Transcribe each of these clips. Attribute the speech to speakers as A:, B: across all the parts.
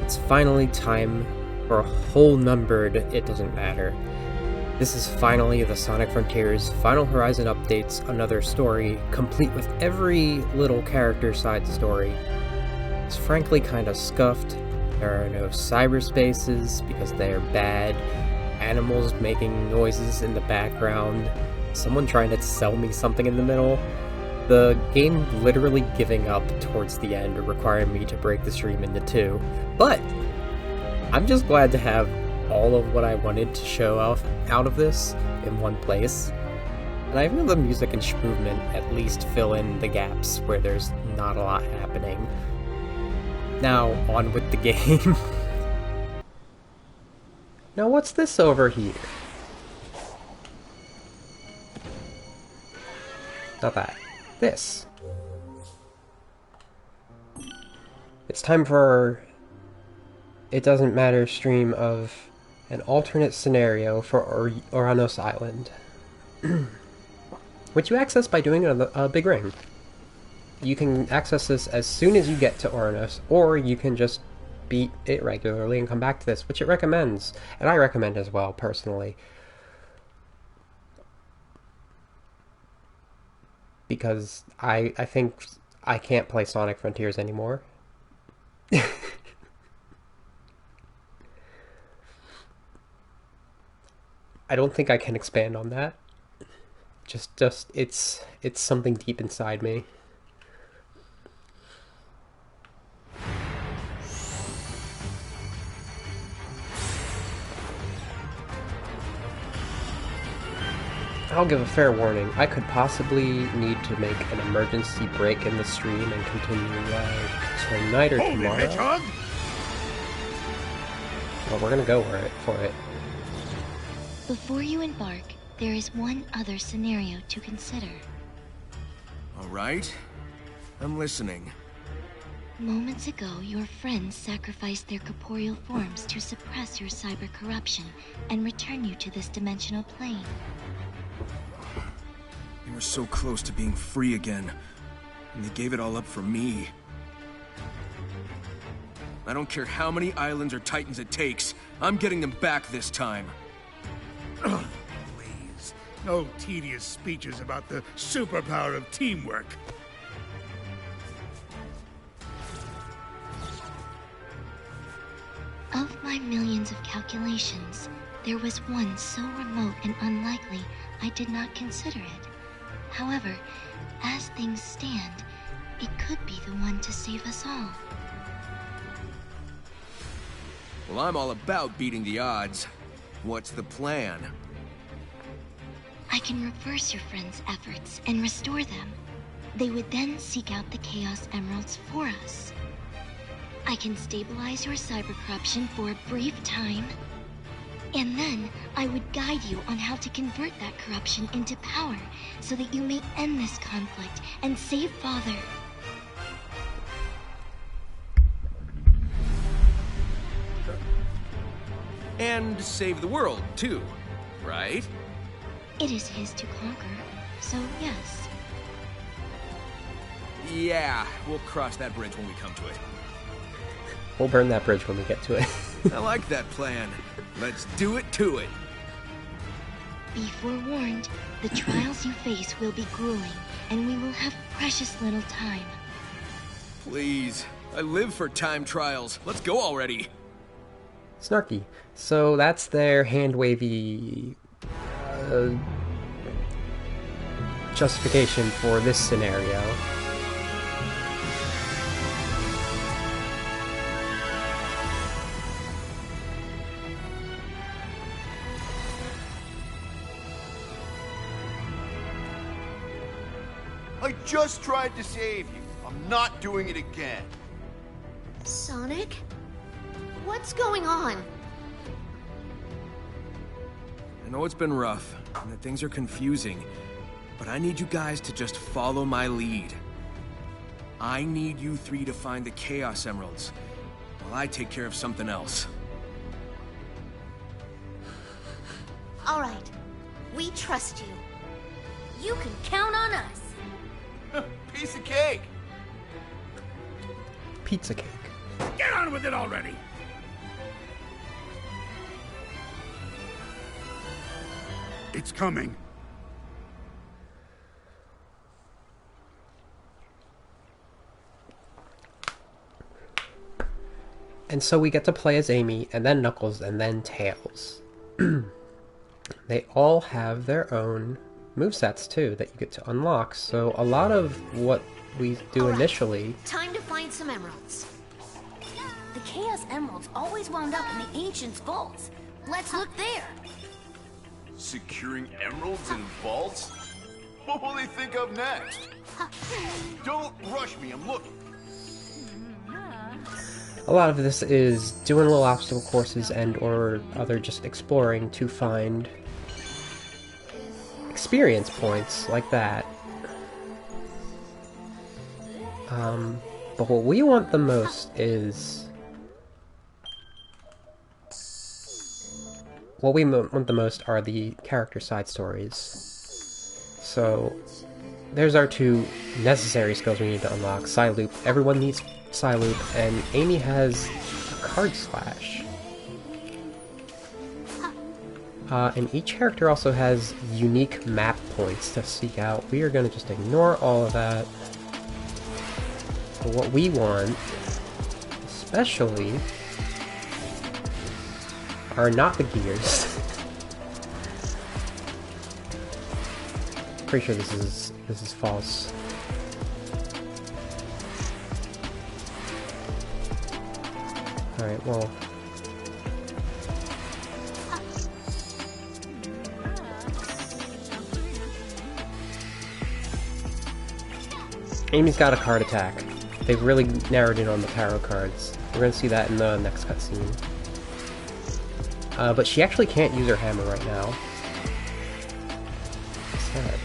A: it's finally time for a whole numbered It Doesn't Matter. This is finally the Sonic Frontiers Final Horizon Updates Another Story, complete with every little character side story. It's frankly kinda scuffed. There are no cyberspaces because they are bad, animals making noises in the background, someone trying to sell me something in the middle. The game literally giving up towards the end, requiring me to break the stream into two. But I'm just glad to have all of what I wanted to show off out of this in one place. And I feel the music and movement at least fill in the gaps where there's not a lot happening. Now, on with the game. Now what's this over here? Not that. This. It's time for It Doesn't Matter stream of an alternate scenario for Oranos Island. Which you access by doing a big ring. You can access this as soon as you get to Oranos, or you can just beat it regularly and come back to this, which it recommends. And I recommend as well, personally. Because I think I can't play Sonic Frontiers anymore. I don't think I can expand on that. Just it's something deep inside me. I'll give a fair warning. I could possibly need to make an emergency break in the stream and continue tonight or tomorrow. Hedgehog? Well, we're gonna go for it.
B: Before you embark, there is one other scenario to consider.
C: All right. I'm listening.
B: Moments ago, your friends sacrificed their corporeal forms to suppress your cyber corruption and return you to this dimensional plane.
C: They were so close to being free again, and they gave it all up for me. I don't care how many islands or titans it takes, I'm getting them back this time.
D: Please, no tedious speeches about the superpower of teamwork.
B: Of my millions of calculations, there was one so remote and unlikely, I did not consider it. However, as things stand, it could be the one to save us all.
C: Well, I'm all about beating the odds. What's the plan?
B: I can reverse your friends' efforts and restore them. They would then seek out the Chaos Emeralds for us. I can stabilize your cyber corruption for a brief time, and then I would guide you on how to convert that corruption into power so that you may end this conflict and save Father.
C: And save the world, too, right?
B: It is his to conquer, so yes.
C: Yeah, we'll cross that bridge when we come to it.
A: We'll burn that bridge when we get to it.
C: I like that plan. Let's do it to it.
B: Be forewarned, the trials you face will be grueling, and we will have precious little time.
C: Please, I live for time trials. Let's go already.
A: Snarky. So that's their hand-wavy justification for this scenario.
E: I just tried to save you. I'm not doing it again.
F: Sonic? What's going on?
C: I know it's been rough, and that things are confusing, but I need you guys to just follow my lead. I need you three to find the Chaos Emeralds, while I take care of something else.
F: All right. We trust you. You can count on us.
E: Piece of cake.
A: Pizza cake.
D: Get on with it already! It's coming.
A: And so we get to play as Amy, and then Knuckles, and then Tails. They all have their own movesets, too, that you get to unlock, so a lot of what we do
F: All right,
A: initially...
F: time to find some emeralds.
G: The Chaos Emeralds always wound up in the Ancients' vaults. Let's look there.
E: Securing emeralds in vaults? What will they think of next? Don't rush me, I'm looking.
A: A lot of this is doing little obstacle courses and or other just exploring to find experience points like that. But what we want the most is... What we want the most are the character side stories. So, there's our two necessary skills we need to unlock. Psy-loop. Everyone needs Psy-loop, and Amy has a card slash. And each character also has unique map points to seek out. We are going to just ignore all of that. But what we want, especially, are not the gears. Pretty sure this is false. Alright, well... Amy's got a card attack. They've really narrowed in on the tarot cards. We're gonna see that in the next cutscene. But she actually can't use her hammer right now. Sad.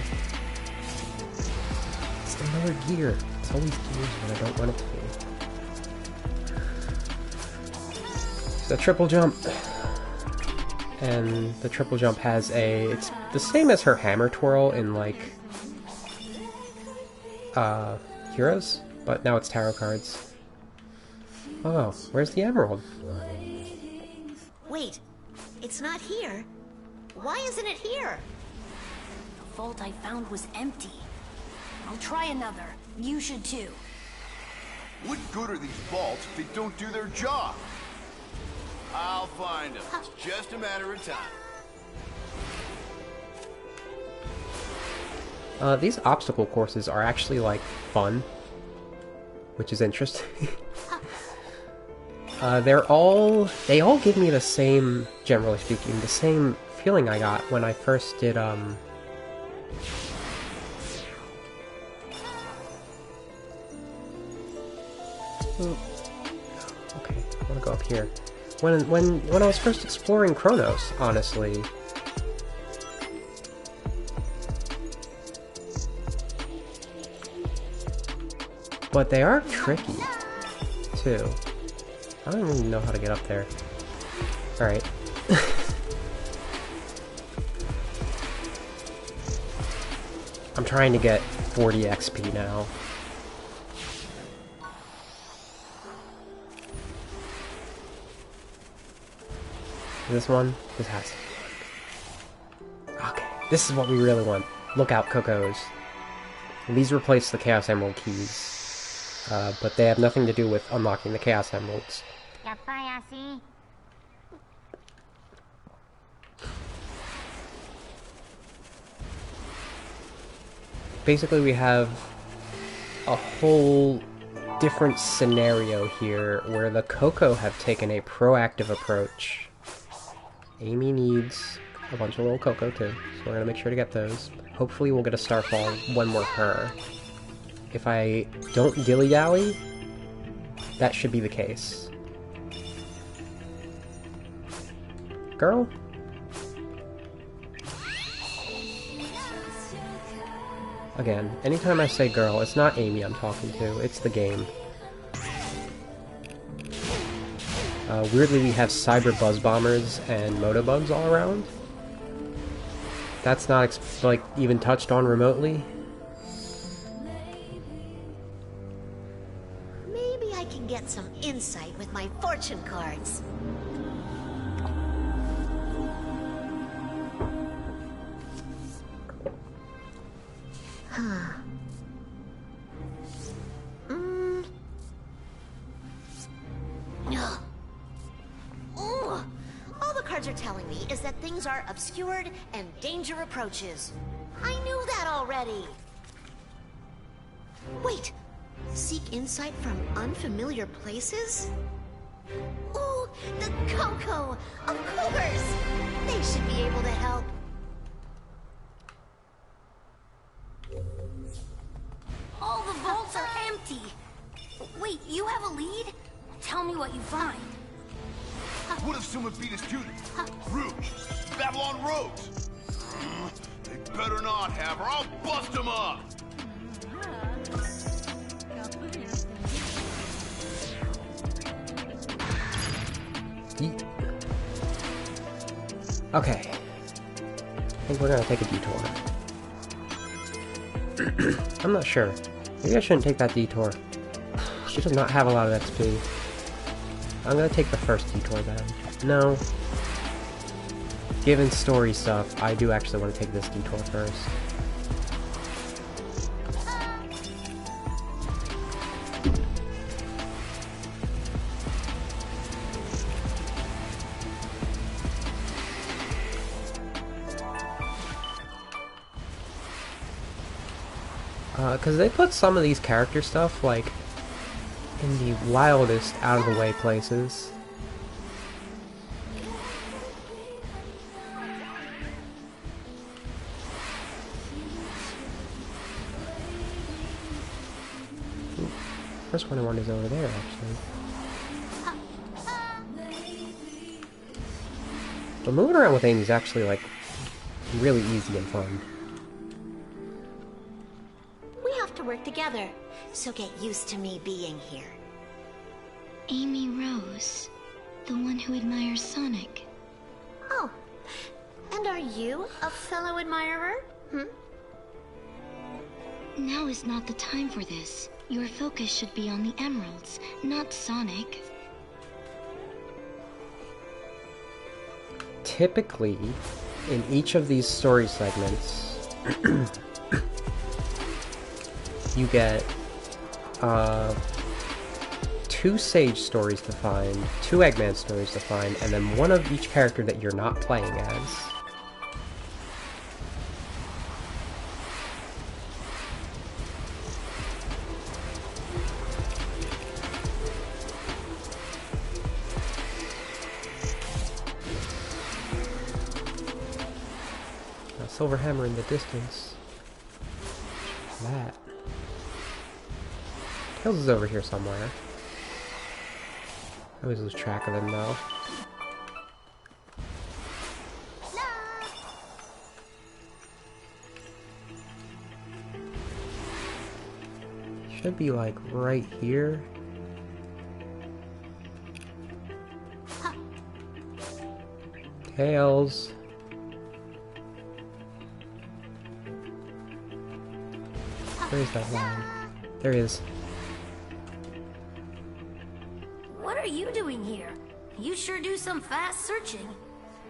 A: It's another gear. It's always gears when I don't want it to be. It's a triple jump. And the triple jump has a... It's the same as her hammer twirl in, like... Heroes? But now it's tarot cards. Oh, where's the emerald?
F: Wait, it's not here. Why isn't it here?
G: The vault I found was empty. I'll try another. You should too.
E: What good are these vaults if they don't do their job? I'll find them. It's just a matter of time.
A: These obstacle courses are actually, like, fun. Which is interesting. They all give me the same, generally speaking, the same feeling I got when I first did, Ooh. Okay, I wanna go up here. When I was first exploring Chronos, honestly. But they are tricky, too. I don't even know how to get up there. Alright. I'm trying to get 40 XP now. This one? This has to work. Okay, this is what we really want. Look out, Cocos. These replace the Chaos Emerald keys. But they have nothing to do with unlocking the Chaos Emeralds. Basically, we have a whole different scenario here where the Coco have taken a proactive approach. Amy needs a bunch of little Coco too, so we're gonna make sure to get those. Hopefully we'll get a Starfall when we're her. If I don't dilly-dally, that should be the case. Girl? Again, anytime I say girl, it's not Amy I'm talking to, it's the game. Weirdly, we have cyber buzz bombers and motobugs all around. That's not, like, even touched on remotely.
F: Maybe I can get some insight with my fortune cards. gods are telling me is that things are obscured and danger approaches. I knew that already. Wait, seek insight from unfamiliar places? Ooh, the Coco! Of course! They should be able to help.
G: All the vaults are empty. Wait, you have a lead? Tell me what you find.
E: What if someone beat us to them? Rouge! Babylon Rogues! They better not have, or I'll bust them up!
A: Okay. I think we're gonna take a detour. I'm not sure. Maybe I shouldn't take that detour. She does not have a lot of XP. I'm gonna take the first detour then. No. Given story stuff, I do actually want to take this detour first. Because they put some of these character stuff, like, in the wildest, out-of-the-way places. Ooh, first one I want is over there, actually. But moving around with Amy is actually, like, really easy and fun.
F: Work together, so get used to me being here.
B: Amy Rose, the one who admires Sonic.
F: Oh, and are you a fellow admirer?
B: Now is not the time for this. Your focus should be on the emeralds, not Sonic.
A: Typically, in each of these story segments, you get 2 Sage stories to find, 2 Eggman stories to find, and then one of each character that you're not playing as. A silver hammer in the distance. That. Tails is over here somewhere. I always lose track of him though. Should be like right here. Tails. Where is that line? There he is.
G: What are you doing here? You sure do some fast searching.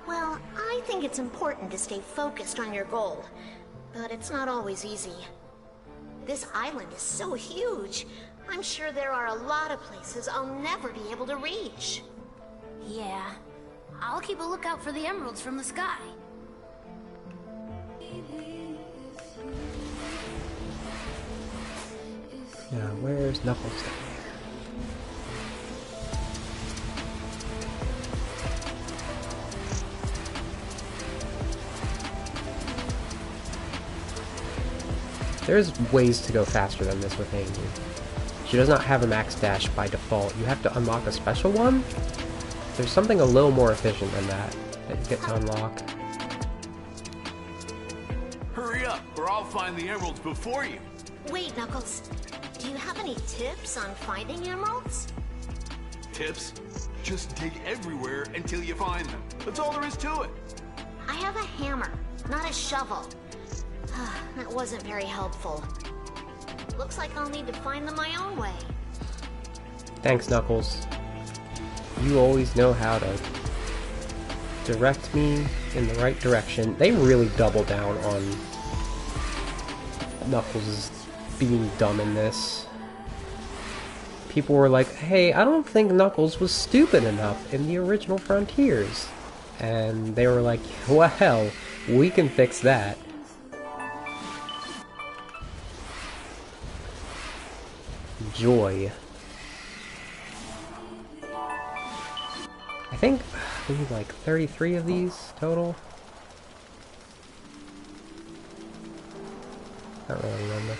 F: Well, I think it's important to stay focused on your goal, but it's not always easy. This island is so huge. I'm sure there are a lot of places I'll never be able to reach.
G: Yeah, I'll keep a lookout for the emeralds from the sky.
A: Yeah, where's Knuckles down here? There's ways to go faster than this with Amy. She does not have a max dash by default. You have to unlock a special one. There's something a little more efficient than that you get to unlock.
E: Hurry up, or I'll find the emeralds before you.
F: Wait, Knuckles. Do you have any tips on finding emeralds?
E: Tips? Just dig everywhere until you find them. That's all there is to it.
F: I have a hammer, not a shovel. That wasn't very helpful. Looks like I'll need to find them my own way.
A: Thanks, Knuckles. You always know how to direct me in the right direction. They really double down on Knuckles' being dumb in this. People were like, hey, I don't think Knuckles was stupid enough in the original Frontiers. And they were like, well, we can fix that. Joy. I think we need like 33 of these total. I don't really remember.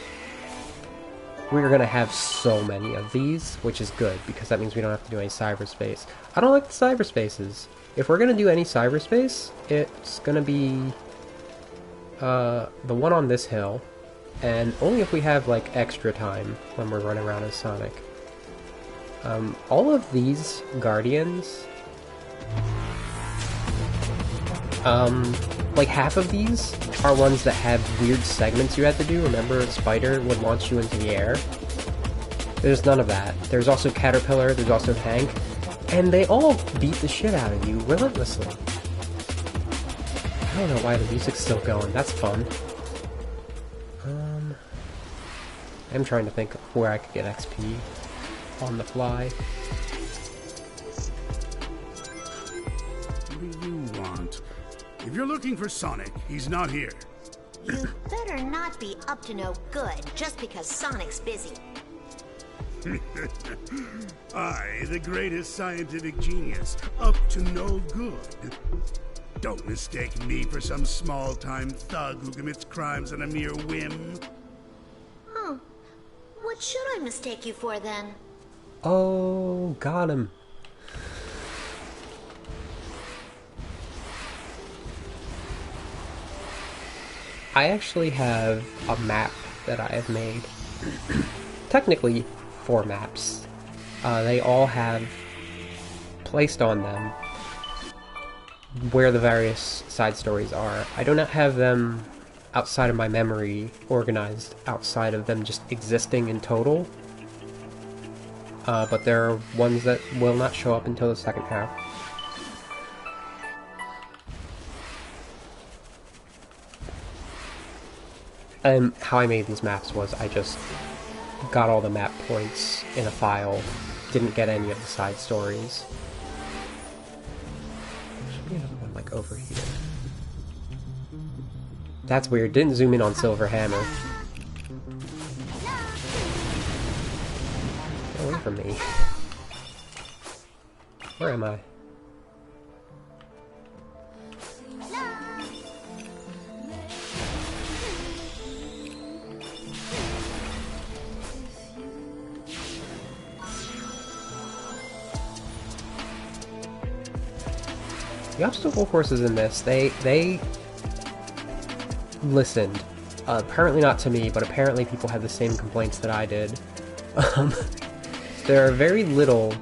A: We're gonna have so many of these, which is good, because that means we don't have to do any cyberspace. I don't like the cyberspaces. If we're gonna do any cyberspace, it's gonna be the one on this hill, and only if we have like extra time when we're running around as Sonic. All of these Guardians, like half of these are ones that have weird segments you had to do. Remember, Spider would launch you into the air? There's none of that. There's also Caterpillar, there's also Tank, and they all beat the shit out of you relentlessly. I don't know why the music's still going. That's fun. I'm trying to think of where I could get XP on the fly.
D: What do you want? If you're looking for Sonic, he's not here.
F: You better not be up to no good just because Sonic's busy.
D: I, the greatest scientific genius, up to no good. Don't mistake me for some small-time thug who commits crimes on a mere whim.
F: Huh. What should I mistake you for then?
A: Oh, got him. I actually have a map that I have made. Technically, 4 maps. They all have placed on them where the various side stories are. I do not have them outside of my memory organized outside of them just existing in total. But there are ones that will not show up until the second half. And how I made these maps was I just got all the map points in a file, didn't get any of the side stories. There should be another one like over here. That's weird, didn't zoom in on Silver Hammer. Get away from me. Where am I? The obstacle courses in this, they listened. Apparently not to me, but apparently people had the same complaints that I did. There are very little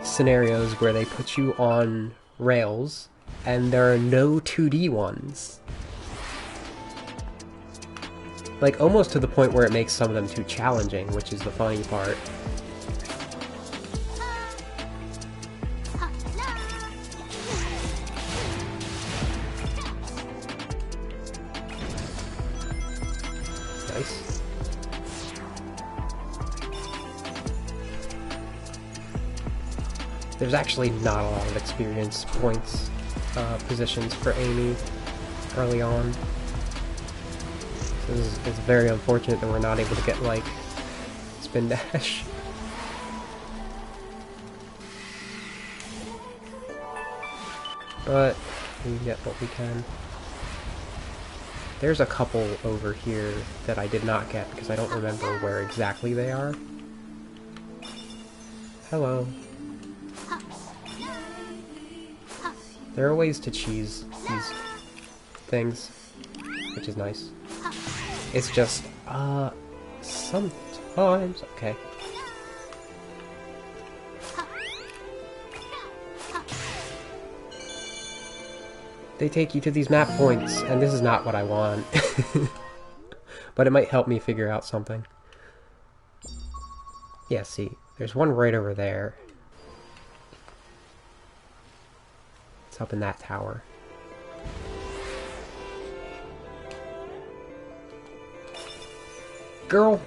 A: scenarios where they put you on rails, and there are no 2D ones. Like, almost to the point where it makes some of them too challenging, which is the funny part. Nice. There's actually not a lot of experience points positions for Amy early on. So it's very unfortunate that we're not able to get, like, spin dash. But we get what we can. There's a couple over here that I did not get because I don't remember where exactly they are. Hello. There are ways to cheese these things, which is nice. It's just, sometimes... Okay. They take you to these map points, and this is not what I want. But it might help me figure out something. Yeah, see, there's one right over there. It's up in that tower. Girl!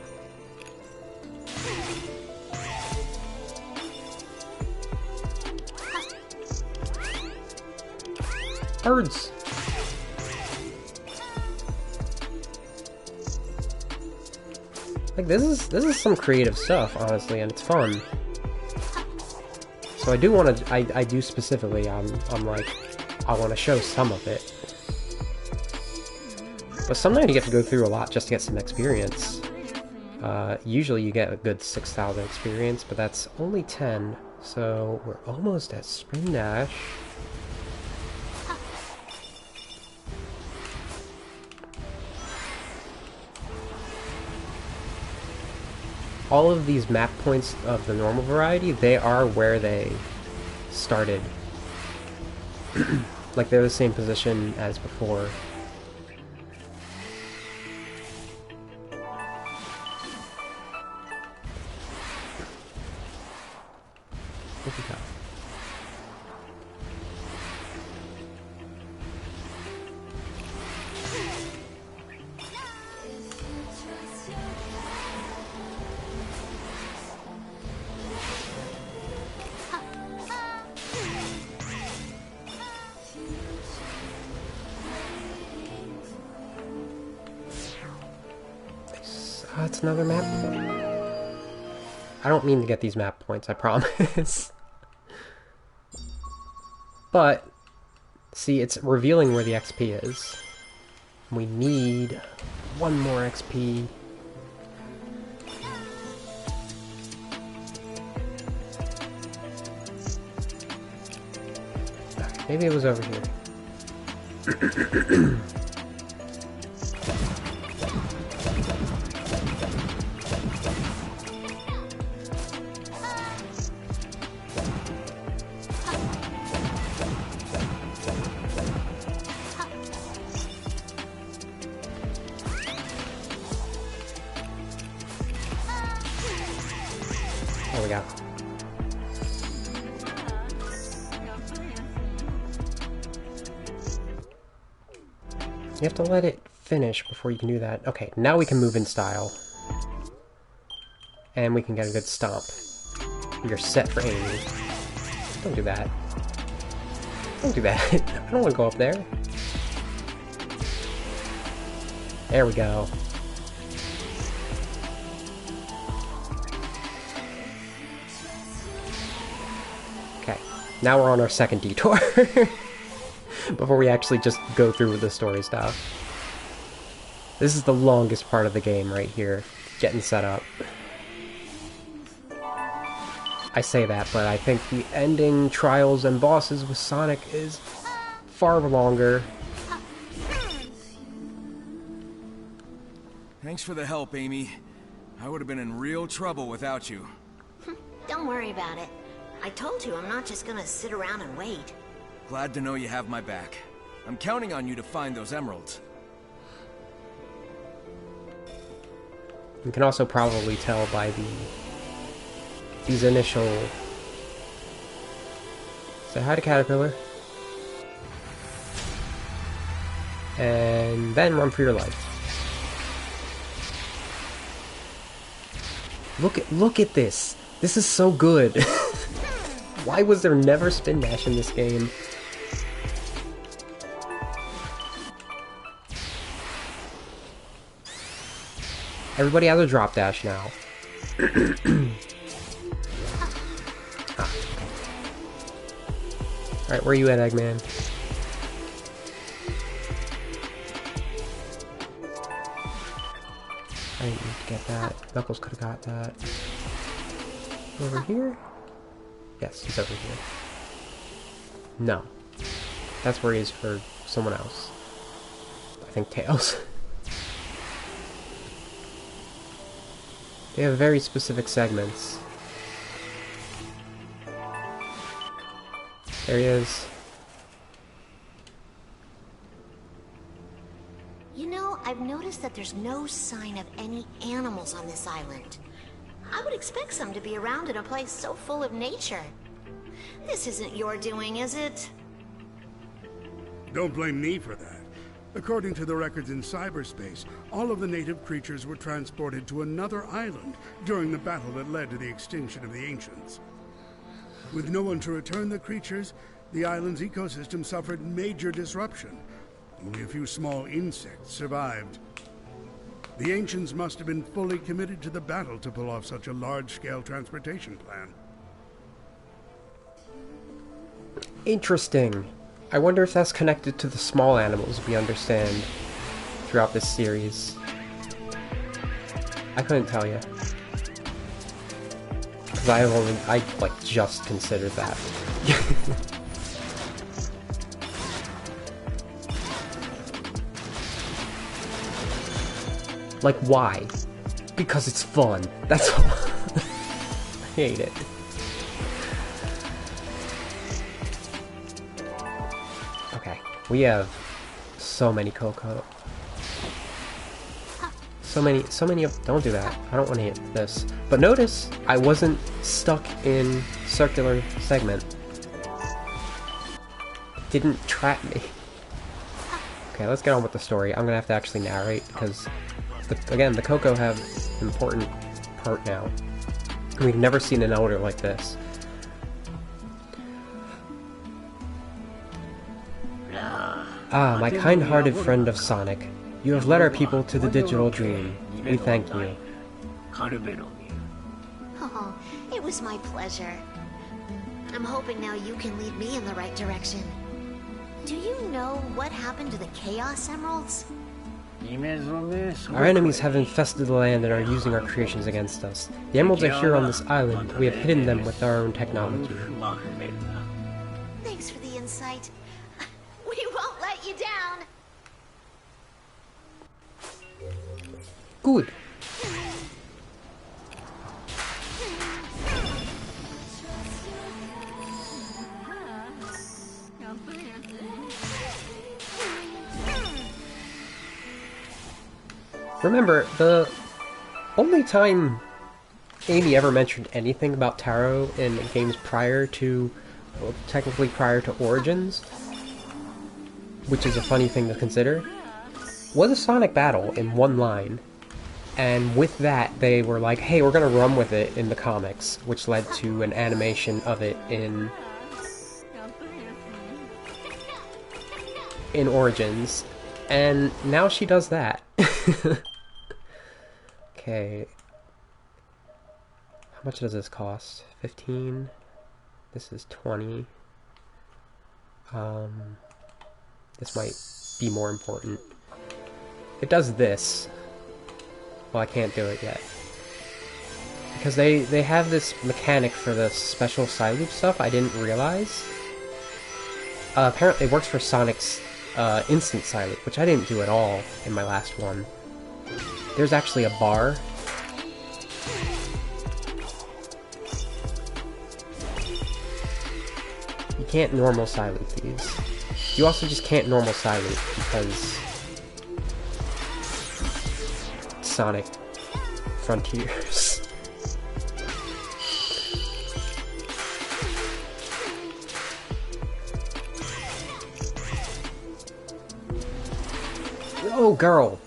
A: Birds! Like, this is some creative stuff, honestly, and it's fun. So I do want to, I do specifically, I'm like, I want to show some of it. But sometimes you get to go through a lot just to get some experience. Usually you get a good 6,000 experience, but that's only 10, so we're almost at Spring Dash. All of these map points of the normal variety, they are where they started. Like, they're the same position as before. Look at that. That's another map point. I don't mean to get these map points, I promise. But, see, it's revealing where the XP is. We need one more XP. Maybe it was over here. There we go. You have to let it finish before you can do that. Okay, now we can move in style. And we can get a good stomp. You're set for Amy. Don't do that. Don't do that. I don't want to go up there. There we go. Okay, now we're on our second detour. Before we actually just go through with the story stuff. This is the longest part of the game right here, getting set up. I say that, but I think the ending trials and bosses with Sonic is far longer.
C: Thanks for the help, Amy. I would have been in real trouble without you.
F: Don't worry about it. I told you I'm not just gonna sit around and wait.
C: Glad to know you have my back. I'm counting on you to find those emeralds.
A: You can also probably tell by these initial... Say hi to Caterpillar. And then run for your life. Look at this. This is so good. Why was there never spin dash in this game? Everybody has a drop dash now. Alright, where are you at, Eggman? I didn't need to get that. Knuckles could have got that. Over here? Yes, he's over here. No. That's where he is for someone else. I think Tails. They have very specific segments. There he is.
F: You know, I've noticed that there's no sign of any animals on this island. I would expect some to be around in a place so full of nature. This isn't your doing, is it?
D: Don't blame me for that. According to the records in cyberspace, all of the native creatures were transported to another island during the battle that led to the extinction of the ancients. With no one to return the creatures, the island's ecosystem suffered major disruption. Only a few small insects survived. The ancients must have been fully committed to the battle to pull off such a large-scale transportation plan.
A: Interesting. I wonder if that's connected to the small animals we understand throughout this series. I couldn't tell you. Because I like just considered that. Like, why? Because it's fun. That's all. I hate it. Okay, we have so many Coco. So many of... Don't do that. I don't want to hit this. But notice, I wasn't stuck in circular segment. It didn't trap me. Okay, let's get on with the story. I'm gonna have to actually narrate, because, again, the Coco have an important part now. We've never seen an elder like this. Ah, my kind-hearted friend of Sonic. You have led our people to the digital dream. We thank you.
F: Oh, it was my pleasure. I'm hoping now you can lead me in the right direction. Do you know what happened to the Chaos Emeralds?
A: Our enemies have infested the land and are using our creations against us. The emeralds are here on this island. We have hidden them with our own technology.
F: Thanks for the insight. We won't let you down.
A: Good. Remember, the only time Amy ever mentioned anything about Taro in games prior to, well, technically prior to Origins, which is a funny thing to consider, was a Sonic battle in one line. And with that, they were like, hey, we're gonna run with it in the comics, which led to an animation of it in Origins. And now she does that. Okay. How much does this cost? 15. This is 20. This might be more important. It does this. Well, I can't do it yet. Because they have this mechanic for the special side loop stuff I didn't realize. Apparently it works for Sonic's instant side loop, which I didn't do at all in my last one. There's actually a bar. You can't normal side loop these. You also just can't normal side loop because Sonic Frontiers. Oh, girl.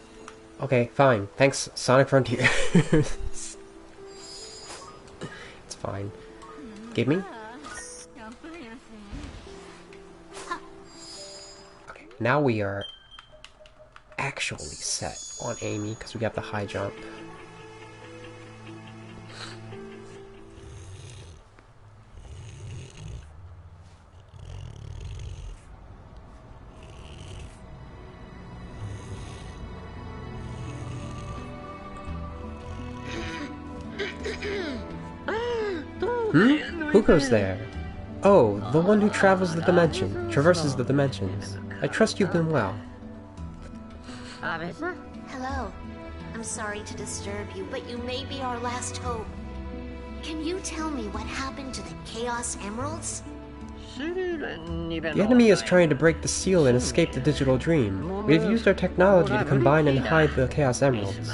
A: Okay, fine. Thanks, Sonic Frontiers. It's fine. Give me? Okay, now we are actually set on Amy, because we got the high jump. Who goes there? Oh, the one who travels the dimension, traverses the dimensions. I trust you've been well.
F: Hello. I'm sorry to disturb you, but you may be our last hope. Can you tell me what happened to the Chaos Emeralds?
A: The enemy is trying to break the seal and escape the digital dream. We have used our technology to combine and hide the Chaos Emeralds.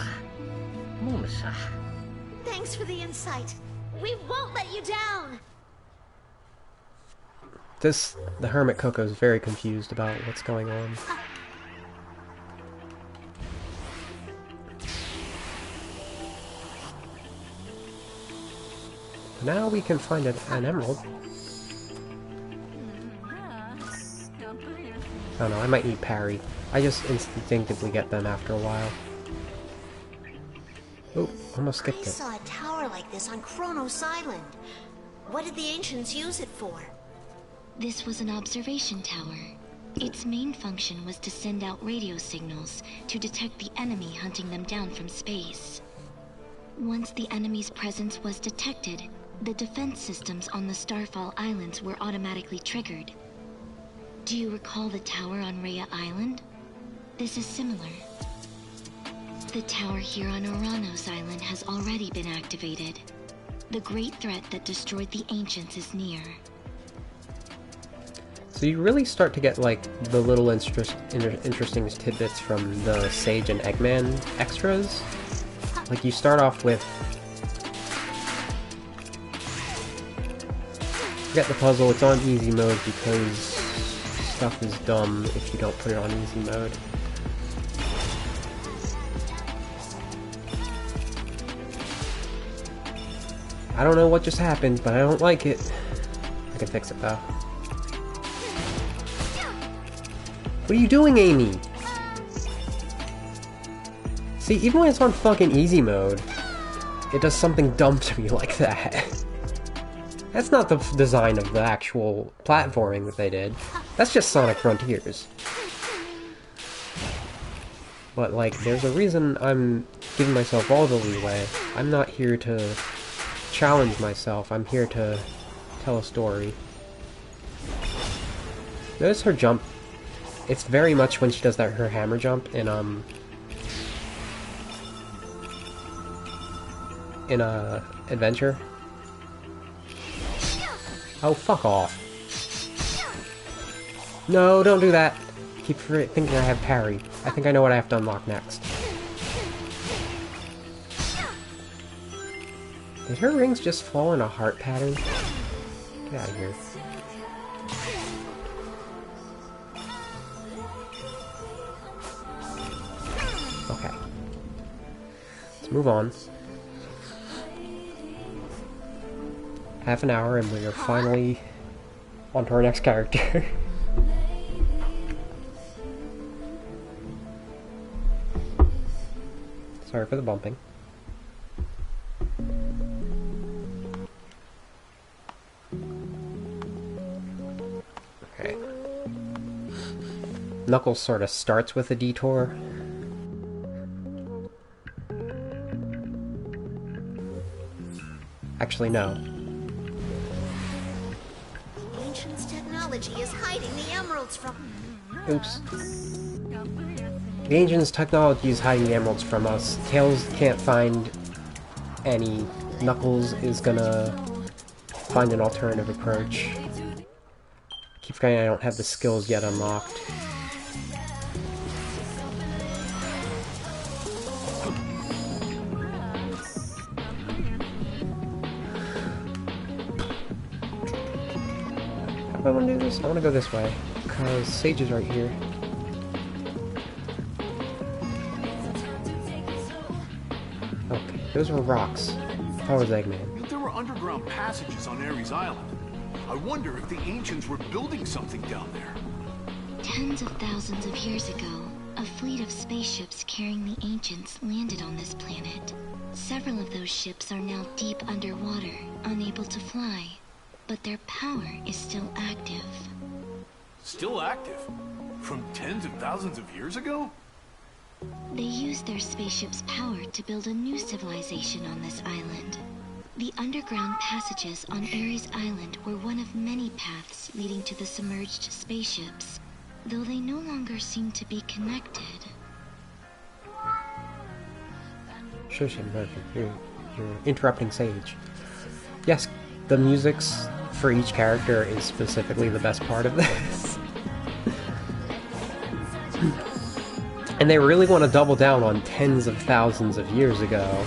F: Thanks for the insight. We won't let you down!
A: The Hermit Coco is very confused about what's going on. now we can find an emerald. I don't know, I might need parry. I just instinctively get them after a while. Oh, almost skipped
F: I
A: it.
F: saw a tower like this on Kronos Island. What did the ancients use it for?
B: This was an observation tower. Its main function was to send out radio signals to detect the enemy hunting them down from space. Once the enemy's presence was detected, the defense systems on the Starfall Islands were automatically triggered. Do you recall the tower on Rhea Island? This is similar. The tower here on Oranos Island has already been activated. The great threat that destroyed the ancients is near.
A: So you really start to get, like, the little interesting tidbits from the Sage and Eggman extras. Like, you start off with... Forget the puzzle, it's on easy mode because stuff is dumb if you don't put it on easy mode. I don't know what just happened, but I don't like it. I can fix it though. What are you doing, Amy? See, even when it's on fucking easy mode, it does something dumb to me like that. That's not the design of the actual platforming that they did. That's just Sonic Frontiers. But, like, there's a reason I'm giving myself all the leeway. I'm not here to challenge myself, I'm here to tell a story. Notice her jump. It's very much when she does that her hammer jump in Adventure. Oh, fuck off. No, don't do that. Keep thinking I have parry. I think I know what I have to unlock next. Did her rings just fall in a heart pattern? Get out of here. Okay. Let's move on. Half an hour and we are finally on to our next character. Sorry for the bumping. Okay. Knuckles sort of starts with a detour. Actually, no.
F: Ancients' technology is hiding the emeralds from...
A: Oops. The Ancients' technology is hiding the emeralds from us. Tails can't find any. Knuckles is gonna find an alternative approach. Keep forgetting I don't have the skills yet unlocked. How do I want to do this? I want to go this way, because Sage is right here. Okay, those were rocks. How was Eggman?
E: There were underground passages on Ares Island. I wonder if the ancients were building something down there.
B: Tens of thousands of years ago, a fleet of spaceships carrying the ancients landed on this planet. Several of those ships are now deep underwater, unable to fly, but their power is still active.
E: Still active? From tens of thousands of years ago?
B: They used their spaceship's power to build a new civilization on this island. The underground passages on Ares Island were one of many paths leading to the submerged spaceships, though they no longer seem to be connected.
A: Shush him, you're interrupting Sage. Yes, the musics for each character is specifically the best part of this. And they really want to double down on tens of thousands of years ago.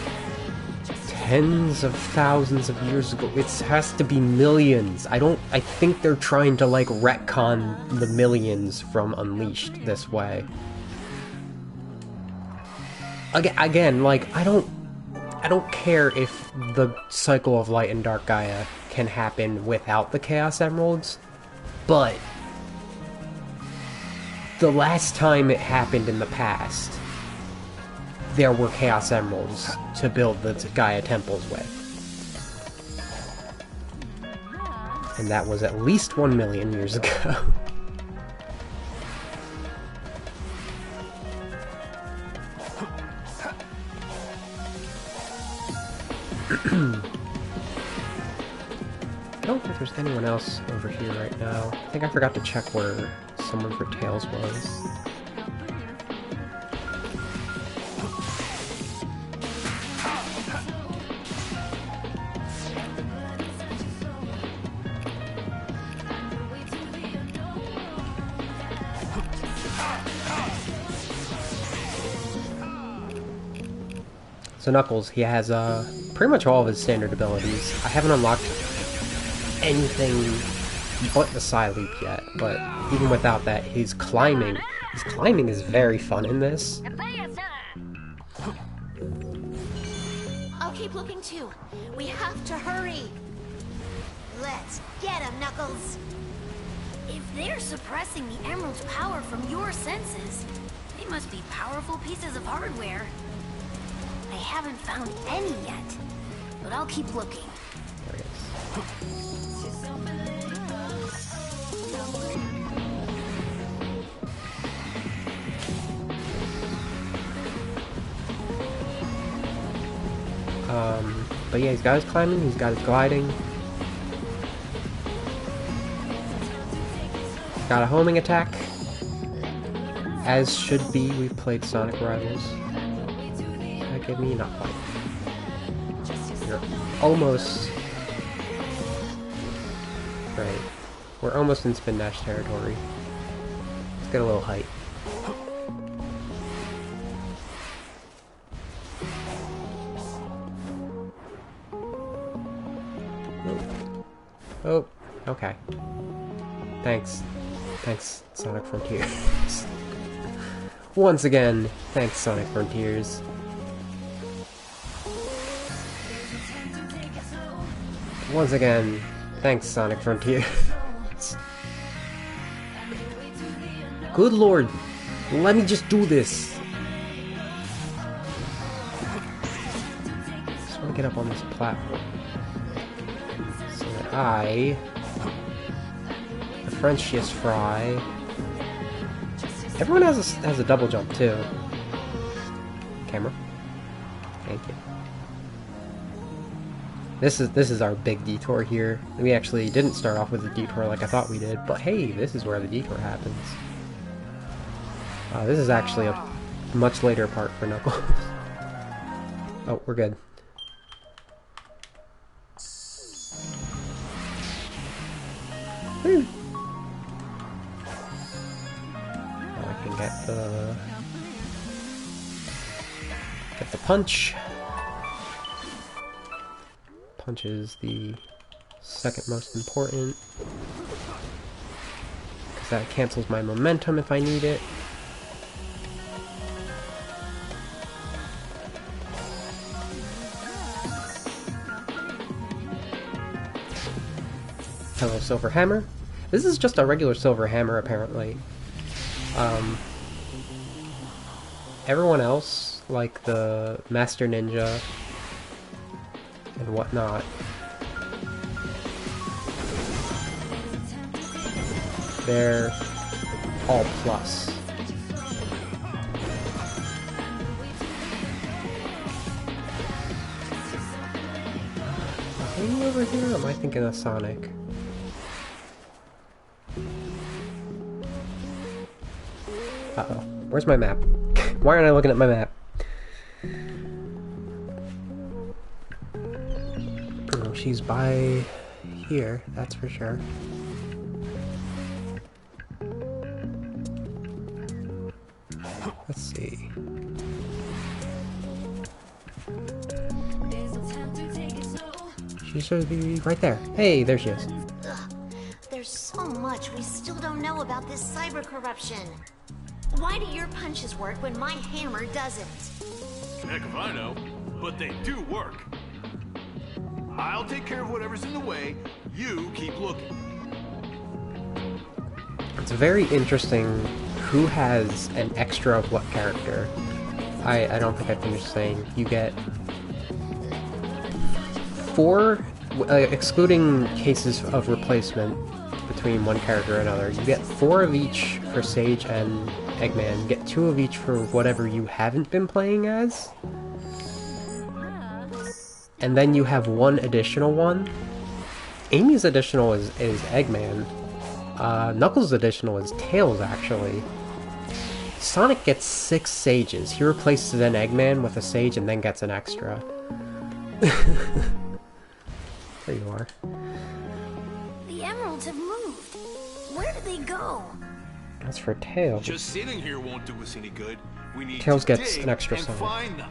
A: Tens of thousands of years ago. It has to be millions. I think they're trying to, like, retcon the millions from Unleashed this way. Again, like, I don't care if the cycle of Light and Dark Gaia can happen without the Chaos Emeralds, but the last time it happened in the past, there were Chaos Emeralds to build the Gaia temples with. And that was at least 1 million years ago. I don't think there's anyone else over here right now. I think I forgot to check where someone for Tails was. So Knuckles, he has pretty much all of his standard abilities. I haven't unlocked anything but the Psy Leap yet, but even without that, his climbing is very fun in this.
F: I'll keep looking too. We have to hurry. Let's get him, Knuckles.
G: If they're suppressing the Emerald's power from your senses, they must be powerful pieces of hardware. I haven't found any yet, but I'll keep looking.
A: There it is. But yeah, he's got his climbing, he's got his gliding. Got a homing attack. As should be, we've played Sonic Rivals. That gave me not quite. You're almost... Right. We're almost in Spin Dash territory. Let's get a little height. Oh, okay. Thanks. Thanks, Sonic Frontiers. Once again, thanks, Sonic Frontiers. Once again, thanks, Sonic Frontiers. Good lord, let me just do this. Just want to get up on this platform. So that the Frenchiest Fry. Everyone has a double jump too. Camera. Thank you. This is our big detour here. We actually didn't start off with a detour like I thought we did, but hey, this is where the detour happens. This is actually a much later part for Knuckles. Oh, we're good. Woo. Now I can get the punch. Punch is the second most important, because that cancels my momentum if I need it. Hello, Silver Hammer. This is just a regular Silver Hammer, apparently. Everyone else, like the Master Ninja and whatnot, they're all plus. Are you over here, or am I thinking of Sonic? Uh-oh. Where's my map? Why aren't I looking at my map? Oh, she's by here, that's for sure. Let's see. She should be right there. Hey, there she is.
F: Ugh, there's so much we still don't know about this cyber corruption. Why do your punches work when my hammer doesn't?
E: Heck if I know. but they do work. I'll take care of whatever's in the way. You keep looking.
A: It's very interesting who has an extra of what character. I don't think I finished saying. You get 4, excluding cases of replacement between one character and another, you get 4 of each for Sage and Eggman. You get 2 of each for whatever you haven't been playing as. And then you have 1 additional one. Amy's additional is Eggman. Knuckles' additional is Tails, actually. Sonic gets 6 Sages. He replaces an Eggman with a Sage and then gets an extra. There you are.
G: The emeralds have moved. Where did they go?
A: That's for Tails.
E: Just sitting here won't do us any good. We need
A: Tails
E: to
A: gets
E: dig
A: an extra
E: and
A: Sonic.
E: find them.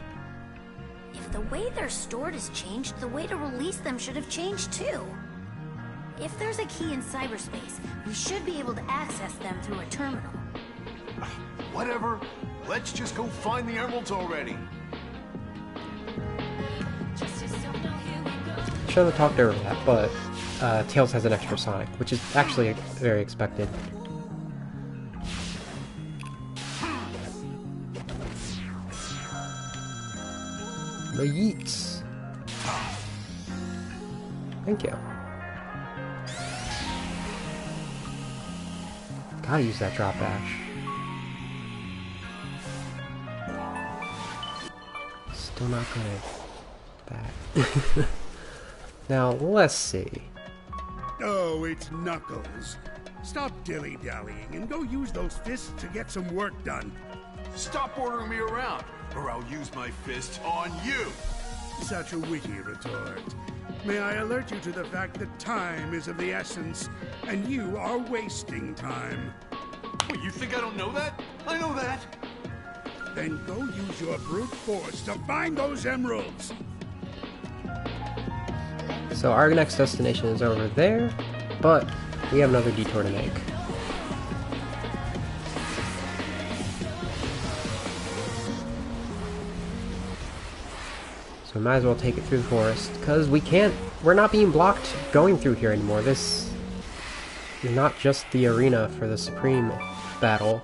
G: If the way they're stored has changed, the way to release them should have changed too. If there's a key in cyberspace, we should be able to access them through a terminal.
E: Whatever. Let's just go find the emeralds already.
A: Shouldn't have talked over that, but Tails has an extra Sonic, which is actually very expected. The yeets. Thank you. Gotta use that drop dash. Still not good at that. Now, let's see.
D: Oh, it's Knuckles. Stop dilly-dallying and go use those fists to get some work done.
E: Stop ordering me around, or I'll use my fists on you.
D: Such a witty retort. May I alert you to the fact that time is of the essence, and you are wasting time.
E: What, you think I don't know that? I know that.
D: Then go use your brute force to find those emeralds.
A: So our next destination is over there, but we have another detour to make. So we might as well take it through the forest, because we're not being blocked going through here anymore. This is not just the arena for the Supreme battle.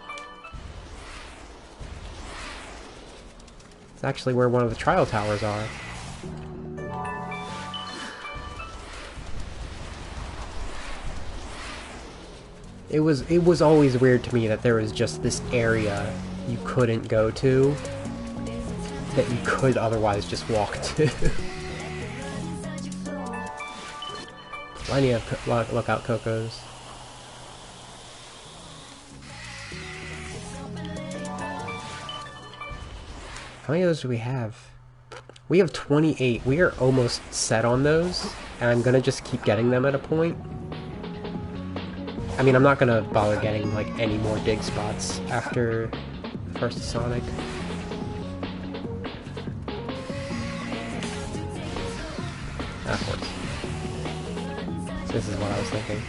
A: It's actually where one of the trial towers are. It was always weird to me that there was just this area you couldn't go to that you could otherwise just walk to. Plenty of lookout Cocos. How many of those do we have? We have 28. We are almost set on those, and I'm gonna just keep getting them at a point. I mean, I'm not gonna bother getting, like, any more dig spots after the first Sonic. Of course. This is what I was thinking.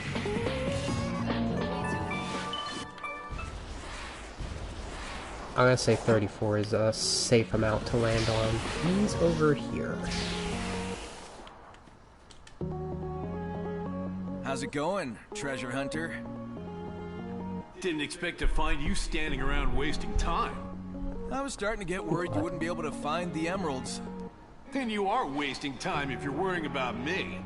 A: I'm gonna say 34 is a safe amount to land on. He's over here.
C: How's it going, treasure hunter?
E: Didn't expect to find you standing around wasting time.
C: I was starting to get worried you wouldn't be able to find the emeralds.
E: Then you are wasting time if you're worrying about me.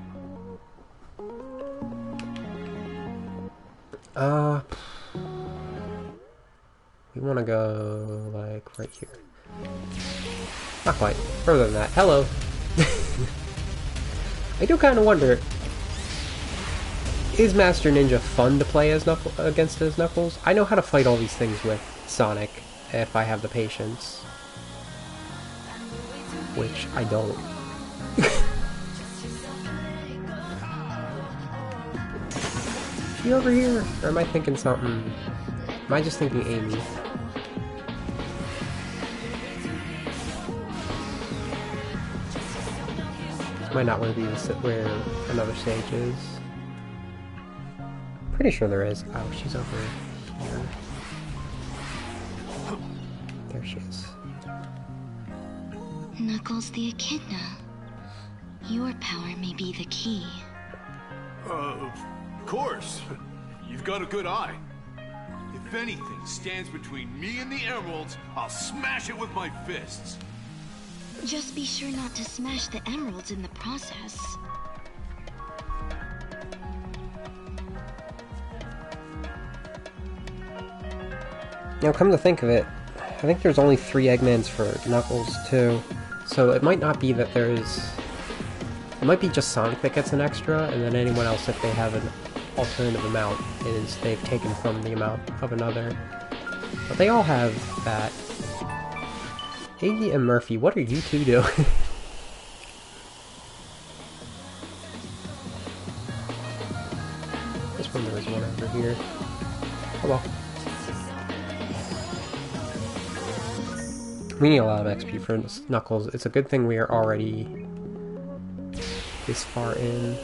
A: We want to go, like, right here. Not quite. Further than that. Hello! I do kind of wonder, is Master Ninja fun to play as against as Knuckles? I know how to fight all these things with Sonic, if I have the patience. Which I don't. Is she over here? Or am I thinking something? Am I just thinking Amy? This might not want to be where another stage is. Pretty sure there is. Oh, she's over here. There she is.
B: Knuckles the Echidna. Your power may be the key.
E: Of course. You've got a good eye. If anything stands between me and the emeralds, I'll smash it with my fists.
B: Just be sure not to smash the emeralds in the process.
A: Now, come to think of it, I think there's only 3 Eggmans for Knuckles, too. So it might not be that there's... It might be just Sonic that gets an extra, and then anyone else, if they have an alternative amount, is they've taken from the amount of another. But they all have that. Iggy and Murphy, what are you two doing? This one, there was one over here. Oh well. We need a lot of XP for Knuckles. It's a good thing we are already this far in.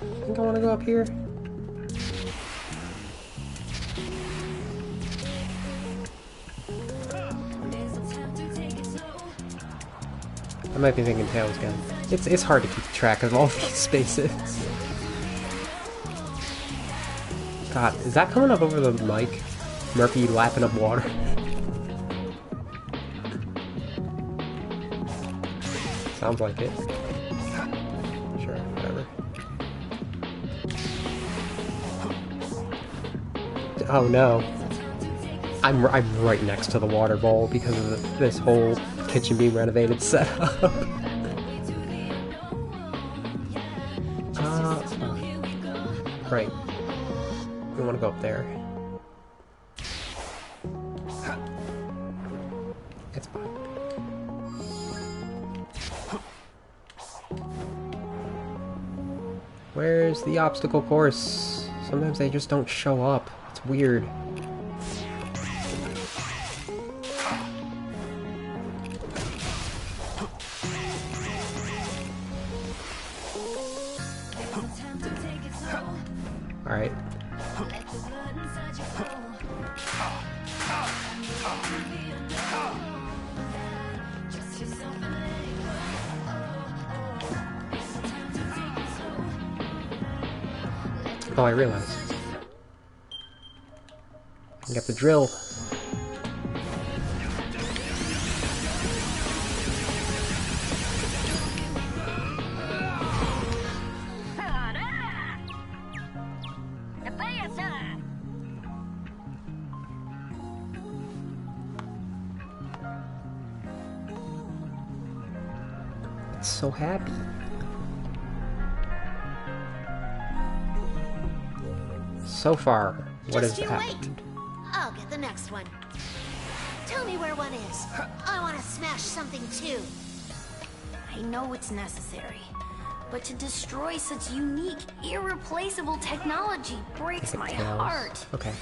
A: I think I want to go up here. I might be thinking Tails again. It's hard to keep track of all these spaces. God, is that coming up over the mic? Murphy lapping up water? Sounds like it. Sure, whatever. Oh no. I'm right next to the water bowl because of this whole kitchen being renovated setup. Right. We want to go up there. It's fine. Where's the obstacle course? Sometimes they just don't show up. It's weird. Alright. Oh, I realized. I got the drill. It's so happy. So far, what has happened?
F: I'll get the next one. Tell me where one is. I want to smash something too.
G: I know it's necessary, but to destroy such unique, irreplaceable technology breaks my heart.
A: Okay.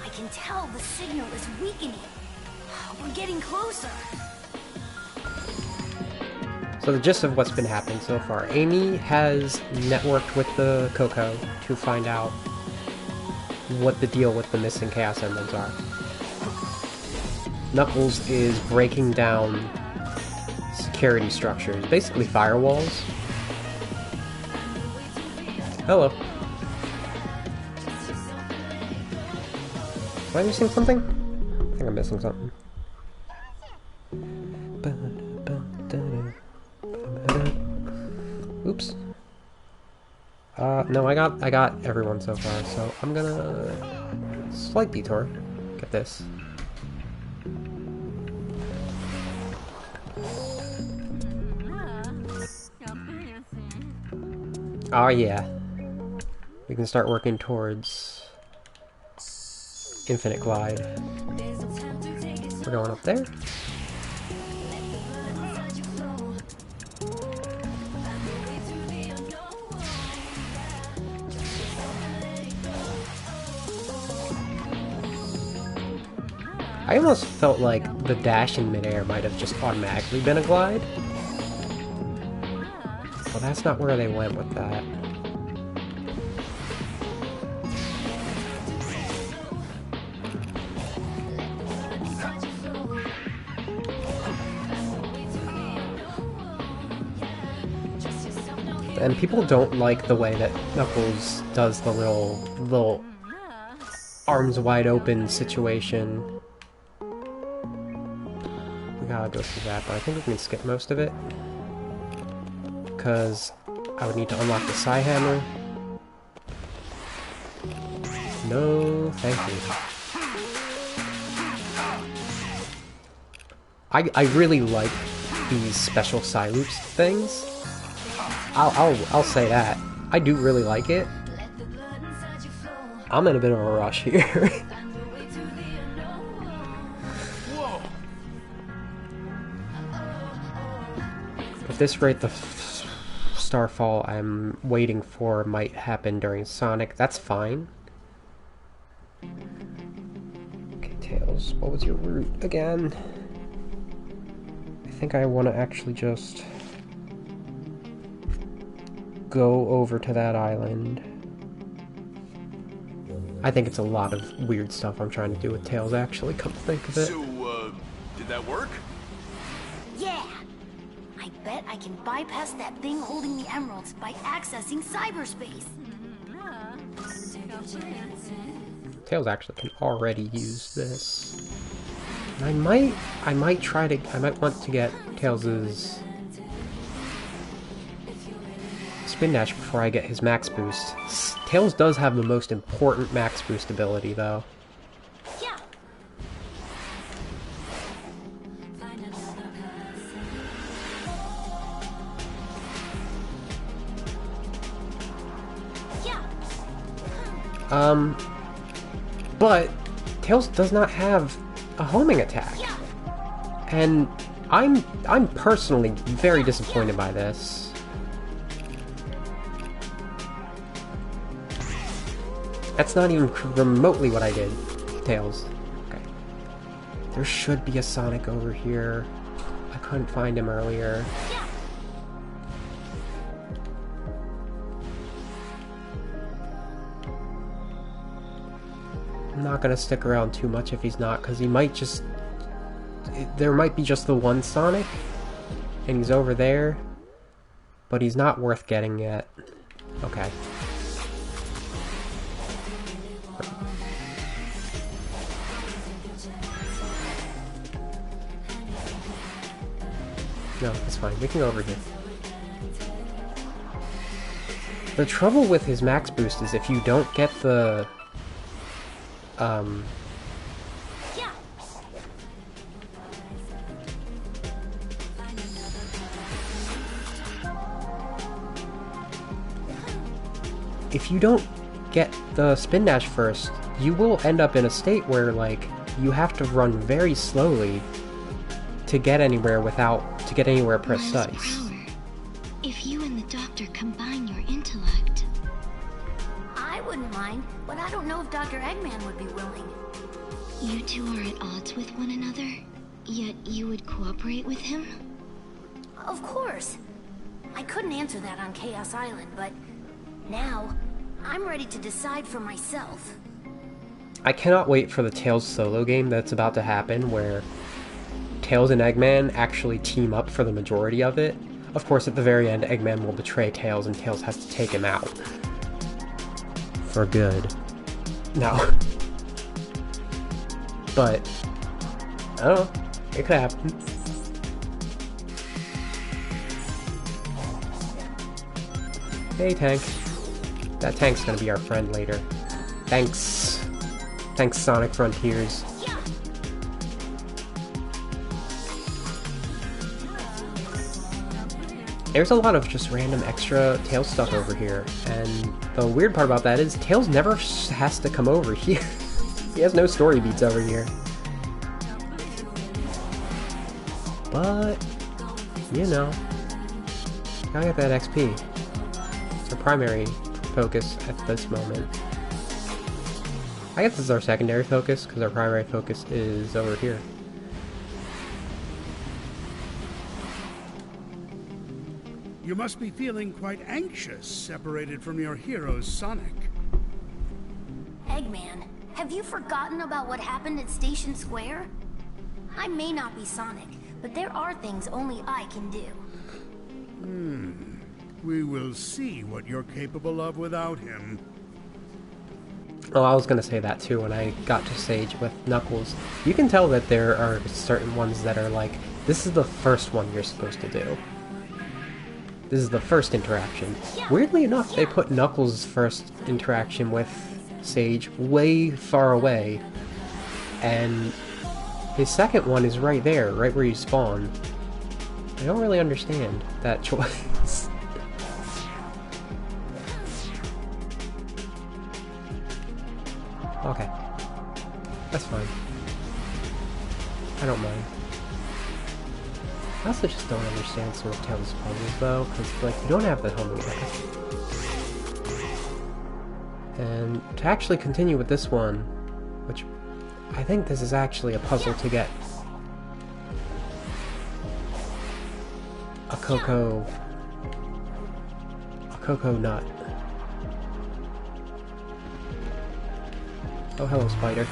G: I can tell the signal is weakening. We're getting closer.
A: So the gist of what's been happening so far, Amy has networked with the Coco to find out what the deal with the missing Chaos Emeralds are. Knuckles is breaking down security structures, basically firewalls. Hello. Am I missing something? I think I'm missing something. Oops. No, I got everyone so far, so I'm gonna... Slight detour. Get this. Oh yeah. We can start working towards... Infinite Glide. We're going up there. I almost felt like the dash in midair might have just automatically been a glide. Well, that's not where they went with that. And people don't like the way that Knuckles does the little arms wide open situation. We gotta go through that, but I think we can skip most of it. Because I would need to unlock the Psy Hammer. No, thank you. I really like these special Psy Loops things. I'll say that. I do really like it. I'm in a bit of a rush here.
E: Whoa!
A: At this rate, the starfall I'm waiting for might happen during Sonic. That's fine. Okay, Tails, what was your route again? I think I want to actually just go over to that island. I think it's a lot of weird stuff I'm trying to do with Tails, actually, come to think of it.
E: So, did that work?
G: Yeah! I bet I can bypass that thing holding the emeralds by accessing cyberspace.
A: Tails actually can already use this. And I might want to get Tails's Spin Dash before I get his max boost. Tails does have the most important max boost ability, though.
G: Yeah!
A: But Tails does not have a homing attack. And I'm personally very disappointed by this. That's not even remotely what I did, Tails. Okay. There should be a Sonic over here. I couldn't find him earlier. I'm not gonna stick around too much if he's not, because he might just... There might be just the one Sonic, and he's over there, but he's not worth getting yet. Okay. No, it's fine. We can go over here. The trouble with his max boost is if you don't get the... If you don't get the spin dash first, you will end up in a state where, like, you have to run very slowly to get anywhere precise.
B: Power. If you and the Doctor combine your intellect...
G: I wouldn't mind, but I don't know if Dr. Eggman would be willing.
B: You two are at odds with one another, yet you would cooperate with him?
G: Of course. I couldn't answer that on Chaos Island, but now I'm ready to decide for myself.
A: I cannot wait for the Tails solo game that's about to happen, where Tails and Eggman actually team up for the majority of it. Of course, at the very end, Eggman will betray Tails, and Tails has to take him out. For good. No. But, I don't know. It could happen. Hey, Tank. That tank's gonna be our friend later. Thanks. Thanks, Sonic Frontiers. There's a lot of just random extra Tails stuff over here, and the weird part about that is Tails never has to come over here. He has no story beats over here. But, you know, gotta get that XP. It's our primary focus at this moment. I guess this is our secondary focus, because our primary focus is over here.
D: You must be feeling quite anxious, separated from your hero, Sonic.
G: Eggman, have you forgotten about what happened at Station Square? I may not be Sonic, but there are things only I can do.
D: We will see what you're capable of without him.
A: Oh, I was gonna say that too when I got to Sage with Knuckles. You can tell that there are certain ones that are like, this is the first one you're supposed to do. This is the first interaction. Weirdly enough, they put Knuckles' first interaction with Sage way far away, and his second one is right there, right where you spawn. I don't really understand that choice. Okay. That's fine. I don't mind. I also just don't understand some of Tails' puzzles though, because like, you don't have the homing attack. And to actually continue with this one, which I think this is actually a puzzle to get a Cocoa nut. Oh, hello, spider.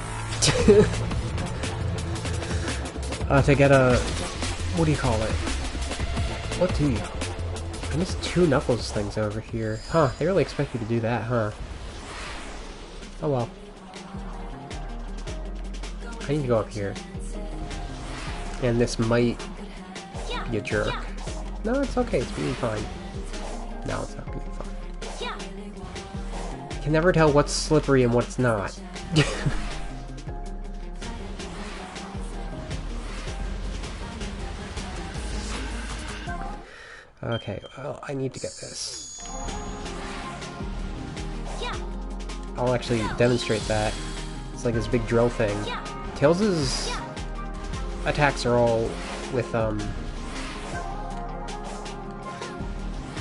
A: To get a... what do you call it? What do you... I missed 2 Knuckles things over here. Huh, they really expect you to do that, huh? Oh well. I need to go up here. And this might be a jerk. No, it's okay, it's being fine. No, it's not being fine. I can never tell what's slippery and what's not. Okay, well, I need to get this. I'll actually demonstrate that. It's like this big drill thing. Tails' attacks are all with,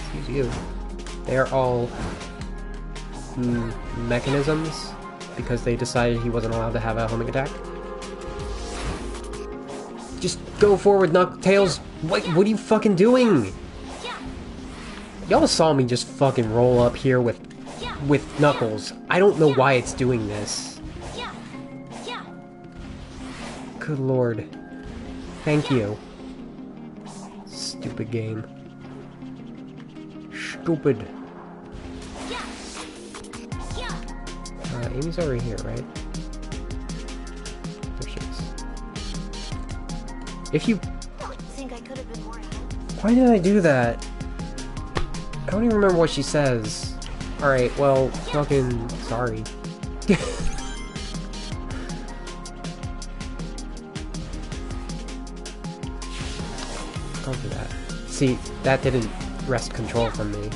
A: excuse you. They're all mechanisms, because they decided he wasn't allowed to have a homing attack. Just go forward, Tails! What are you fucking doing? Y'all saw me just fucking roll up here with Knuckles. I don't know why it's doing this. Good lord. Thank you. Stupid game. Stupid. Amy's over here, right? There she is. If you...
F: Think I could have been more help?
A: Why did I do that? I don't even remember what she says. Alright, well, fucking sorry. Don't do that. See, that didn't wrest control from me.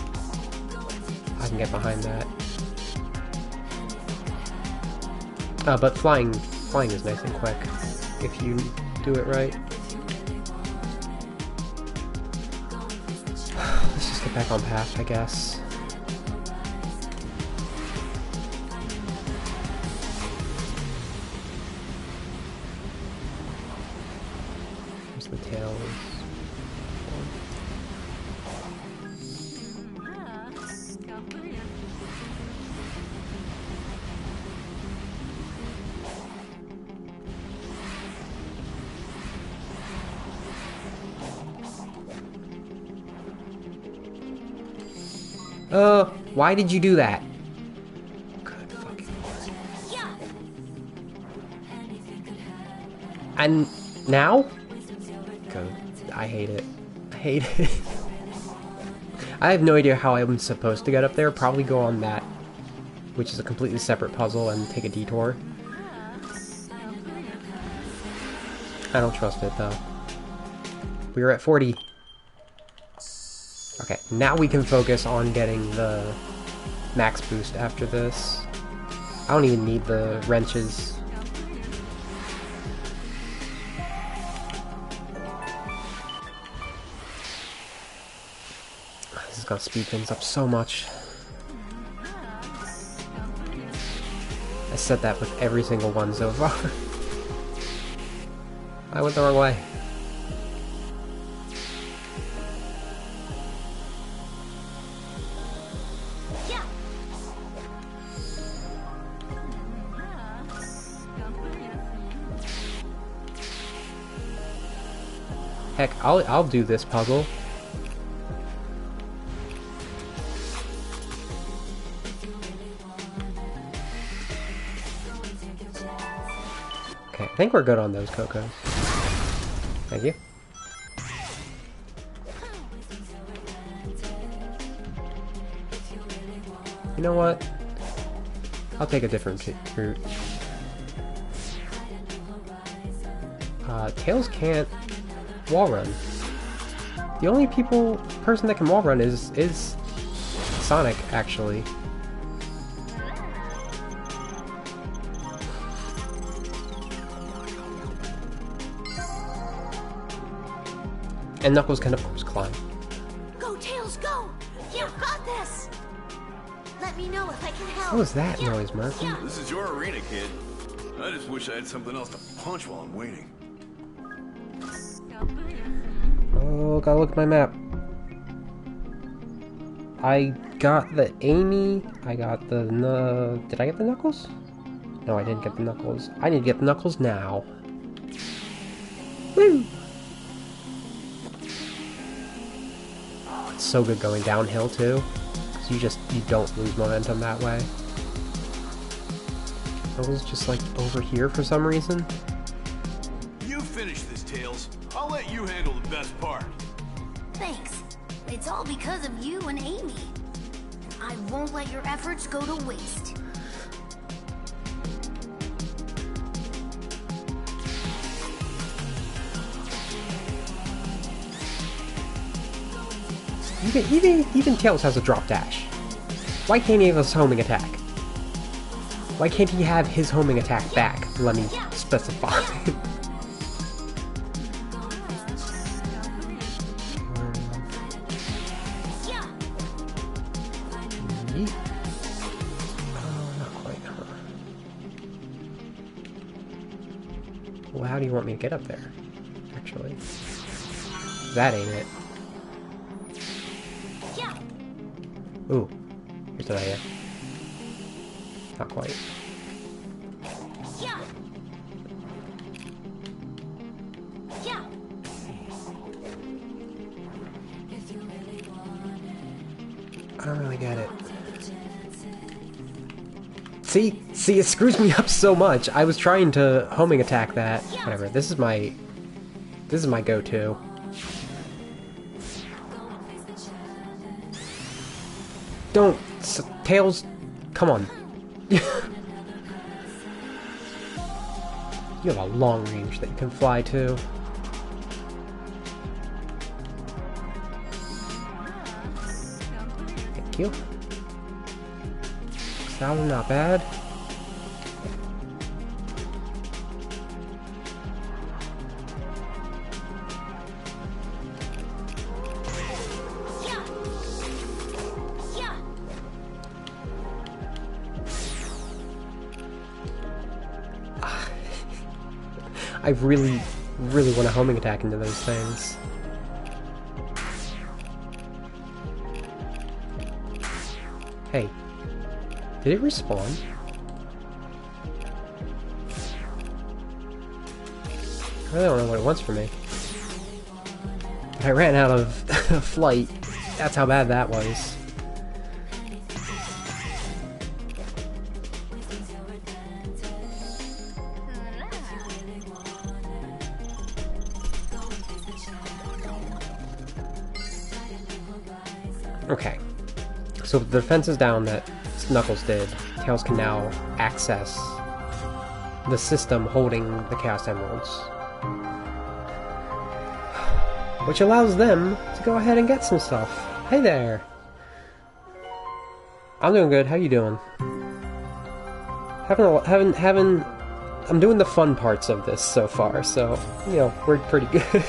A: I can get behind that. But flying is nice and quick, if you do it right. Let's just get back on path, I guess. Here's the tails. Why did you do that? Good fucking lord. And now? Good. I hate it. I hate it. I have no idea how I'm supposed to get up there. Probably go on that, which is a completely separate puzzle, and take a detour. I don't trust it, though. We are at 40. Okay, now we can focus on getting the max boost after this. I don't even need the wrenches. This is gonna speed things up so much. I said that with every single one so far. I went the wrong way. Heck, I'll do this puzzle. Okay, I think we're good on those Cocos. Thank you. You know what? I'll take a different route. Tails can't wall run. The only person that can wall run is Sonic, actually. And Knuckles can, of course, climb.
F: Go, Tails, go! You've got this! Let me know if I can help.
A: What was that noise, Murphy?
E: This is your arena, kid. I just wish I had something else to punch while I'm waiting.
A: Oh, gotta look at my map. I got the Amy. I got the... Did I get the Knuckles? No, I didn't get the Knuckles. I need to get the Knuckles now. Woo! Oh, it's so good going downhill, too. Because you don't lose momentum that way. Knuckles just, like, over here for some reason.
E: You finish this, Tails. I'll let you handle the best part.
G: Thanks. It's all because of you and Amy. I won't let your efforts go to waste.
A: Even Tails has a drop dash. Why can't he have his homing attack? Why can't he have his homing attack back? Let me specify. Not quite, huh? Well, how do you want me to get up there? Actually, that ain't it. Ooh, here's an idea. Not quite. I don't really get it. See, it screws me up so much. I was trying to homing attack that. Whatever. This is my go-to. Don't, Tails. Come on. You have a long range that you can fly to. Thank you. Sound not bad. I really want to homing attack into those things. Hey, did it respawn? I really don't know what it wants from me. I ran out of flight. That's how bad that was. Okay, so the defense is down that Knuckles did. Tails can now access the system holding the Chaos Emeralds, which allows them to go ahead and get some stuff. Hey there! I'm doing good, how you doing? I'm doing the fun parts of this so far, so, you know, we're pretty good.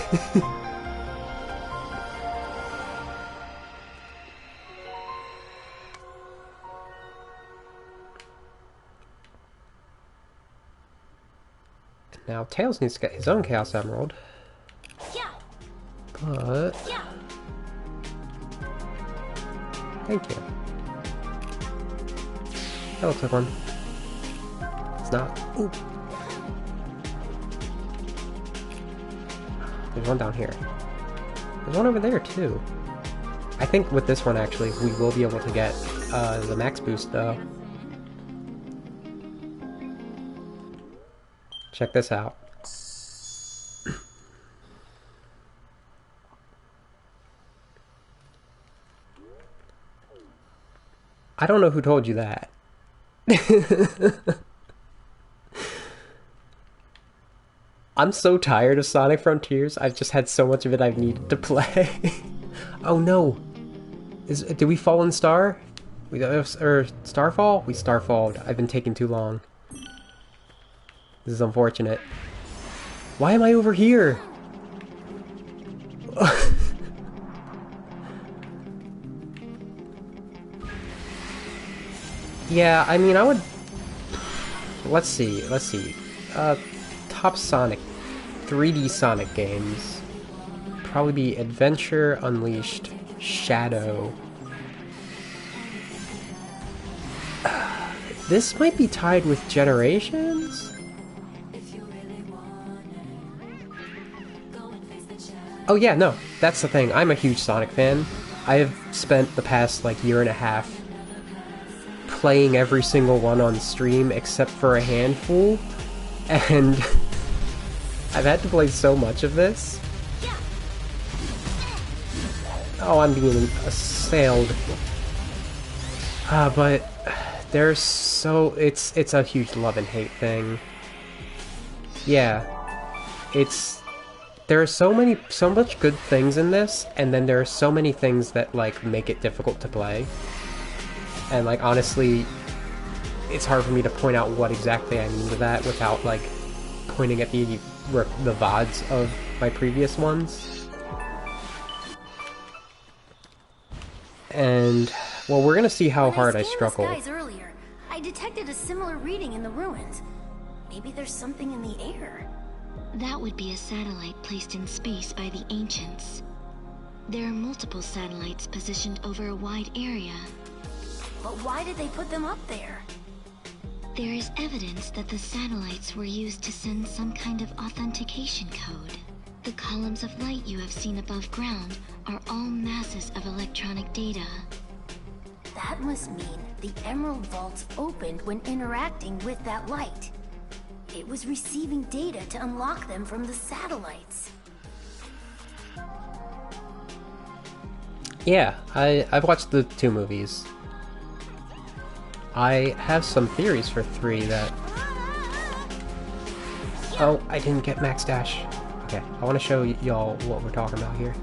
A: Now, Tails needs to get his own Chaos Emerald. But... Thank you. That looks like one. It's not. Ooh. There's one down here. There's one over there, too. I think with this one, actually, we will be able to get the max boost, though. Check this out. I don't know who told you that. I'm so tired of Sonic Frontiers. I've just had so much of it I've needed to play. Oh no! Did we fall in Star? Or Starfall? We Starfalled. I've been taking too long. This is unfortunate. Why am I over here? Yeah, I mean, I would... Let's see. Top Sonic. 3D Sonic games. Probably be Adventure, Unleashed, Shadow. This might be tied with Generations? Oh yeah, no, that's the thing. I'm a huge Sonic fan. I have spent the past, like, year and a half playing every single one on stream except for a handful, and I've had to play so much of this. Oh, I'm being assailed. But there's so... It's a huge love and hate thing. Yeah. There are so much good things in this, and then there are so many things that, like, make it difficult to play. And, like, honestly, it's hard for me to point out what exactly I mean to that without, like, pointing at the VODs of my previous ones. And, well, we're gonna see how hard I struggle.
G: Earlier, I detected a similar reading in the ruins. Maybe there's something in the air.
B: That would be a satellite placed in space by the ancients. There are multiple satellites positioned over a wide area.
G: But why did they put them up there?
B: There is evidence that the satellites were used to send some kind of authentication code. The columns of light you have seen above ground are all masses of electronic data.
G: That must mean the Emerald Vaults opened when interacting with that light. It was receiving data to unlock them from the satellites.
A: Yeah, I've watched the 2 movies. I have some theories for 3 that... Oh, I didn't get Max Dash. Okay, I want to show y'all what we're talking about here.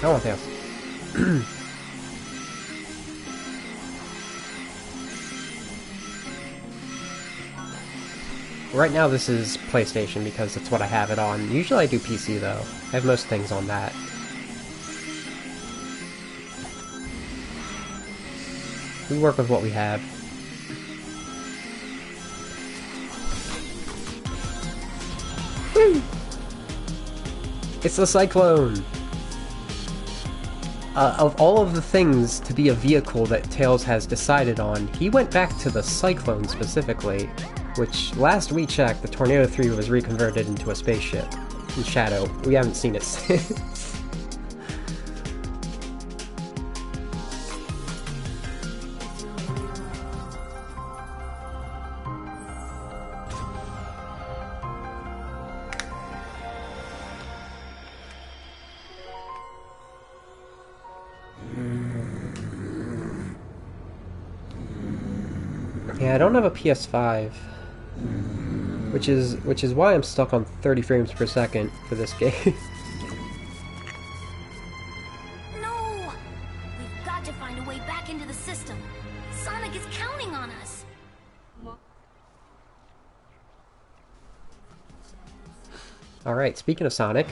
A: I want this. Right now this is PlayStation because that's what I have it on. Usually I do PC though. I have most things on that. We work with what we have. Woo! It's the Cyclone! Of all of the things to be a vehicle that Tails has decided on, he went back to the Cyclone specifically, which, last we checked, the Tornado 3 was reconverted into a spaceship. In Shadow. We haven't seen it since. Yeah, I don't have a PS5, which is why I'm stuck on 30 frames per second for this game.
G: No! We've got to find a way back into the system. Sonic is counting on us.
A: Alright, speaking of Sonic...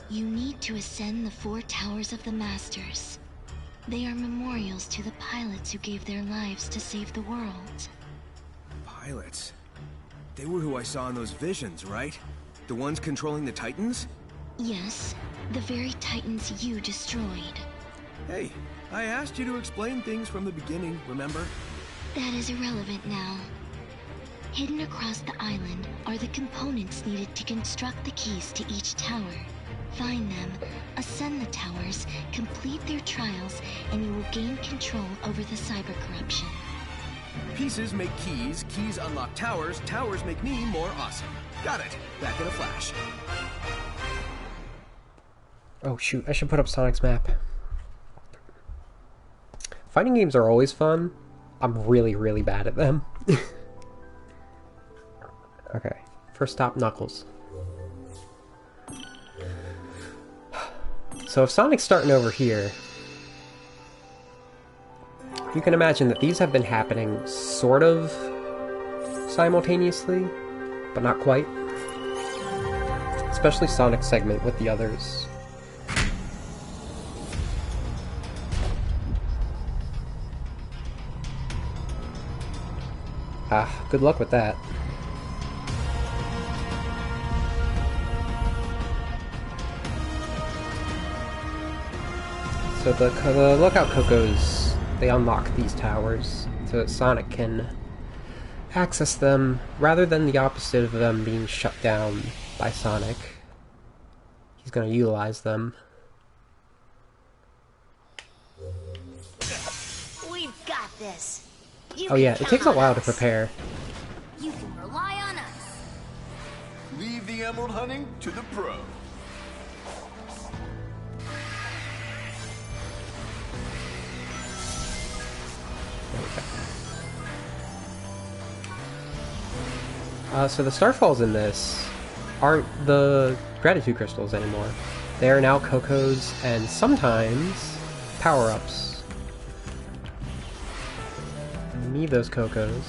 B: You need to ascend the 4 towers of the Masters. They are memorials to the pilots who gave their lives to save the world.
C: Pilots? They were who I saw in those visions, right? The ones controlling the Titans?
B: Yes, the very Titans you destroyed.
C: Hey, I asked you to explain things from the beginning, remember?
B: That is irrelevant now. Hidden across the island are the components needed to construct the keys to each tower. Find them, ascend the towers, complete their trials, and you will gain control over the cyber corruption.
C: Pieces make keys, keys unlock towers, towers make me more awesome. Got it. Back in a flash.
A: Oh shoot, I should put up Sonic's map. Fighting games are always fun. I'm really, really bad at them. Okay, first stop, Knuckles. So if Sonic's starting over here, you can imagine that these have been happening sort of simultaneously, but not quite. Especially Sonic's segment with the others. Ah, good luck with that. So the Lookout Cocos, they unlock these towers so that Sonic can access them, rather than the opposite of them being shut down by Sonic. He's going to utilize them.
G: We've got this.
A: Oh yeah, it takes a while to prepare.
G: You can rely on us.
E: Leave the emerald hunting to the pro.
A: So the Starfalls in this aren't the Gratitude Crystals anymore. They are now Cocos and sometimes power-ups. You need those Cocos.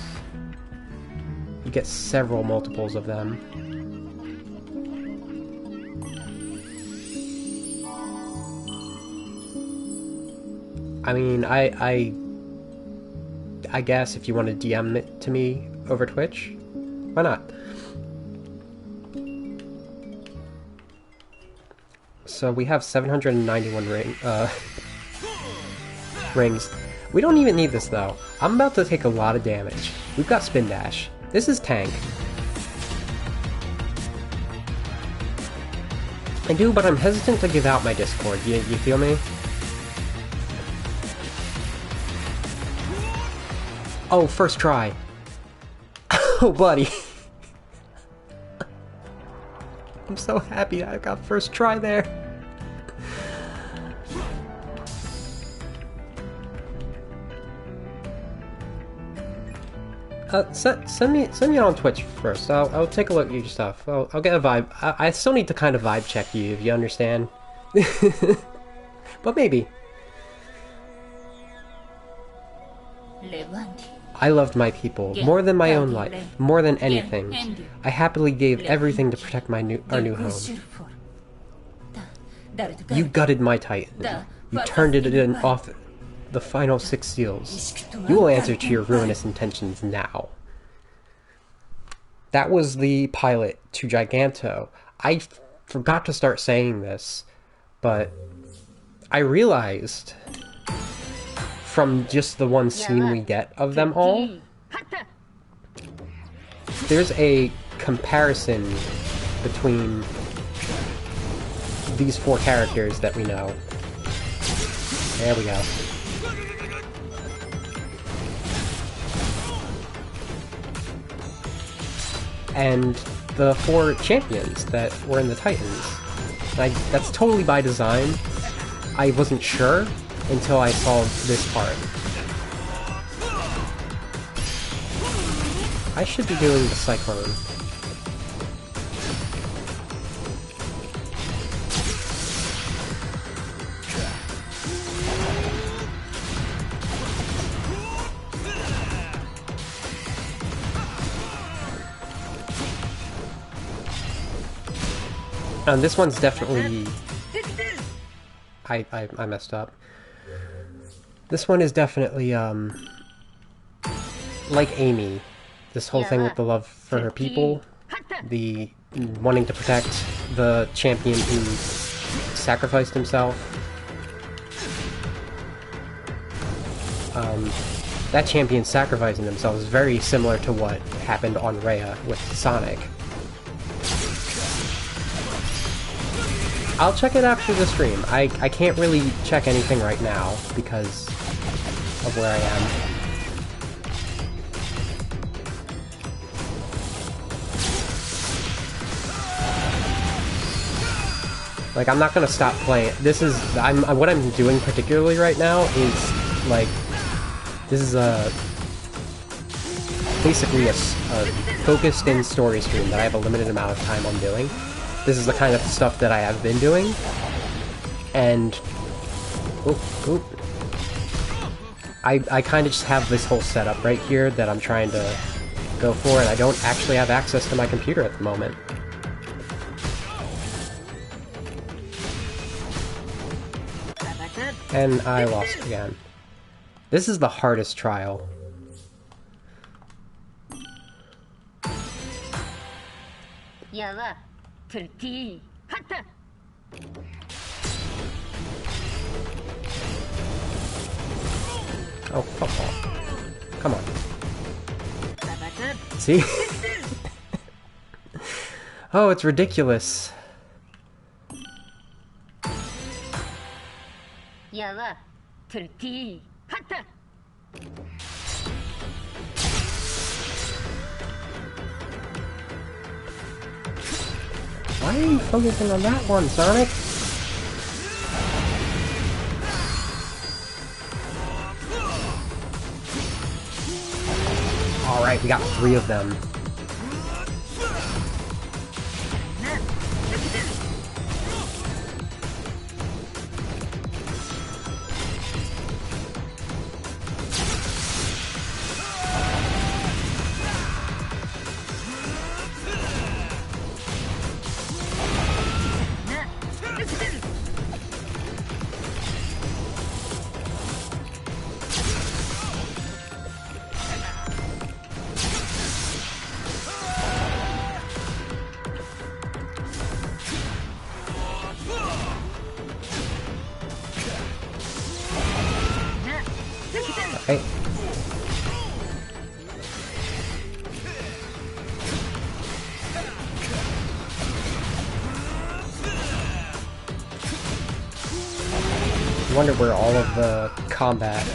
A: You get several multiples of them. I mean, I guess if you want to DM it to me over Twitch, why not? So we have 791 rings. We don't even need this though. I'm about to take a lot of damage. We've got Spin Dash. This is tank. I do, but I'm hesitant to give out my Discord. You feel me? Oh, first try. Oh, buddy. I'm so happy I got first try there. Send me it on Twitch first. I'll take a look at your stuff. I'll get a vibe. I still need to kind of vibe check you, if you understand. But maybe. I loved my people more than my own life, more than anything. I happily gave everything to protect our new home. You gutted my Titan. You turned it in off the final 6 seals. You will answer to your ruinous intentions now. That was the pilot to Giganto. I forgot to start saying this, but I realized from just the one scene we get of them all, there's a comparison between these 4 characters that we know. There we go. And the 4 champions that were in the Titans. That's totally by design. I wasn't sure until I saw this part. I should be doing the Cyclone. And this one's definitely... I messed up. This one is definitely, like Amy. This whole thing with the love for her people. The wanting to protect the champion who sacrificed himself. that champion sacrificing themselves is very similar to what happened on Rhea with Sonic. I'll check it after the stream. I can't really check anything right now because of where I am. Like, I'm not gonna stop playing. This is what I'm doing particularly right now is like, this is basically a focused in story stream that I have a limited amount of time on doing. This is the kind of stuff that I have been doing, and I kind of just have this whole setup right here that I'm trying to go for, and I don't actually have access to my computer at the moment. And I lost again. This is the hardest trial. Oh, fuck off. Come on. See? Oh, it's ridiculous. Why are you focusing on that one, Sonic? Alright, we got 3 of them. Okay. I wonder where all of the combat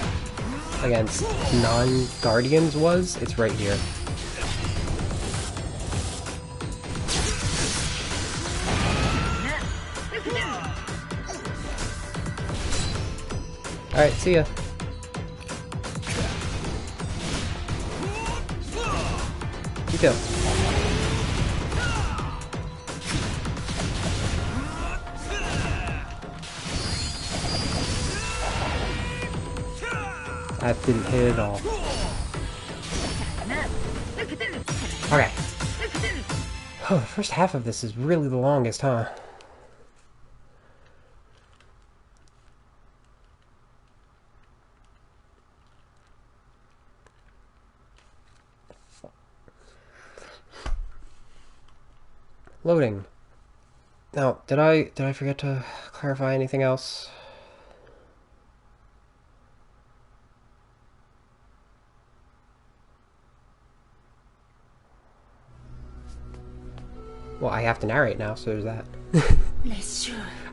A: against non-Guardians was. It's right here. Alright, see ya. You go. That didn't hit at all. Okay. Oh, the first half of this is really the longest, huh? Loading. Now, did I forget to clarify anything else? Well, I have to narrate now, so there's that.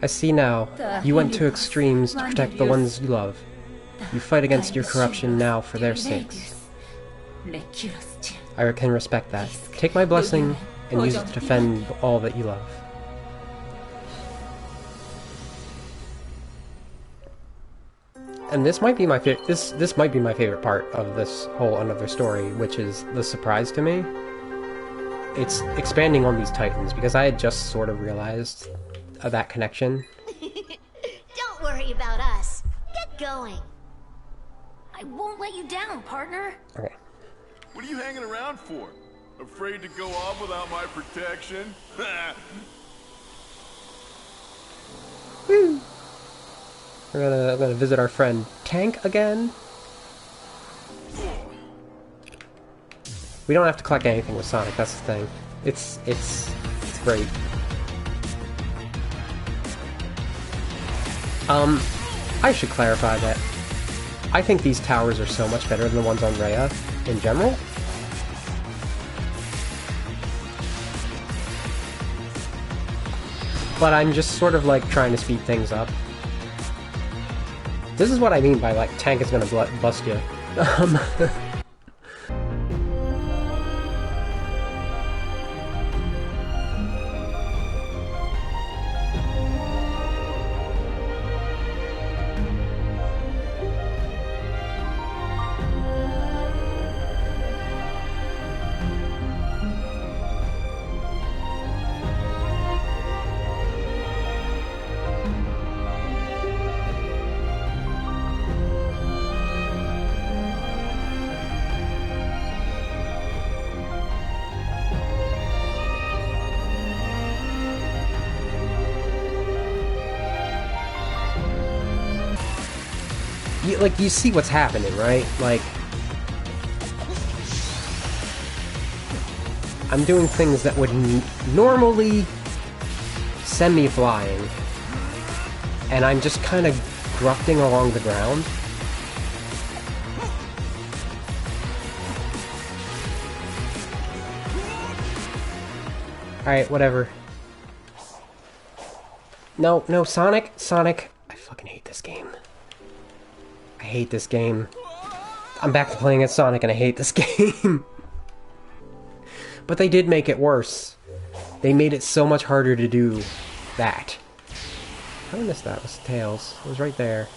A: I see now. You went to extremes to protect the ones you love. You fight against your corruption now for their sakes. I can respect that. Take my blessing and use it to defend all that you love. And this might be my this might be my favorite part of this whole Another Story, which is the surprise to me. It's expanding on these titans, because I had just sort of realized that connection.
F: Don't worry about us. Get going.
G: I won't let you down, partner.
A: Okay.
E: What are you hanging around for? Afraid to go off without my protection?
A: Woo! I'm gonna visit our friend Tank again. We don't have to collect anything with Sonic, that's the thing. It's great. I should clarify that I think these towers are so much better than the ones on Rhea in general. But I'm just sort of like trying to speed things up. This is what I mean by like tank is gonna bust you. You see what's happening, right? Like, I'm doing things that would normally send me flying, and I'm just kind of grufting along the ground. Alright, whatever. No, Sonic, I fucking hate this game. I hate this game. I'm back to playing as Sonic and I hate this game. But they did make it worse. They made it so much harder to do that. How did I miss that? It was Tails. It was right there.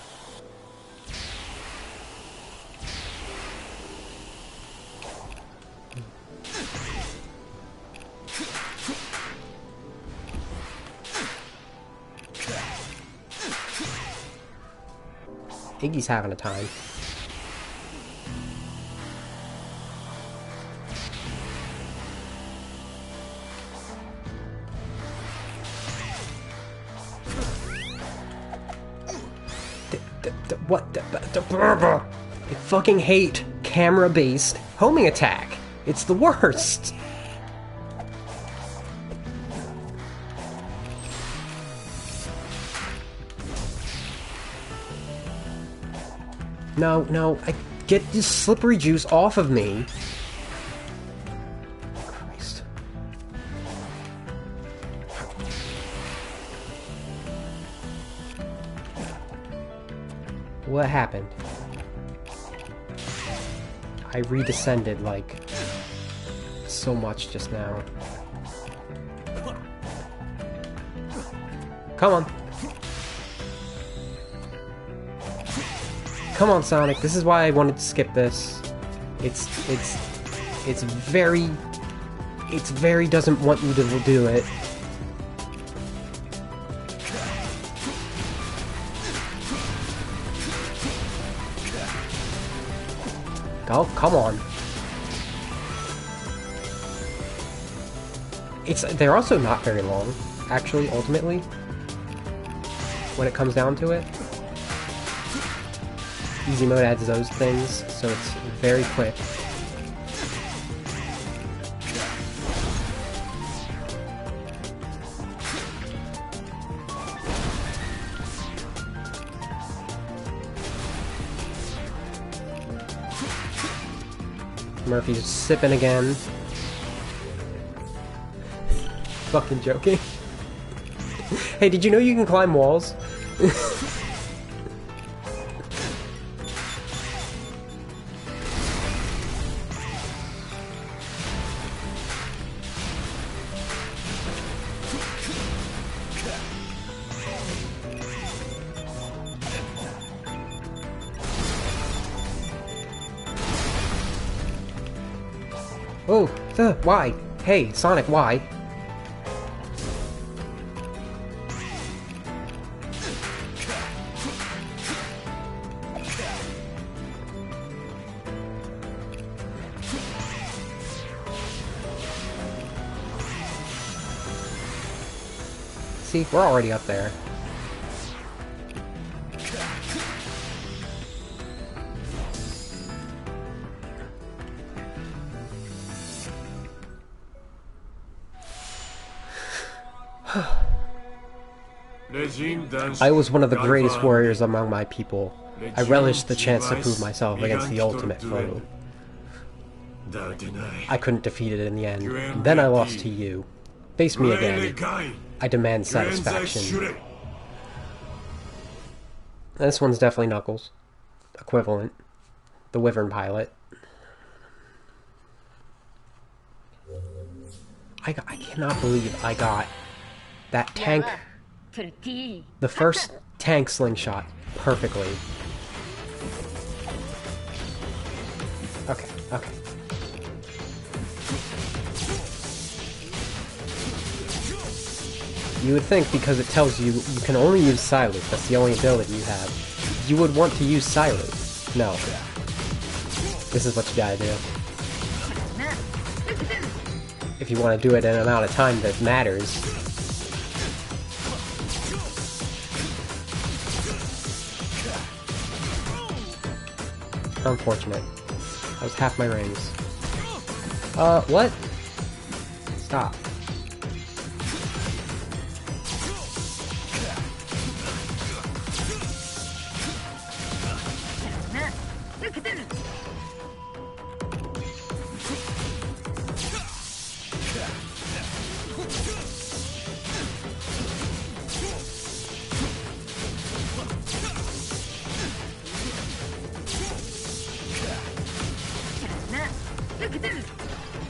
A: Iggy's having a time. What? I fucking hate camera-based homing attack. It's the worst. No, I get this slippery juice off of me. Christ. What happened? I redescended like so much just now. Come on. Come on, Sonic. This is why I wanted to skip this. It's very doesn't want you to do it. Oh, come on. They're also not very long, actually, ultimately. When it comes down to it. Easy mode adds those things, so it's very quick. Murphy's sipping again. Fucking joking. Hey, did you know you can climb walls? Oh, why? Hey, Sonic, why? See, we're already up there. I was one of the greatest warriors among my people. I relish the chance to prove myself against the ultimate foe. I couldn't defeat it in the end, and then I lost to you. Face me again. I demand satisfaction. This one's definitely Knuckles. Equivalent. The Wyvern pilot. I cannot believe I got that tank, the first tank slingshot, perfectly. Okay, okay. You would think because it tells you you can only use Silent, that's the only ability you have, you would want to use Silent. No. This is what you gotta do. If you want to do it in an amount of time that matters. Unfortunate. That was half my rings. What? Stop.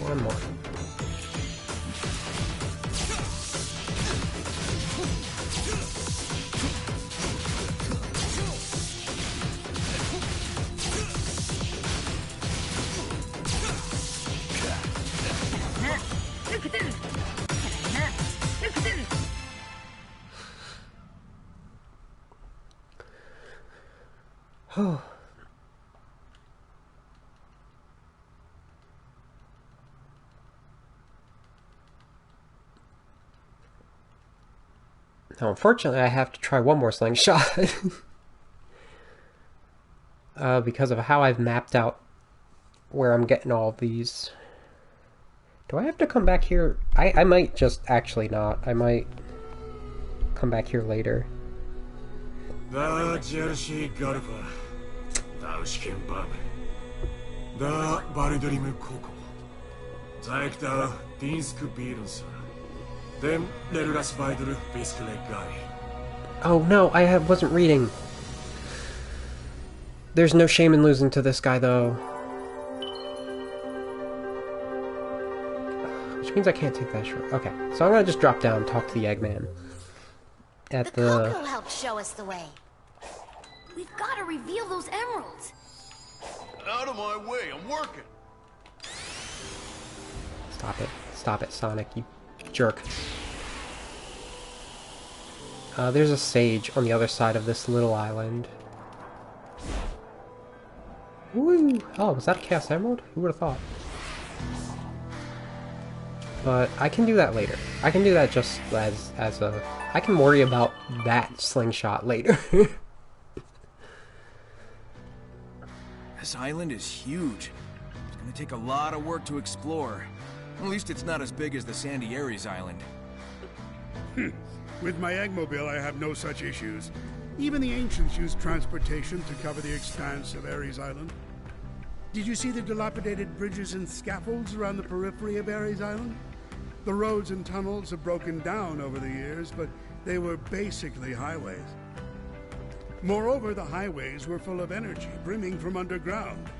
A: One more. Oh. Now, unfortunately, I have to try one more slingshot. Because of how I've mapped out where I'm getting all of these. Do I have to come back here? I might just actually not. I might come back here later. Oh no, I wasn't reading. There's no shame in losing to this guy though. Which means I can't take that shot. Okay, so I'm gonna just drop down and talk to the Eggman. At the
F: Coco helped show us the way.
G: We've got to reveal those emeralds.
E: Out of my way, I'm working.
A: Stop it, Sonic, you jerk. There's a sage on the other side of this little island. Woo! Oh, was that a Chaos Emerald? Who would have thought? But I can do that later. I can do that just as a... I can worry about that slingshot later.
C: This island is huge. It's gonna take a lot of work to explore. At least it's not as big as the Sandy Ares Island.
D: With my Eggmobile, I have no such issues. Even the ancients used transportation to cover the expanse of Ares Island. Did you see the dilapidated bridges and scaffolds around the periphery of Ares Island? The roads and tunnels have broken down over the years, but they were basically highways. Moreover, the highways were full of energy, brimming from underground.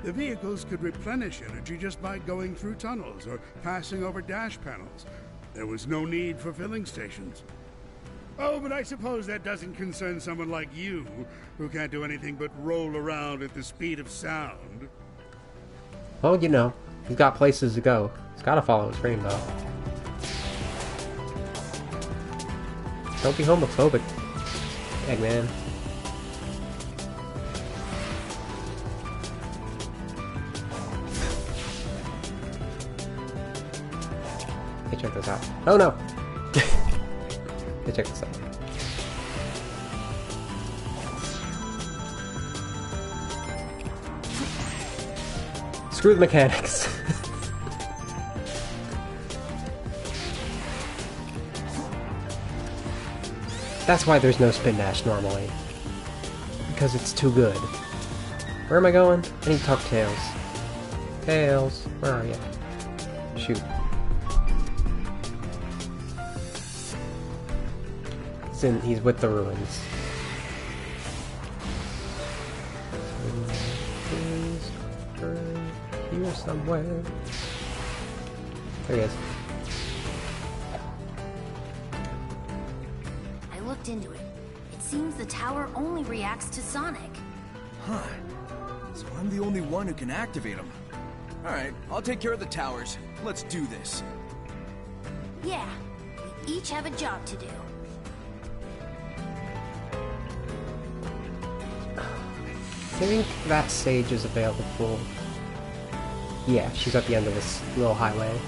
D: The vehicles could replenish energy just by going through tunnels or passing over dash panels. There was no need for filling stations. Oh, but I suppose that doesn't concern someone like you, who can't do anything but roll around at the speed of sound.
A: Well, you know, he's got places to go. He's gotta follow his rainbow. Don't be homophobic, Eggman. Hey, check this out. Oh no! Hey, check this out. Screw the mechanics. That's why there's no spin dash normally. because it's too good. Where am I going? I need to talk to Tails. Tails, where are you? Shoot. He's with the ruins. Here somewhere. There he is.
G: I looked into it. It seems the tower only reacts to Sonic.
C: Huh. So I'm the only one who can activate them. Alright, I'll take care of the towers. Let's do this.
G: Yeah, we each have a job to do.
A: I think that stage is available. Yeah, she's at the end of this little highway.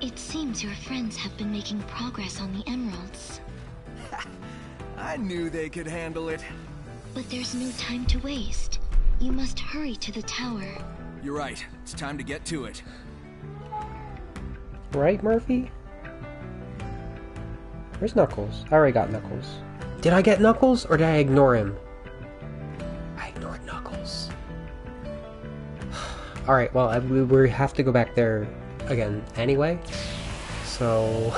B: It seems your friends have been making progress on the emeralds.
C: I knew they could handle it.
B: But there's no time to waste. You must hurry to the tower.
C: You're right. It's time to get to it.
A: Right, Murphy? Where's Knuckles? I already got Knuckles. Did I get Knuckles, or did I ignore him? I ignored Knuckles. Alright, well, we have to go back there again anyway. So...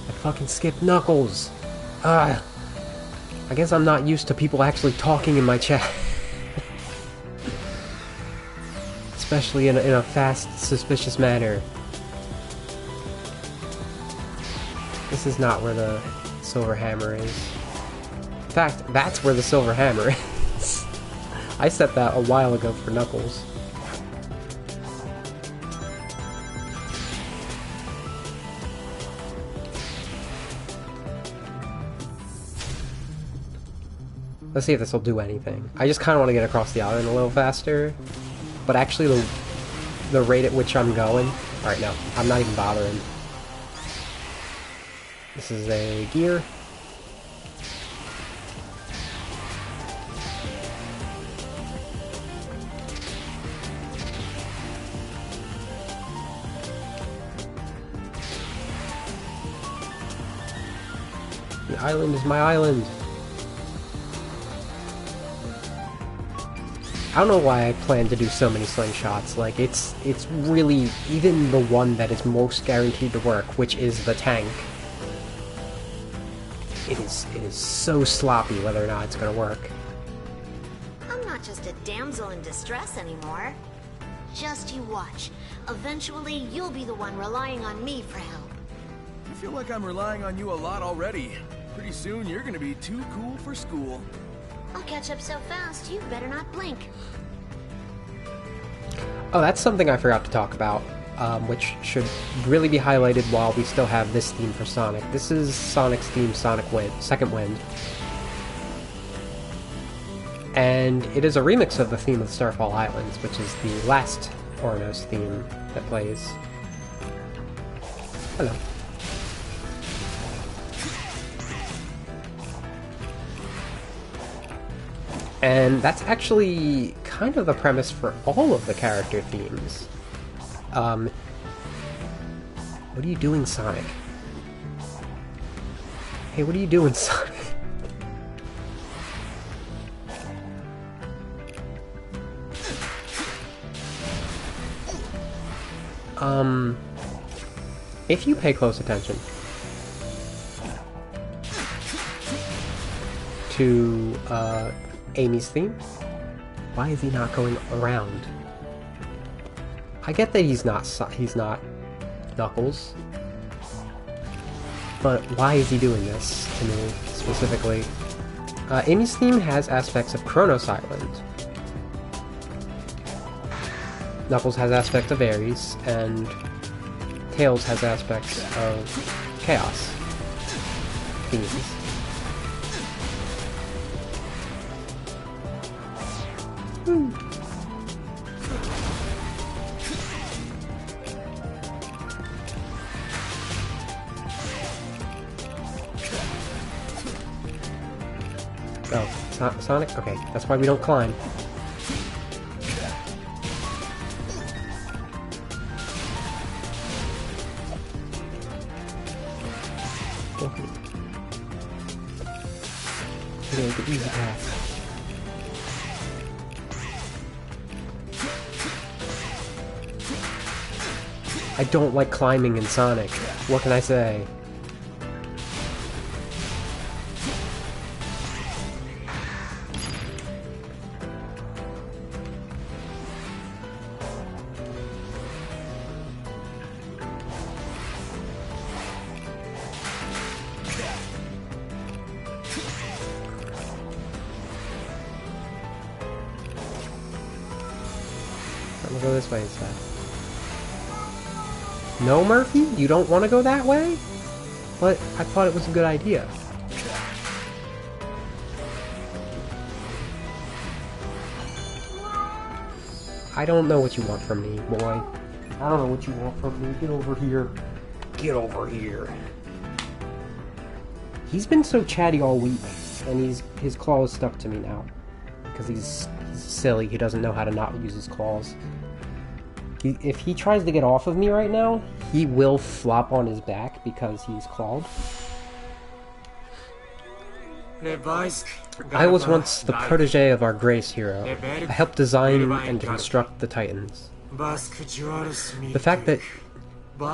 A: I fucking skipped Knuckles! I guess I'm not used to people actually talking in my chat. Especially in a fast, suspicious manner. This is not where the silver hammer is. In fact, that's where the silver hammer is. I set that a while ago for Knuckles. Let's see if this will do anything. I just kind of want to get across the island a little faster. But actually, the rate at which I'm going... Alright, no. I'm not even bothering. This is a gear. The island is my island. I don't know why I plan to do so many slingshots. Like, it's really... Even the one that is most guaranteed to work, which is the tank. It is so sloppy whether or not it's gonna work.
F: I'm not just a damsel in distress anymore. Just you watch. Eventually, you'll be the one relying on me for help.
C: I feel like I'm relying on you a lot already. Pretty soon, you're gonna be too cool for school.
F: I'll catch up so fast, you better not blink.
A: Oh, that's something I forgot to talk about, which should really be highlighted while we still have this theme for Sonic. This is Sonic's theme, Sonic Wind, Second Wind. And it is a remix of the theme of Starfall Islands, which is the last Ornos theme that plays. Hello. And that's actually kind of the premise for all of the character themes. What are you doing, Sonic? Hey, what are you doing, Sonic? If you pay close attention to, Amy's theme, why is he not going around? I get that he's not Knuckles, but why is he doing this to me, specifically? Amy's theme has aspects of Kronos Island. Knuckles has aspects of Ares, and Tails has aspects of Chaos themes. Oh, Sonic? Okay, that's why we don't climb. Okay, the easy path. I don't like climbing in Sonic. What can I say? I'm gonna go this way instead. No, Murphy? You don't want to go that way? But I thought it was a good idea. I don't know what you want from me, boy. I don't know what you want from me. Get over here. Get over here. He's been so chatty all week, and his claw is stuck to me now. Because he's silly. He doesn't know how to not use his claws. If he tries to get off of me right now, he will flop on his back because he's clawed. I was once the protege of our Grace hero. I helped design and construct the Titans. The fact that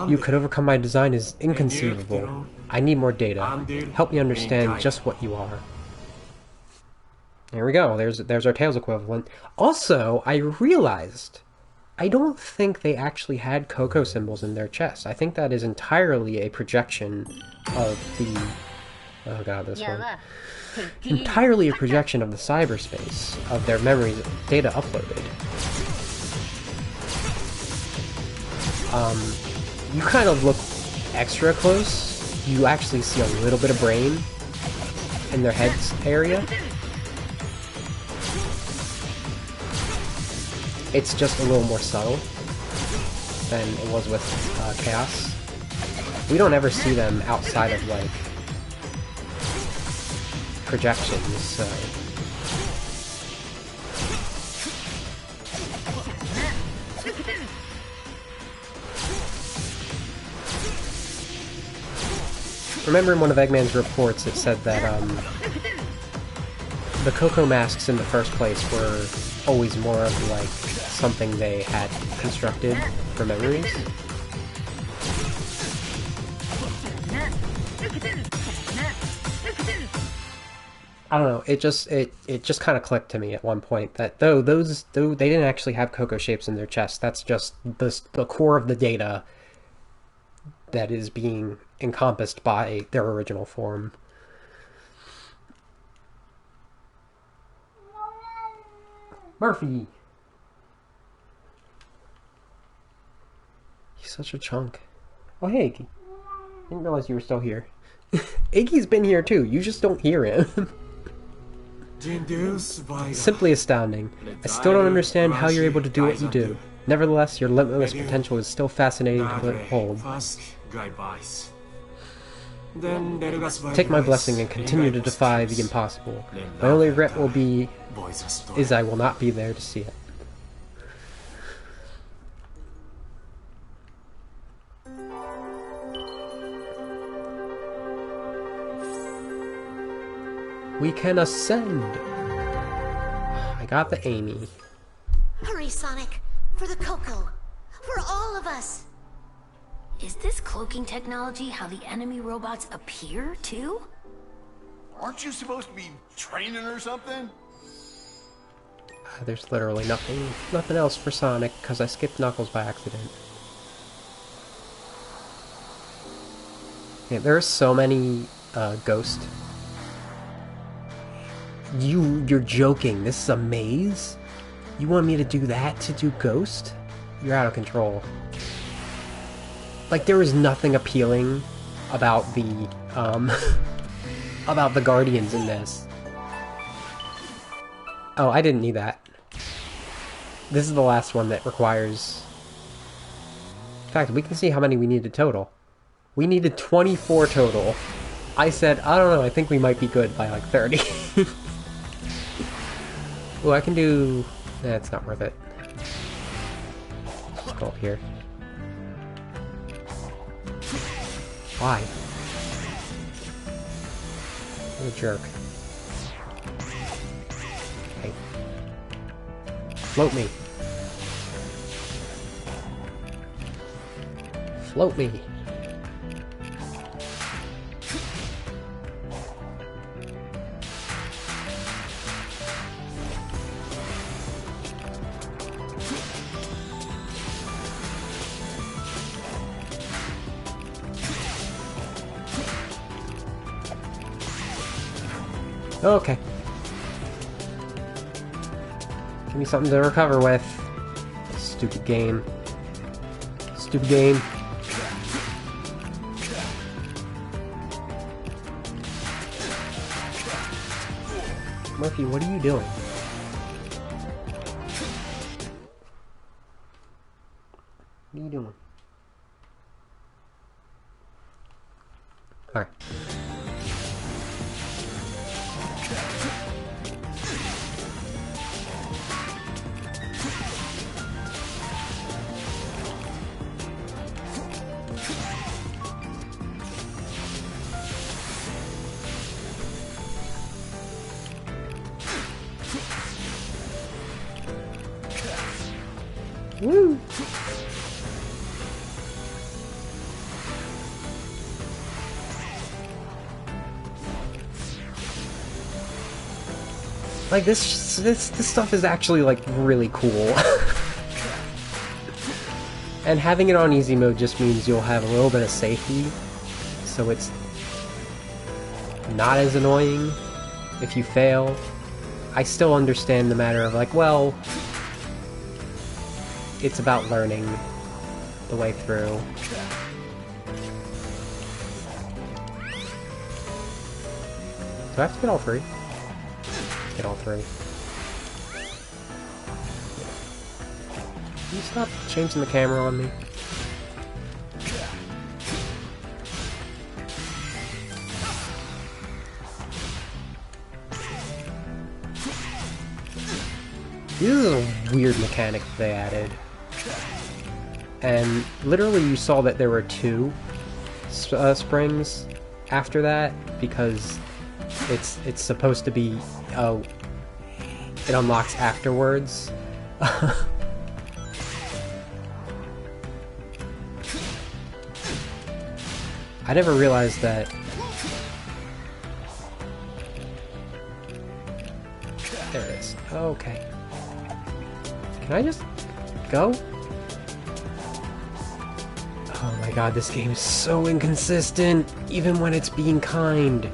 A: you could overcome my design is inconceivable. I need more data. Help me understand just what you are. There we go. There's our Tails equivalent. Also, I realized I don't think they actually had Coco symbols in their chests. I think that is entirely a projection of the... Oh god, this one. Entirely a projection of the cyberspace, of their memories data uploaded. You kind of look extra close. You actually see a little bit of brain in their heads area. It's just a little more subtle than it was with Chaos. We don't ever see them outside of, like, projections, so... Remember in one of Eggman's reports it said that, the Coco masks in the first place were always more of, like, something they had constructed for memories. I don't know, it just kind of clicked to me at one point that though they didn't actually have Coco shapes in their chest, that's just the core of the data that is being encompassed by their original form. Murphy! He's such a chunk. Oh, hey, Iggy. Didn't realize you were still here. Iggy's been here too, you just don't hear him. Simply astounding. I still don't understand how you're able to do what you do. Nevertheless, your limitless potential is still fascinating to behold. Take my blessing and continue to defy the impossible. My only regret is I will not be there to see it. We can ascend! I got the Amy.
F: Hurry, Sonic! For the Coco! For all of us!
G: Is this cloaking technology how the enemy robots appear, too?
E: Aren't you supposed to be training or something?
A: There's literally nothing else for Sonic, because I skipped Knuckles by accident. Yeah, there are so many, Ghost. You're joking. This is a maze? You want me to do that to do Ghost? You're out of control. Like, there is nothing appealing about the, about the Guardians in this. Oh, I didn't need that. This is the last one that requires... In fact, we can see how many we needed total. We needed 24 total. I said, I don't know, I think we might be good by like 30. Oh, I can do... it's not worth it. Let's go up here. Why? What a jerk. Hey. Float me. Float me. Okay. Give me something to recover with. Stupid game. Stupid game. Murphy, what are you doing? What are you doing? Alright. Woo! Like this stuff is actually like really cool. And having it on easy mode just means you'll have a little bit of safety, so it's not as annoying if you fail. I still understand the matter of like, well, it's about learning the way through. Do I have to get all three? Get all three. Can you stop changing the camera on me? This is a weird mechanic that they added. And literally you saw that there were two springs after that, because it's supposed to be, oh, it unlocks afterwards. I never realized that. There it is. Okay. Can I just go? Oh my god, this game is so inconsistent, even when it's being kind.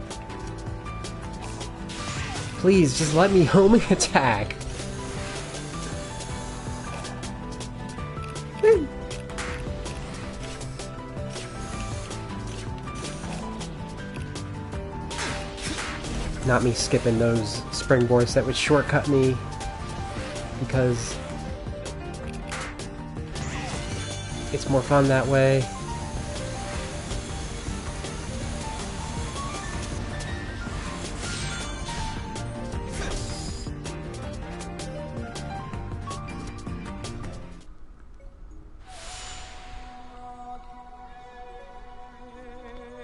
A: Please, just let me homing attack. Not me skipping those springboards that would shortcut me, because it's more fun that way.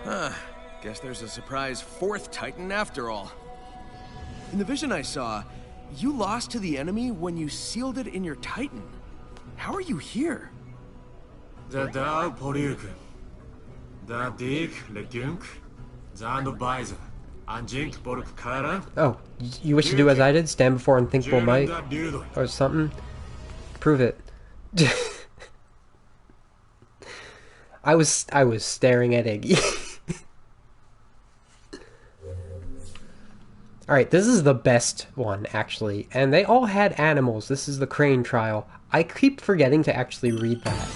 C: Huh. Guess there's a surprise fourth Titan after all. In the vision I saw, you lost to the enemy when you sealed it in your Titan. How are you here?
H: The Dao Poruk, the Dig Legunk, Zandobaiza, Anjink Boruk Kara.
A: Oh, you wish to do as I did? Stand before unthinkable might? Or something? Prove it. I was staring at Iggy. Alright, this is the best one, actually. And they all had animals. This is the crane trial. I keep forgetting to actually read that.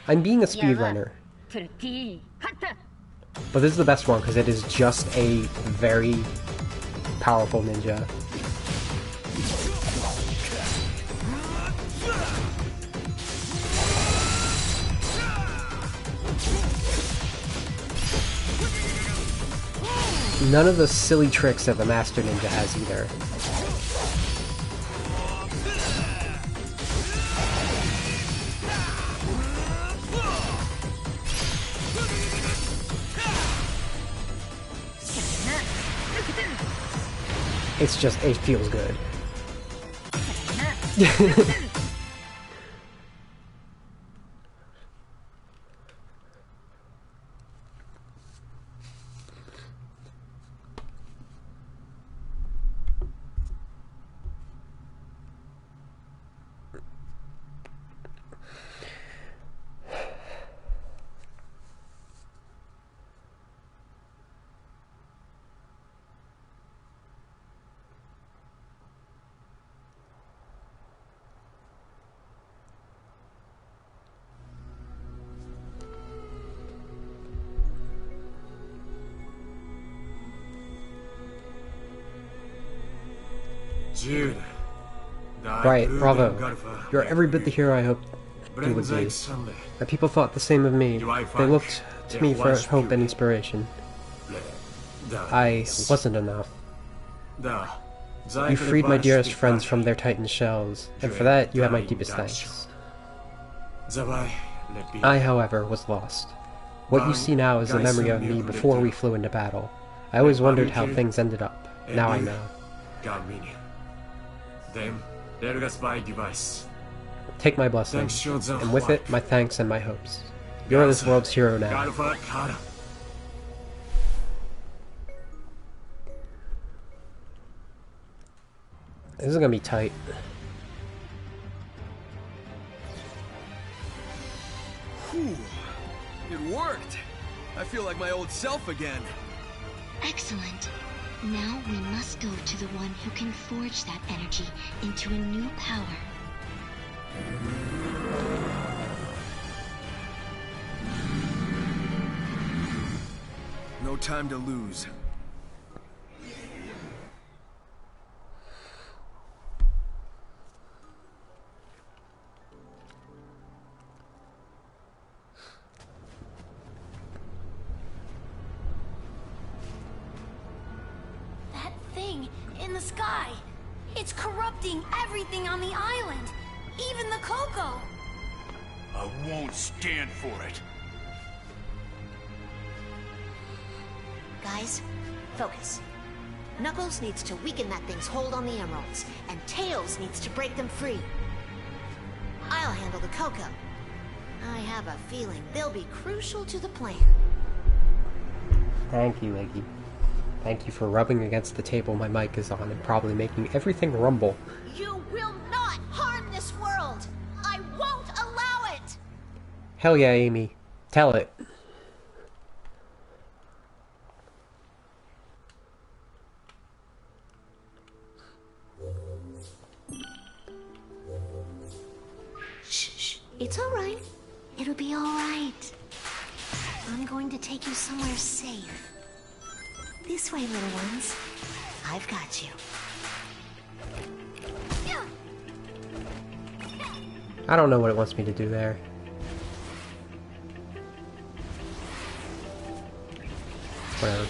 A: I'm being a speedrunner. But this is the best one, because it is just a very powerful ninja. None of the silly tricks that the Master Ninja has either. It's just, it feels good. Right, bravo. You're every bit the hero I hoped you would be. My people thought the same of me. They looked to me for hope and inspiration. I wasn't enough. You freed my dearest friends from their titan shells, and for that you have my deepest thanks. I, however, was lost. What you see now is the memory of me before we flew into battle. I always wondered how things ended up. Now I know. Take my blessing, and with it, my thanks and my hopes. You're this world's hero now. This is gonna be tight.
C: Whew. It worked! I feel like my old self again.
B: Excellent. Now we must go to the one who can forge that energy into a new power.
C: No time to lose.
G: Sky. It's corrupting everything on the island, even the cocoa.
E: I won't stand for it.
F: Guys, focus. Knuckles needs to weaken that thing's hold on the emeralds, and Tails needs to break them free. I'll handle the cocoa. I have a feeling they'll be crucial to the plan.
A: Thank you, Iggy. Thank you for rubbing against the table my mic is on and probably making everything rumble.
F: You will not harm this world! I won't allow it!
A: Hell yeah, Amy. Tell it.
F: Shh. It's alright. It'll be alright. I'm going to take you somewhere safe. This way, little ones. I've got you.
A: I don't know what it wants me to do there. Whatever.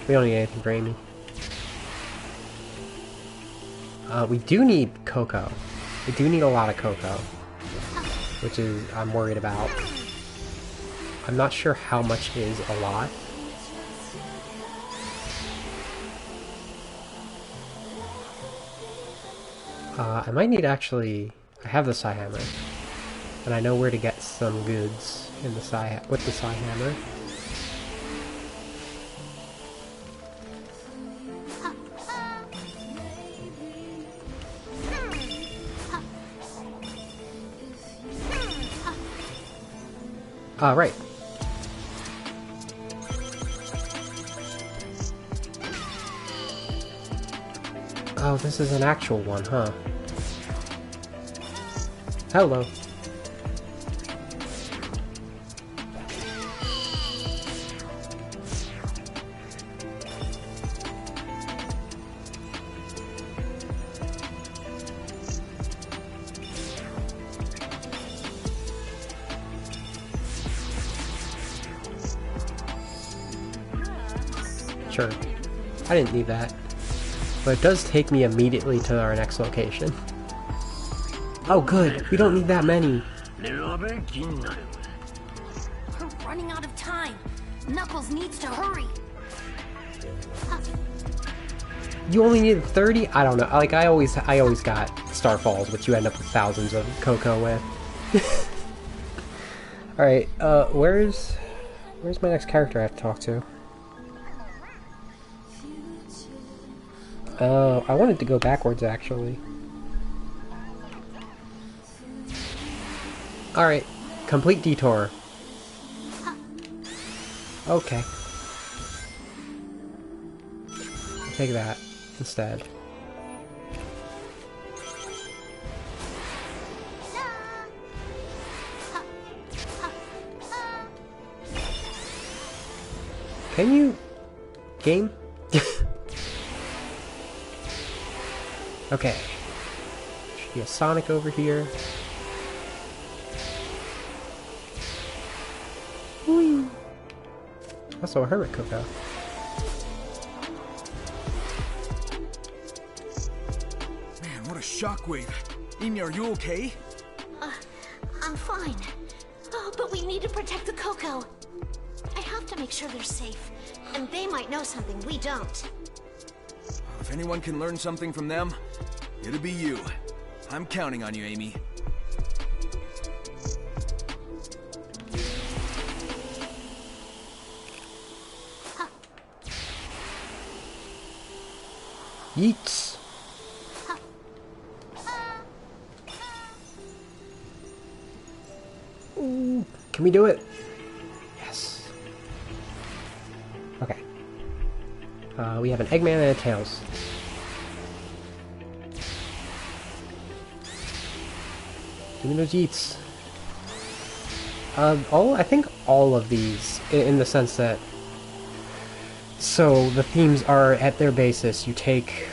A: We don't need anything for Amy. We do need cocoa. We do need a lot of cocoa. Which is, I'm worried about. I'm not sure how much is a lot. I might need actually... I have the Psy Hammer. And I know where to get some goods in the with the Psy Hammer. Right. Oh, this is an actual one, huh? Hello. Sure. I didn't need that. But it does take me immediately to our next location. Oh good, we don't need that many.
G: We're running out of time. Knuckles needs to hurry.
A: You only needed 30? I don't know. Like, I always got Starfalls, which you end up with thousands of Coco with. Alright, where's my next character I have to talk to? Oh, I wanted to go backwards, actually. Alright, complete detour. Okay. I'll take that instead. Can you... game? Okay. Should be a Sonic over here. Whee! Also a Hermit Coco.
C: Man, what a shockwave. Amy, are you okay?
F: I'm fine. Oh, but we need to protect the Coco. I have to make sure they're safe, and they might know something we don't.
C: If anyone can learn something from them, it'll be you. I'm counting on you, Amy.
A: Yeets! Ooh, can we do it? Yes. Okay. We have an Eggman and a Tails. Give me those yeets. I think all of these, in the sense that, so the themes are at their basis. You take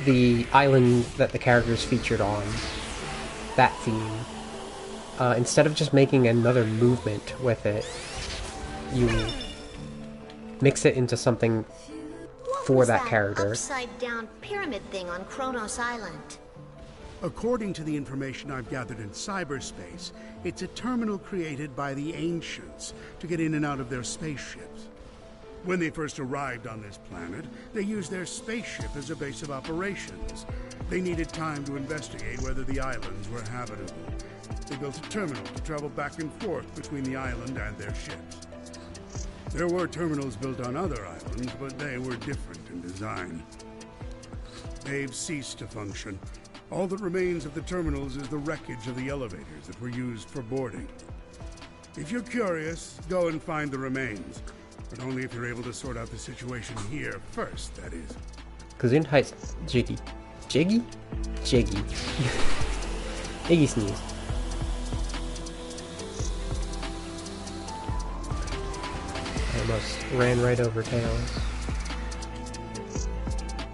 A: the island that the characters featured on, that theme. Instead of just making another movement with it, you mix it into something for that character.
F: Upside-down pyramid thing on Kronos Island.
D: According to the information I've gathered in cyberspace, it's a terminal created by the Ancients to get in and out of their spaceships. When they first arrived on this planet, they used their spaceship as a base of operations. They needed time to investigate whether the islands were habitable. They built a terminal to travel back and forth between the island and their ships. There were terminals built on other islands, but they were different in design. They've ceased to function. All that remains of the terminals is the wreckage of the elevators that were used for boarding. If you're curious, go and find the remains. But only if you're able to sort out the situation here first, that is.
A: Gesundheit, Jiggy. Jiggy? Jiggy. Iggy sneeze. I almost ran right over Tails.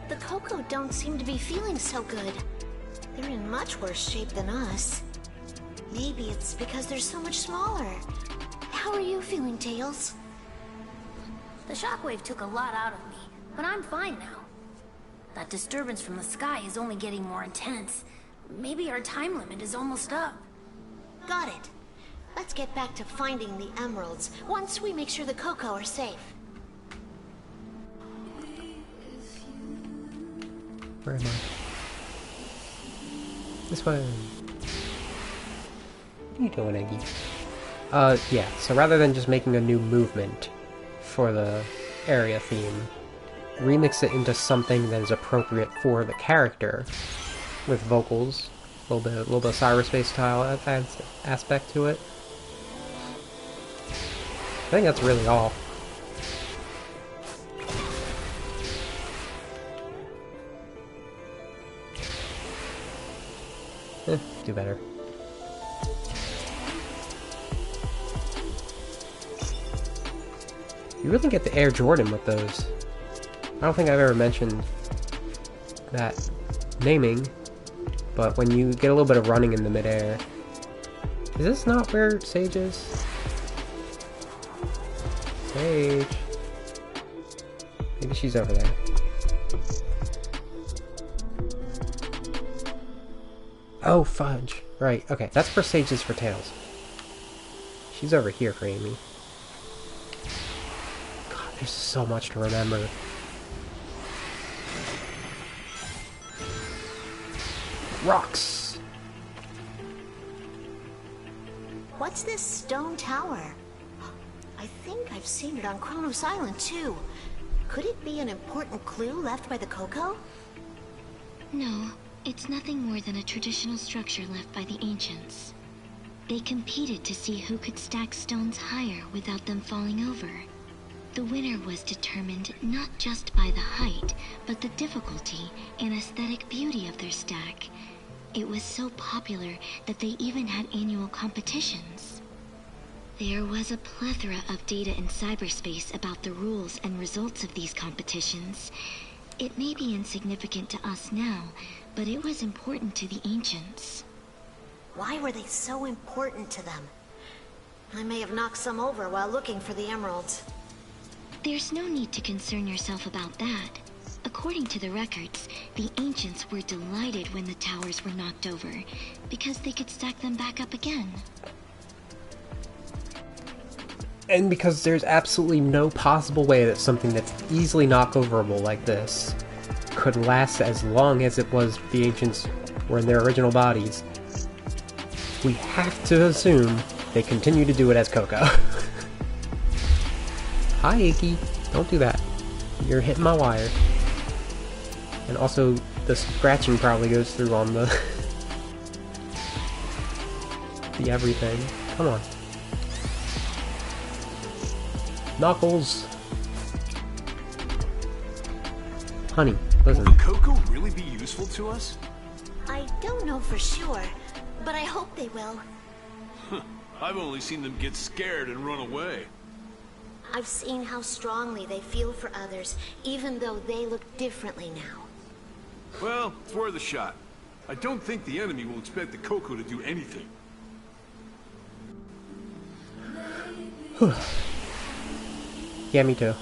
F: The Coco don't seem to be feeling so good. They're in much worse shape than us. Maybe it's because they're so much smaller. How are you feeling, Tails?
G: The shockwave took a lot out of me, but I'm fine now. That disturbance from the sky is only getting more intense. Maybe our time limit is almost up.
F: Got it. Let's get back to finding the emeralds once we make sure the Coco are safe.
A: Where am I? This way. What are you doing, Eggy? Yeah, so rather than just making a new movement for the area theme, remix it into something that is appropriate for the character, with vocals, a little bit of cyberspace style aspect to it. I think that's really all. Do better. You really get the Air Jordan with those. I don't think I've ever mentioned that naming, but when you get a little bit of running in the midair. Is this not where Sage is? Sage. Maybe she's over there. Oh, fudge. Right, okay. That's for Sage's for Tails. She's over here for Amy. God, There's so much to remember. Rocks!
F: What's this stone tower? I think I've seen it on Kronos Island, too. Could it be an important clue left by the Coco?
B: No, it's nothing more than a traditional structure left by the ancients. They competed to see who could stack stones higher without them falling over. The winner was determined not just by the height, but the difficulty and aesthetic beauty of their stack. It was so popular that they even had annual competitions. There was a plethora of data in cyberspace about the rules and results of these competitions. It may be insignificant to us now, but it was important to the ancients.
F: Why were they so important to them? I may have knocked some over while looking for the emeralds.
B: There's no need to concern yourself about that. According to the records, the ancients were delighted when the towers were knocked over, because they could stack them back up again.
A: And because there's absolutely no possible way that something that's easily knockoverable like this could last as long as it was the ancients were in their original bodies, we have to assume they continue to do it as Coco. Hi, Iggy. Don't do that. You're hitting my wire. And also, the scratching probably goes through on the everything. Come on. Knuckles. Honey, listen.
E: Will the Coco really be useful to us?
F: I don't know for sure, but I hope they will.
E: I've only seen them get scared and run away.
F: I've seen how strongly they feel for others, even though they look differently now.
E: Well, it's worth a shot. I don't think the enemy will expect the Coco to do anything.
A: Yeah, me too.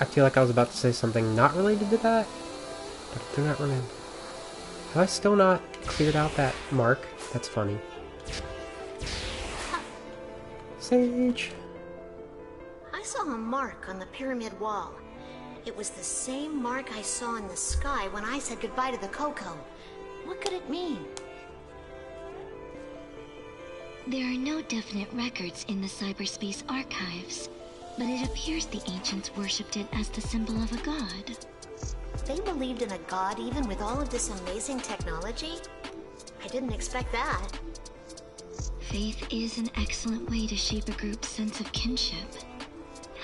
A: I feel like I was about to say something not related to that, but I do not remember. Have I still not cleared out that mark? That's funny. Sage!
F: I saw a mark on the pyramid wall. It was the same mark I saw in the sky when I said goodbye to the Coco. What could it mean?
B: There are no definite records in the cyberspace archives, but it appears the ancients worshipped it as the symbol of a god.
F: They believed in a god even with all of this amazing technology? I didn't expect that.
B: Faith is an excellent way to shape a group's sense of kinship.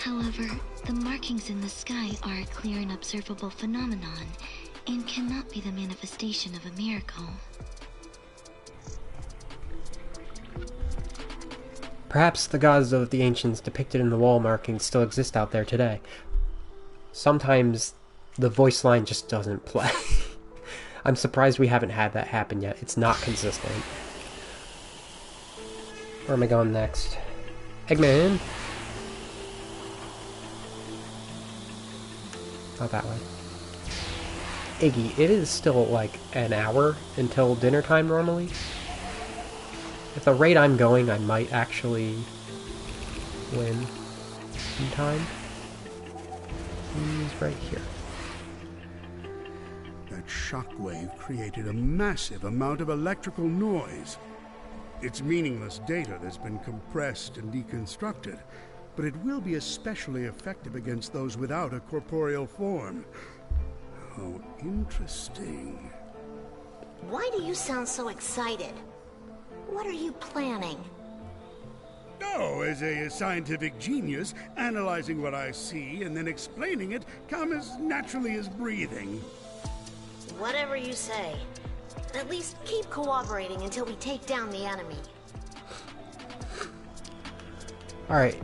B: However, the markings in the sky are a clear and observable phenomenon, and cannot be the manifestation of a miracle.
A: Perhaps the gods of the ancients depicted in the wall markings still exist out there today. Sometimes the voice line just doesn't play. I'm surprised we haven't had that happen yet. It's not consistent. Where am I going next? Eggman! Not that way. Iggy, it is still like an hour until dinner time normally. At the rate I'm going, I might actually win in time. He's right here.
D: That shockwave created a massive amount of electrical noise. It's meaningless data that's been compressed and deconstructed, but it will be especially effective against those without a corporeal form. How interesting.
F: Why do you sound so excited? What are you planning?
D: Oh, as a scientific genius, analyzing what I see and then explaining it come as naturally as breathing.
F: Whatever you say. At least keep cooperating until we take down the enemy.
A: Alright.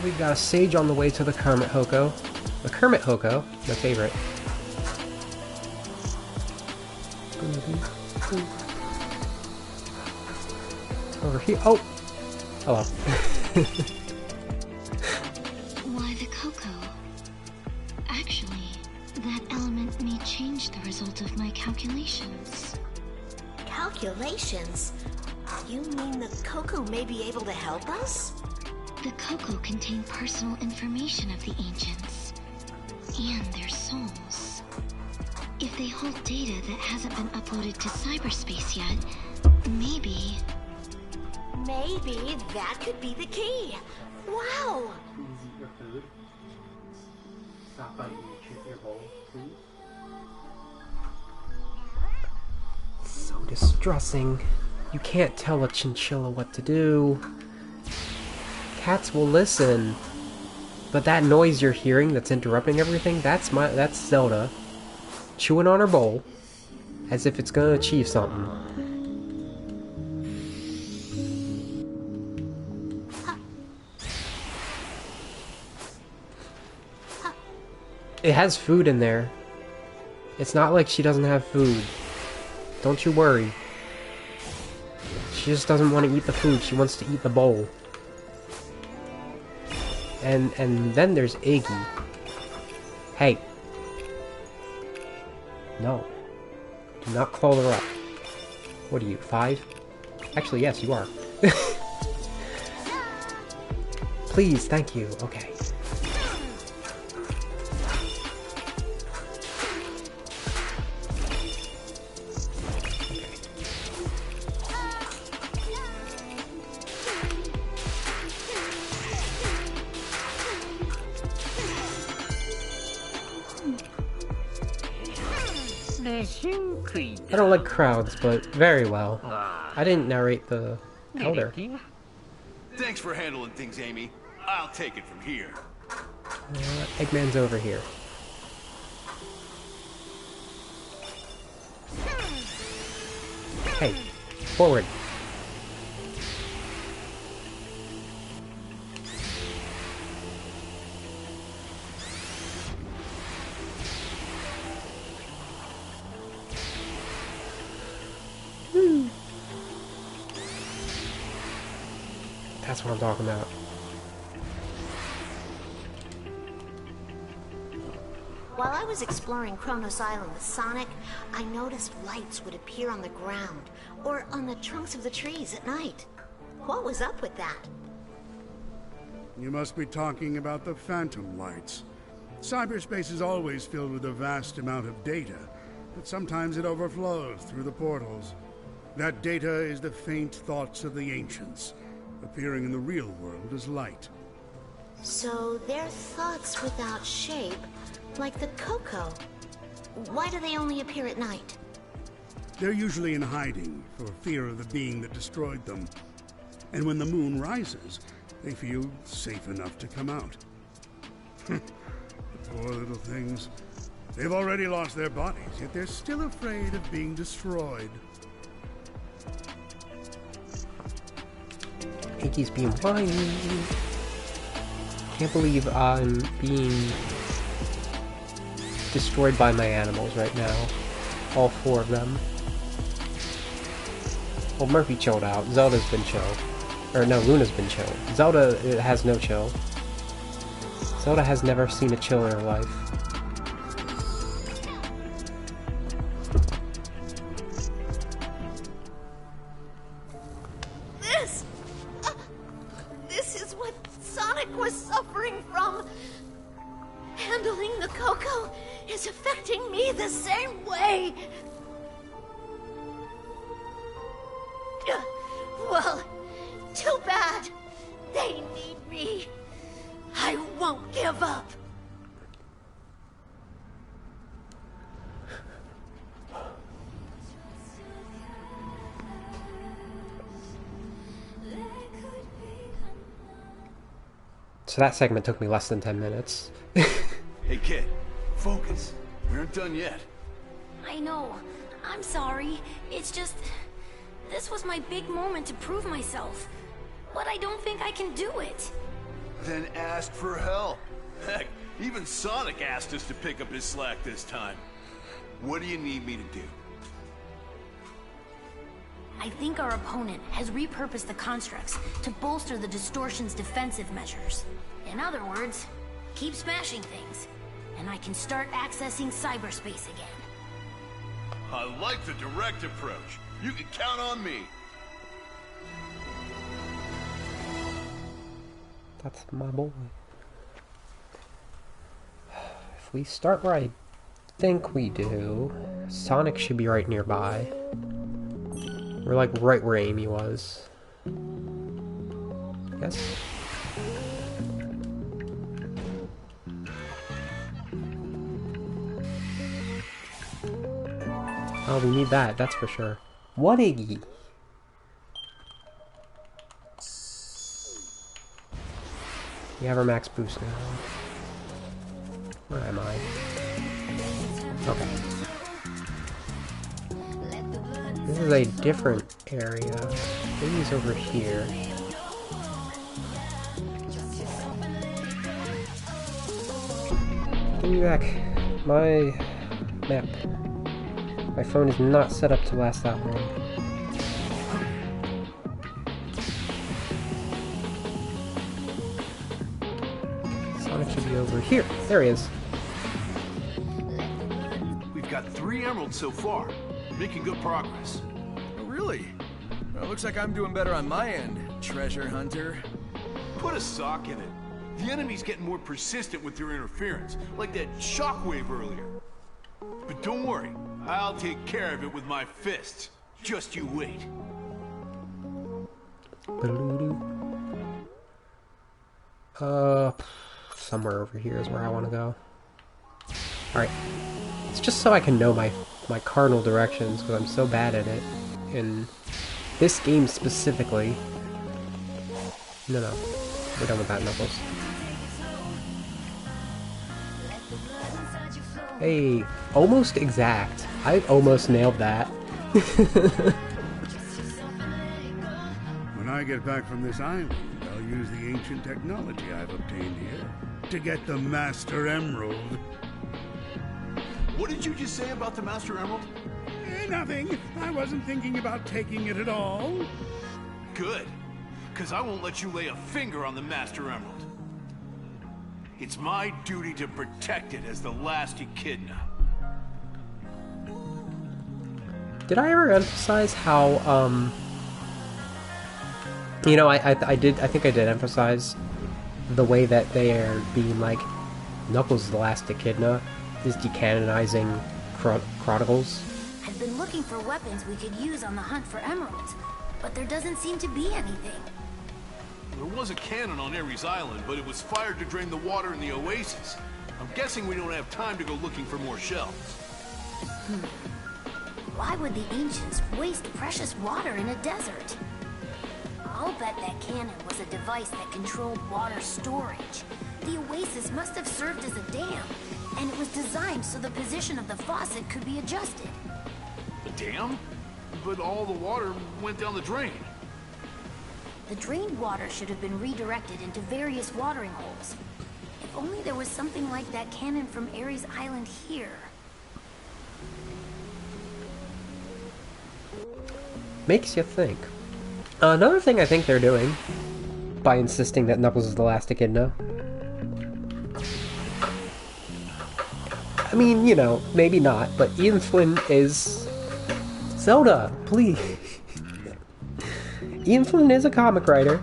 A: We've got a sage on the way to the Kermit Hoko. The Kermit Hoko, my favorite. Over here. Oh! Hello.
B: Why the Coco? Actually, that element may change the result of my calculations.
F: Calculations? You mean the Coco may be able to help us?
B: The Coco contain personal information of the ancients and their souls. If they hold data that hasn't been uploaded to cyberspace yet, maybe...
F: Maybe that could be the key. Wow!
A: Please eat your food. Stop biting your bowl, please. So distressing. You can't tell a chinchilla what to do. Cats will listen. But that noise you're hearing that's interrupting everything, that's Zelda chewing on her bowl as if it's gonna achieve something. It has food in there. It's not like she doesn't have food. Don't you worry. She just doesn't want to eat the food. She wants to eat the bowl. And then there's Iggy. Hey. No. Do not call her up. What are you, 5? Actually, yes, you are. Please, thank you. Okay. I don't like crowds, but very well. I didn't narrate the elder.
E: Thanks for handling things, Amy. I'll take it from here.
A: Eggman's over here. Hey, forward. That's what I'm talking about.
F: While I was exploring Kronos Island with Sonic, I noticed lights would appear on the ground or on the trunks of the trees at night. What was up with that?
D: You must be talking about the phantom lights. Cyberspace is always filled with a vast amount of data, but sometimes it overflows through the portals. That data is the faint thoughts of the ancients, appearing in the real world as light.
F: So they're thoughts without shape, like the Coco. Why do they only appear at night?
D: They're usually in hiding for fear of the being that destroyed them. And when the moon rises, they feel safe enough to come out. The poor little things. They've already lost their bodies, yet they're still afraid of being destroyed.
A: Iggy's being whiny. Can't believe I'm being destroyed by my animals right now. All 4 of them. Well, Murphy chilled out. Zelda's been chill. Or no, Luna's been chill. Zelda has no chill. Zelda has never seen a chill in her life.
F: This is what Sonic was suffering from. Handling the Coco is affecting me the same way. Well, too bad. They need me. I won't give up.
A: So that segment took me less than 10 minutes.
E: Hey, kid. Focus. We aren't done yet.
G: I know. I'm sorry. It's just... this was my big moment to prove myself. But I don't think I can do it.
E: Then ask for help. Heck, even Sonic asked us to pick up his slack this time. What do you need me to do?
G: I think our opponent has repurposed the constructs to bolster the distortion's defensive measures. In other words, keep smashing things, and I can start accessing cyberspace again.
E: I like the direct approach. You can count on me.
A: That's my boy. If we start where I think we do, Sonic should be right nearby. We're like right where Amy was. Yes? Oh, we need that, that's for sure. What Iggy? We have our max boost now. Where am I? Okay. This is a different area. Maybe he's over here. Give me back my map. My phone is not set up to last that long. Sonic should be over here. There he is.
E: We've got 3 emeralds so far. Making good progress.
C: Oh, really? Well, looks like I'm doing better on my end, treasure hunter.
E: Put a sock in it. The enemy's getting more persistent with their interference, like that shockwave earlier. But don't worry, I'll take care of it with my fists. Just you wait.
A: Somewhere over here is where I want to go. Alright. It's just so I can know my cardinal directions, because I'm so bad at it. In this game specifically. No. We're done with that, Knuckles. Hey, almost exact. I almost nailed that.
D: When I get back from this island, I'll use the ancient technology I've obtained here to get the Master Emerald.
E: What did you just say about the Master Emerald?
D: Nothing. I wasn't thinking about taking it at all.
E: Good, because I won't let you lay a finger on the Master Emerald. It's my duty to protect it as the last Echidna.
A: Did I ever emphasize how, you know, I think I did emphasize the way that they are being like, Knuckles the last Echidna is decanonizing Chronicles.
G: I've been looking for weapons we could use on the hunt for emeralds, but there doesn't seem to be anything.
E: There was a cannon on Ares Island, but it was fired to drain the water in the oasis. I'm guessing we don't have time to go looking for more shells.
G: Why would the ancients waste precious water in a desert? I'll bet that cannon was a device that controlled water storage. The oasis must have served as a dam, and it was designed so the position of the faucet could be adjusted.
E: A dam? But all the water went down the drain.
G: The drained water should have been redirected into various watering holes. If only there was something like that cannon from Ares Island here.
A: Makes you think. Another thing I think they're doing, by insisting that Knuckles is the last Echidna. I mean, you know, maybe not, but Ian Flynn is... Zelda, please. Ian Flynn is a comic writer.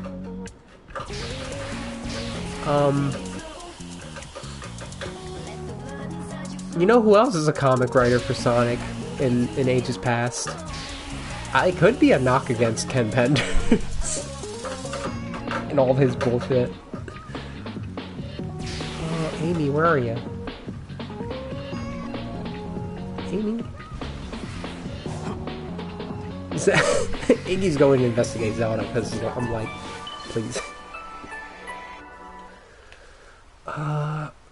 A: You know who else is a comic writer for Sonic in ages past? I could be a knock against Ken Penders and all of his bullshit. Oh, Amy, where are you? Amy? Iggy's going to investigate Zelda because I'm like, please.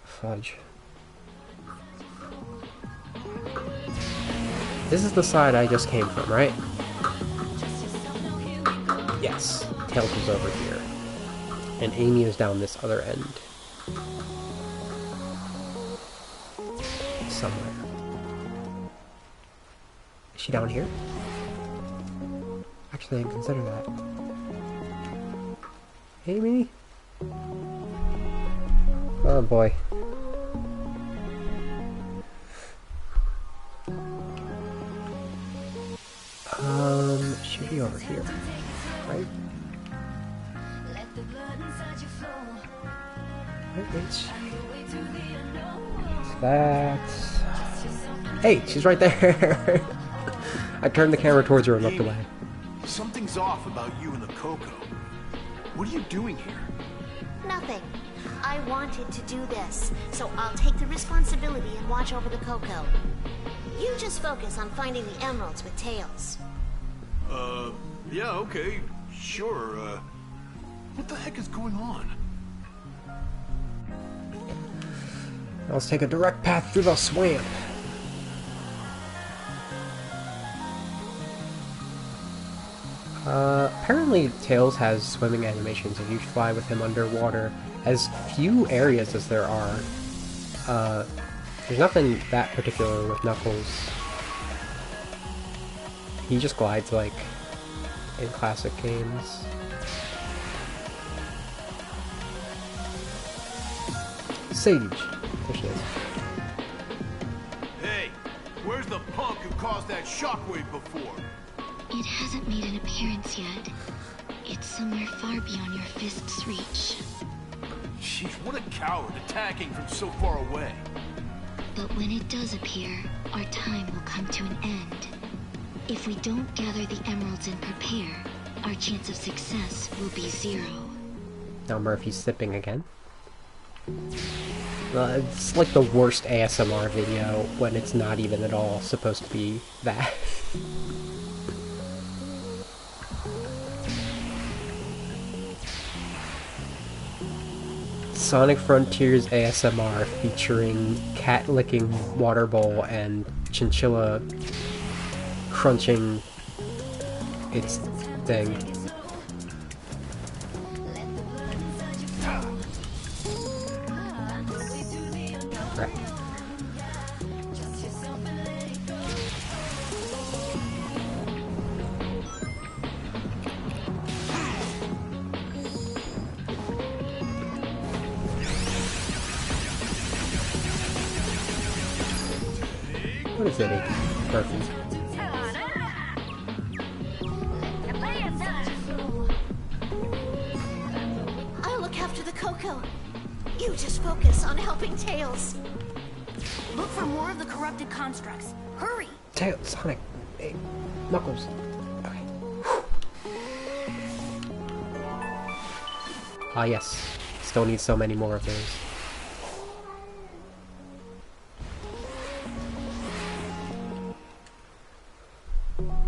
A: Fudge. This is the side I just came from, right? Yes. Tails was over here. And Amy is down this other end. Somewhere. Is she down here? Actually, I didn't consider that. Amy? Oh boy. Should be over here, right? Wait. That's... Hey, she's right there! I turned the camera towards her and looked away.
E: Something's off about you and the Coco. What are you doing here?
F: Nothing. I wanted to do this, so I'll take the responsibility and watch over the Coco. You just focus on finding the emeralds with Tails.
E: Yeah, okay, sure, what the heck is going on?
A: Let's take a direct path through the swamp. Apparently Tails has swimming animations if you fly with him underwater. As few areas as there are, there's nothing that particular with Knuckles. He just glides like in classic games. Sage. There she is.
E: Hey, where's the punk who caused that shockwave before?
B: It hasn't made an appearance yet. It's somewhere far beyond your fist's reach.
E: Jeez, what a coward attacking from so far away.
B: But when it does appear, our time will come to an end. If we don't gather the emeralds and prepare, our chance of success will be 0.
A: Now Murphy's sipping again. It's like the worst ASMR video when it's not even at all supposed to be that. Sonic Frontiers ASMR featuring cat licking water bowl and chinchilla crunching its thing. Right. What is it, Murphy?
F: I'll look after the Coco. You just focus on helping Tails.
G: Look for more of the corrupted constructs. Hurry!
A: Tails, Sonic, hey, Knuckles. Okay. Ah, yes. Still need so many more of those.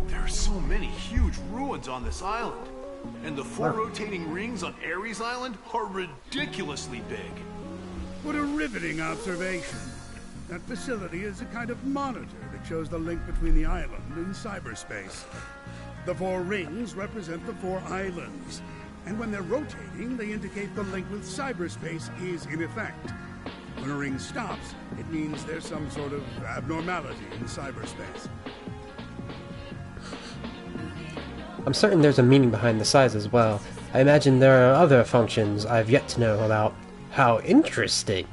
E: There are so many huge ruins on this island. And the 4 rotating rings on Ares Island are ridiculously big.
D: What a riveting observation. That facility is a kind of monitor that shows the link between the island and cyberspace. The 4 rings represent the 4 islands, and when they're rotating, they indicate the link with cyberspace is in effect. When a ring stops, it means there's some sort of abnormality in cyberspace.
A: I'm certain there's a meaning behind the size as well. I imagine there are other functions I've yet to know about. How interesting!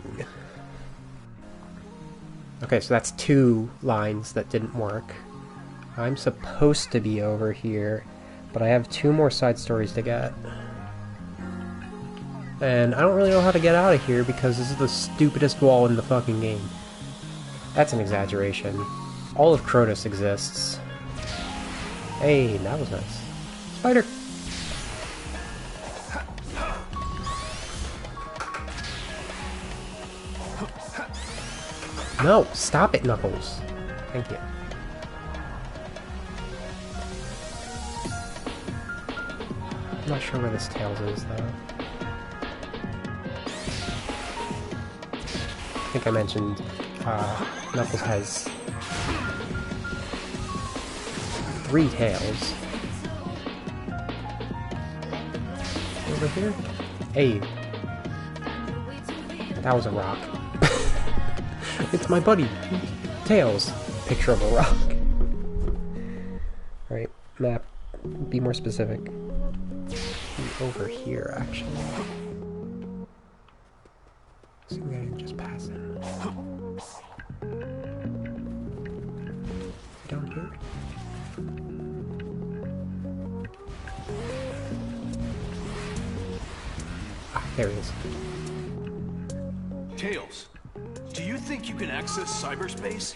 A: Okay, so that's 2 lines that didn't work. I'm supposed to be over here, but I have 2 more side stories to get. And I don't really know how to get out of here because this is the stupidest wall in the fucking game. That's an exaggeration. All of Crotus exists. Hey, that was nice. Spider! No, stop it, Knuckles. Thank you. I'm not sure where this Tails is, though. I think I mentioned Knuckles has 3 tails. Over here? Hey. That was a rock. It's my buddy, Tails. Picture of a rock. Alright, map. Be more specific. Be over here, actually. So we can just pass him. Down here? Ah, there he is.
E: Tails, do you think you can access cyberspace?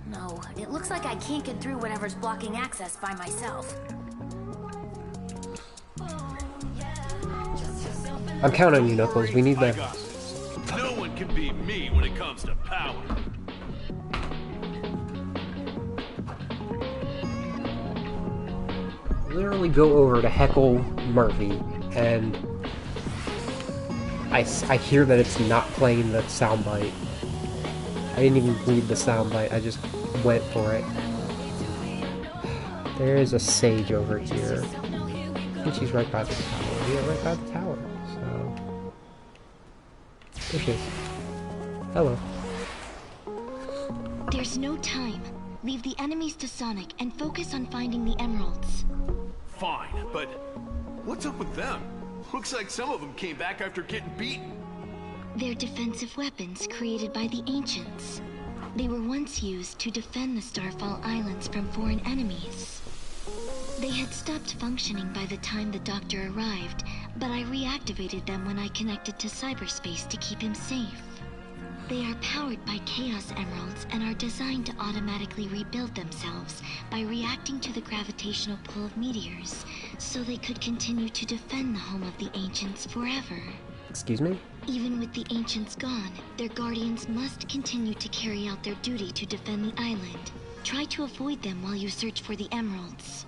G: No, it looks like I can't get through whatever's blocking access by myself.
A: I'm counting on you, Knuckles. We need
E: I
A: that.
E: got this. No one can beat me when it comes to power.
A: Literally go over to heckle Murphy, and I hear that it's not playing the soundbite. I didn't even read the soundbite, I just went for it. There is a sage over here. I think she's right by the tower. Yeah, right by the tower. So there she is. Hello.
B: There's no time. Leave the enemies to Sonic and focus on finding the emeralds.
E: Fine, but what's up with them? Looks like some of them came back after getting beaten.
B: They're defensive weapons created by the ancients. They were once used to defend the Starfall Islands from foreign enemies. They had stopped functioning by the time the Doctor arrived, but I reactivated them when I connected to cyberspace to keep him safe. They are powered by Chaos Emeralds and are designed to automatically rebuild themselves by reacting to the gravitational pull of meteors, so they could continue to defend the home of the Ancients forever.
A: Excuse me?
B: Even with the Ancients gone, their guardians must continue to carry out their duty to defend the island. Try to avoid them while you search for the emeralds.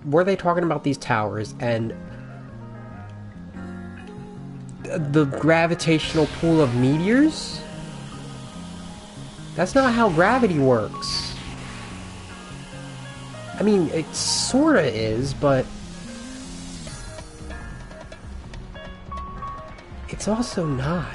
A: Were they talking about these towers and the gravitational pull of meteors? That's not how gravity works. I mean, it sorta is, but it's also not.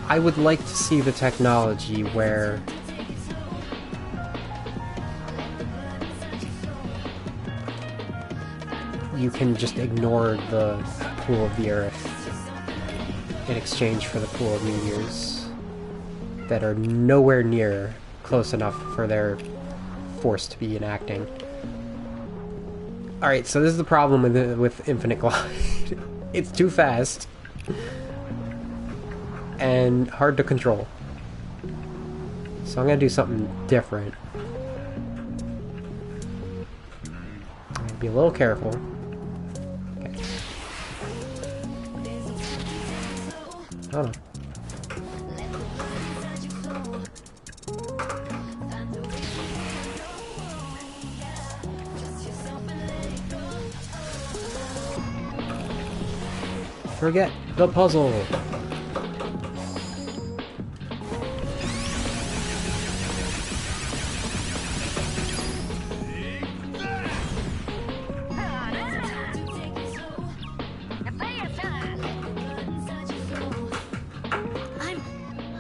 A: I would like to see the technology where you can just ignore the pool of the Earth in exchange for the pool of meteors that are nowhere near close enough for their force to be enacting. Alright, so this is the problem with Infinite Glide. It's too fast and hard to control. So I'm gonna do something different. Be a little careful. Okay. Hold on. Forget the puzzle.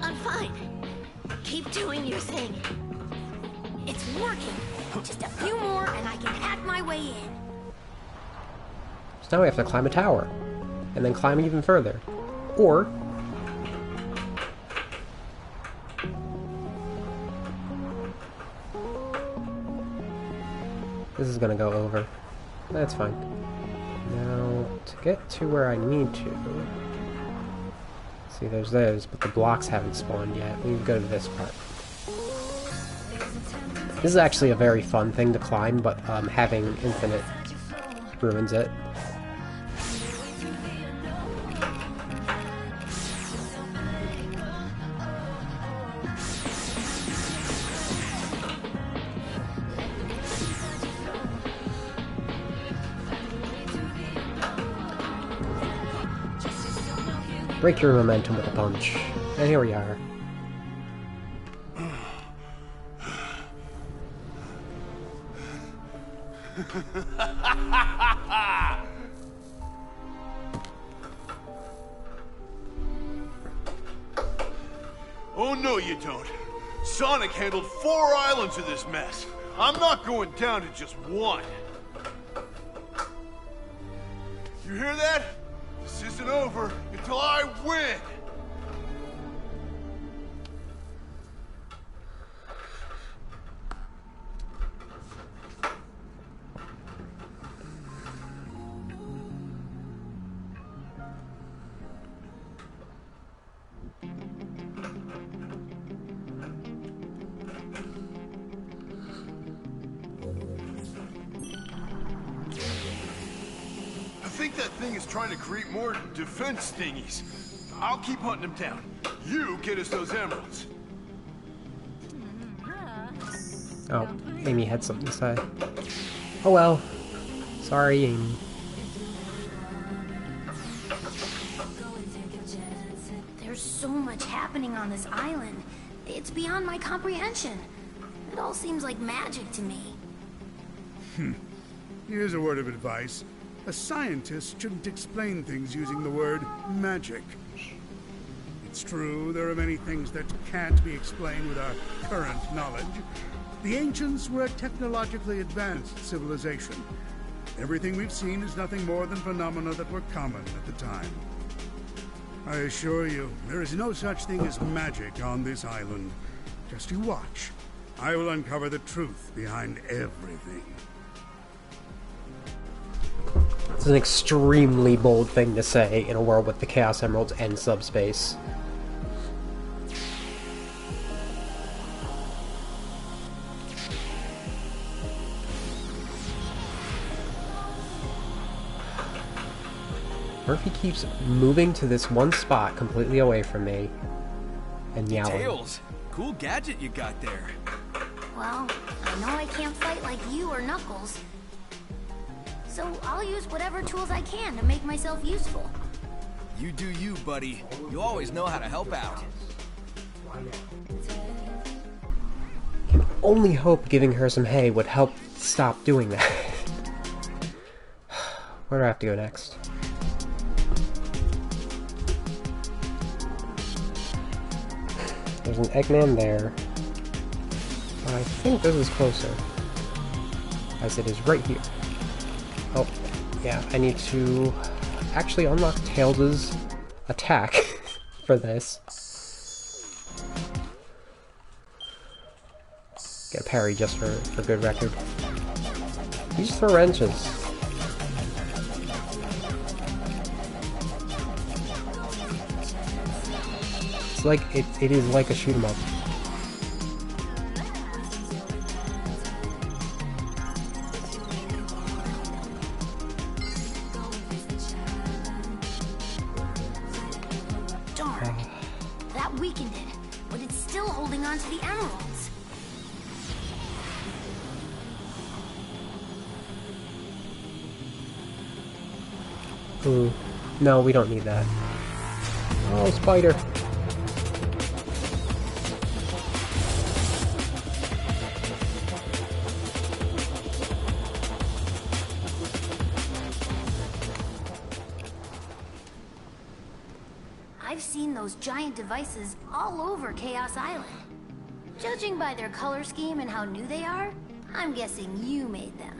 F: I'm fine. Keep doing your thing.
G: It's working. Just a few more and I can hack my way in.
A: So now we have to climb a tower. And then climb even further. Or this is gonna go over. That's fine. Now, to get to where I need to... See, there's those, but the blocks haven't spawned yet. We can go to this part. This is actually a very fun thing to climb, but having infinite ruins it. Break your momentum with a punch. And here we are.
E: Oh no, you don't. Sonic handled 4 islands of this mess. I'm not going down to just one. You hear that? This isn't over until I win! I think that thing is trying to create more defense thingies. I'll keep hunting them down. You get us those emeralds.
A: Oh, Amy had something to say. Oh well. Sorry, Amy.
G: There's so much happening on this island. It's beyond my comprehension. It all seems like magic to me.
D: Here's a word of advice. A scientist shouldn't explain things using the word magic. It's true, there are many things that can't be explained with our current knowledge. The ancients were a technologically advanced civilization. Everything we've seen is nothing more than phenomena that were common at the time. I assure you, there is no such thing as magic on this island. Just you watch. I will uncover the truth behind everything.
A: It's an extremely bold thing to say in a world with the Chaos Emeralds and subspace. Murphy keeps moving to this one spot completely away from me and yelling.
C: Tails, cool gadget you got there.
G: Well, I know I can't fight like you or Knuckles. So I'll use whatever tools I can to make myself useful.
C: You do you, buddy. You always know how to help out.
A: Can only hope giving her some hay would help stop doing that. Where do I have to go next? There's an Eggman there. But I think this is closer. As it is right here. Oh, yeah, I need to actually unlock Tails' attack for this. Get a parry just for good record. You just throw wrenches. It's like, it is like a shoot 'em up.
G: That weakened it, but it's still holding on to the emeralds.
A: No, we don't need that. Oh, spider.
G: I've seen those giant devices all over Chaos Island. Judging by their color scheme and how new they are, I'm guessing you made them.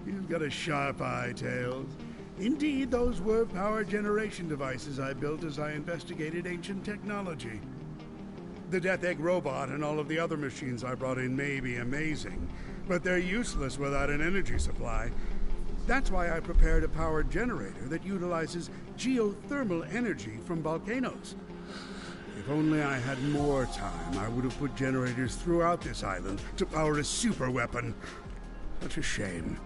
D: You've got a sharp eye, Tails. Indeed, those were power generation devices I built as I investigated ancient technology. The Death Egg robot and all of the other machines I brought in may be amazing, but they're useless without an energy supply. That's why I prepared a power generator that utilizes geothermal energy from volcanoes. If only I had more time, I would have put generators throughout this island to power a super weapon. Such a shame.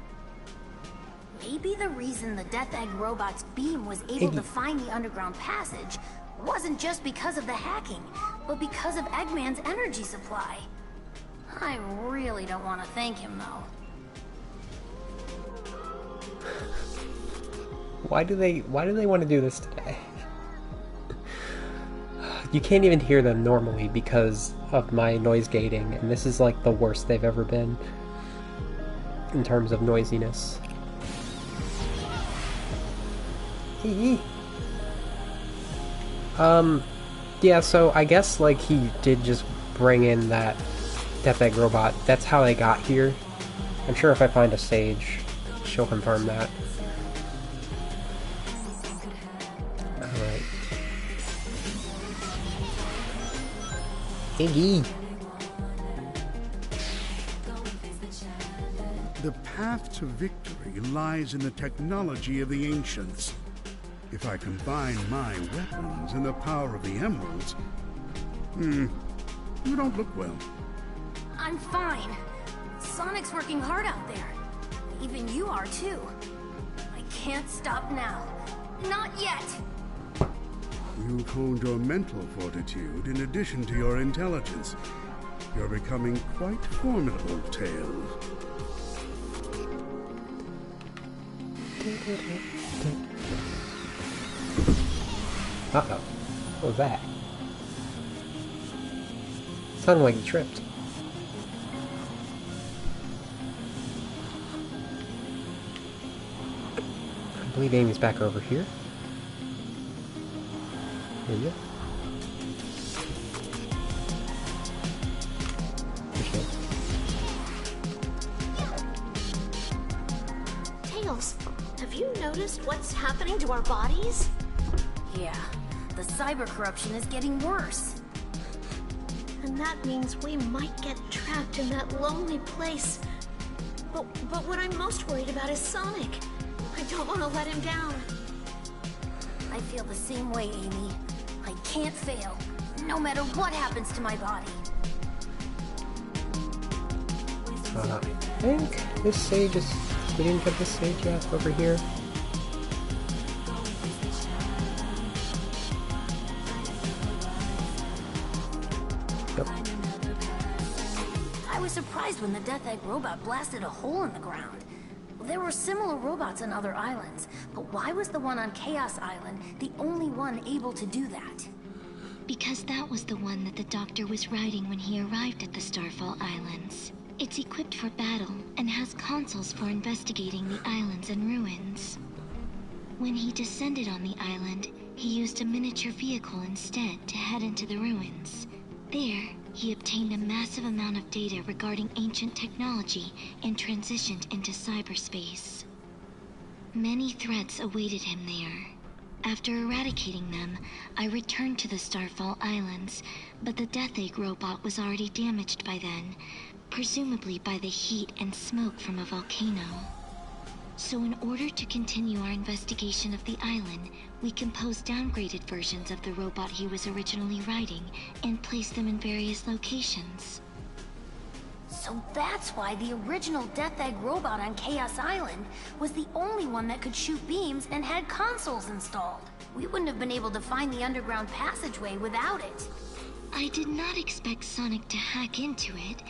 G: Maybe the reason the Death Egg robot's beam was able to find the underground passage wasn't just because of the hacking, but because of Eggman's energy supply. I really don't want to thank him, though.
A: Why do they want to do this today? You can't even hear them normally because of my noise gating, and this is like the worst they've ever been in terms of noisiness. Yeah, so I guess, like, he did just bring in that Death Egg robot. That's how they got here. I'm sure if I find a Sage, she'll confirm that. Alright. Iggy!
D: The path to victory lies in the technology of the ancients. If I combine my weapons and the power of the emeralds... you don't look well.
G: I'm fine. Sonic's working hard out there. Even you are too. I can't stop now. Not yet!
D: You've honed your mental fortitude in addition to your intelligence. You're becoming quite formidable, Tails.
A: Uh-oh. What was that? Sounded like he tripped. I believe Amy's back over here. There you go.
F: Tails, have you noticed what's happening to our bodies?
G: Yeah, the cyber corruption is getting worse.
F: And that means we might get trapped in that lonely place. But what I'm most worried about is Sonic. I don't want to let him down.
G: I feel the same way, Amy. I can't fail, no matter what happens to my body.
A: I think this sage is... We didn't get this sage yet over here. Yep.
G: I was surprised when the Death Egg robot blasted a hole in the ground. There were similar robots on other islands, but why was the one on Chaos Island the only one able to do that?
B: Because that was the one that the Doctor was riding when he arrived at the Starfall Islands. It's equipped for battle and has consoles for investigating the islands and ruins. When he descended on the island, he used a miniature vehicle instead to head into the ruins. There, he obtained a massive amount of data regarding ancient technology and transitioned into cyberspace. Many threats awaited him there. After eradicating them, I returned to the Starfall Islands, but the Death Egg robot was already damaged by then, presumably by the heat and smoke from a volcano. So in order to continue our investigation of the island, we composed downgraded versions of the robot he was originally riding and placed them in various locations.
G: So that's why the original Death Egg robot on Chaos Island was the only one that could shoot beams and had consoles installed. We wouldn't have been able to find the underground passageway without it.
B: I did not expect Sonic to hack into it,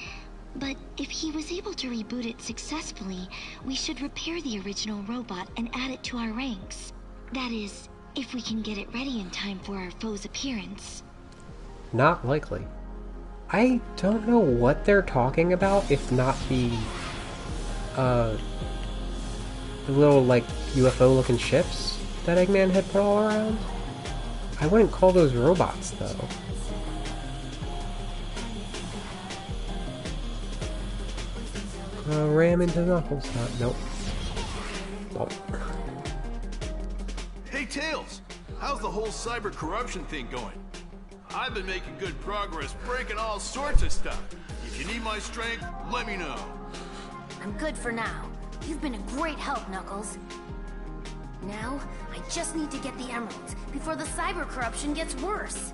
B: but if he was able to reboot it successfully, we should repair the original robot and add it to our ranks. That is, if we can get it ready in time for our foe's appearance.
A: Not likely. I don't know what they're talking about, if not the little, like, UFO-looking ships that Eggman had put all around. I wouldn't call those robots, though. Ram into Knuckles. Nope. Nope.
E: Hey, Tails! How's the whole cyber corruption thing going? I've been making good progress breaking all sorts of stuff. If you need my strength, let me know.
G: I'm good for now. You've been a great help, Knuckles. Now, I just need to get the emeralds before the cyber corruption gets worse.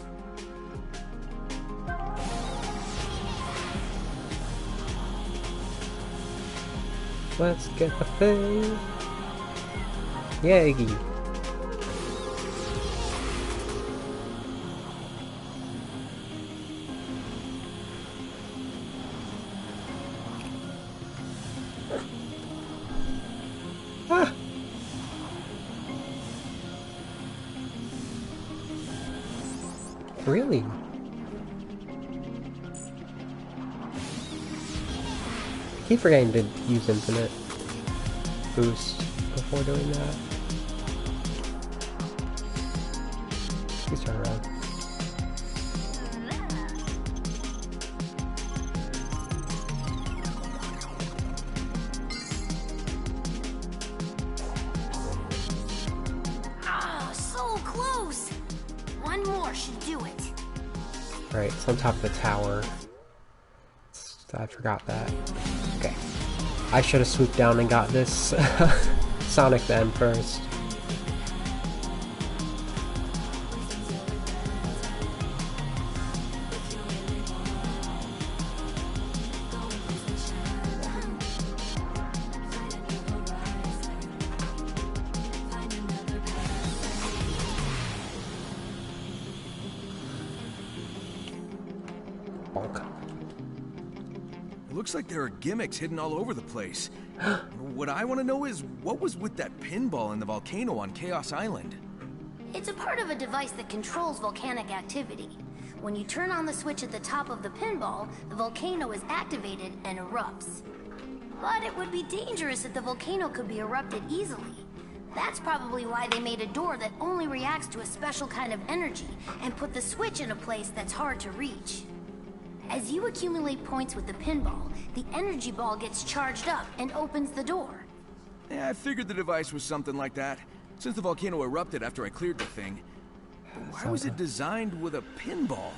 A: Let's get the thing. Yeah, Iggy. Ah. Really? I keep forgetting to use infinite boost before doing that. Please turn around.
G: One more should do it.
A: Right, it's on top of the tower. I forgot that. Okay. I should have swooped down and got this Sonic then first.
C: It looks like there are gimmicks hidden all over the place. What I want to know is, what was with that pinball in the volcano on Chaos Island?
G: It's a part of a device that controls volcanic activity. When you turn on the switch at the top of the pinball, the volcano is activated and erupts. But it would be dangerous if the volcano could be erupted easily. That's probably why they made a door that only reacts to a special kind of energy and put the switch in a place that's hard to reach. As you accumulate points with the pinball, the energy ball gets charged up and opens the door.
C: Yeah, I figured the device was something like that, since the volcano erupted after I cleared the thing. But why was it designed with a pinball?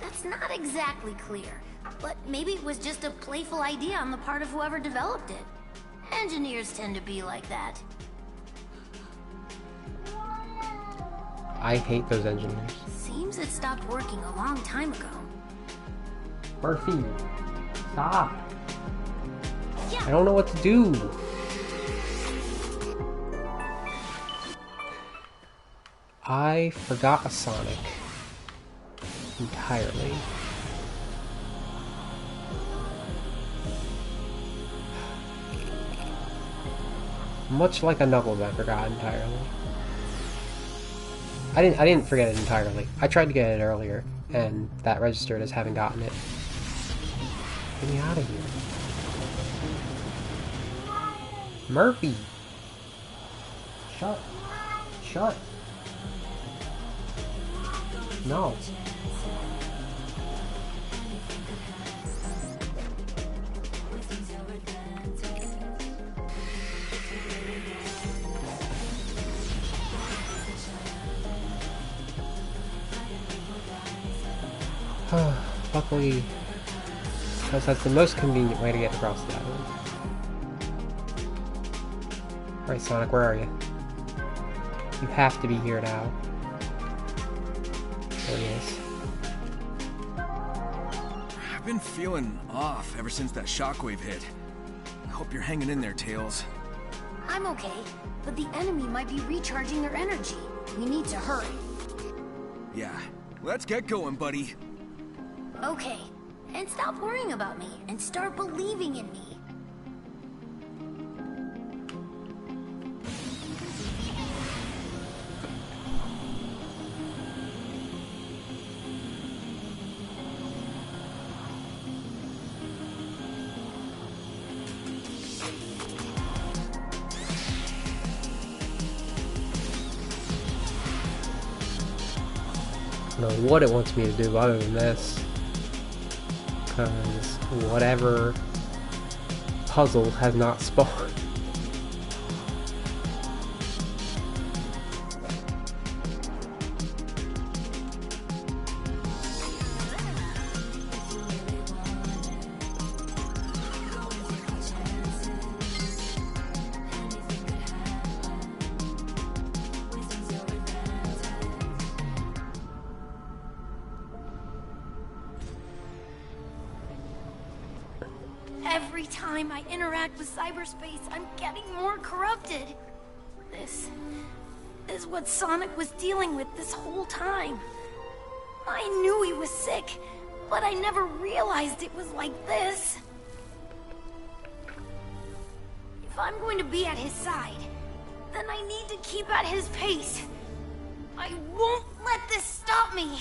G: That's not exactly clear, but maybe it was just a playful idea on the part of whoever developed it. Engineers tend to be like that.
A: I hate those engineers.
G: Seems it stopped working a long time ago.
A: Murphy, stop. I don't know what to do. I forgot a Sonic entirely. Much like a Knuckles, I forgot entirely. I didn't forget it entirely. I tried to get it earlier, and that registered as having gotten it. Get me out of here. Murphy! Shut. Shut. No. Luckily, because that's the most convenient way to get across the island. Alright, Sonic, where are you? You have to be here now. There he is.
C: I've been feeling off ever since that shockwave hit. I hope you're hanging in there, Tails.
G: I'm okay, but the enemy might be recharging their energy. We need to hurry.
C: Yeah, let's get going, buddy.
G: Okay, and stop worrying about me and start believing in me.
A: I don't know what it wants me to do other than this. Because whatever puzzle has not spawned.
G: Every time I interact with cyberspace, I'm getting more corrupted. This is what Sonic was dealing with this whole time. I knew he was sick, but I never realized it was like this. If I'm going to be at his side, then I need to keep at his pace. I won't let this stop me.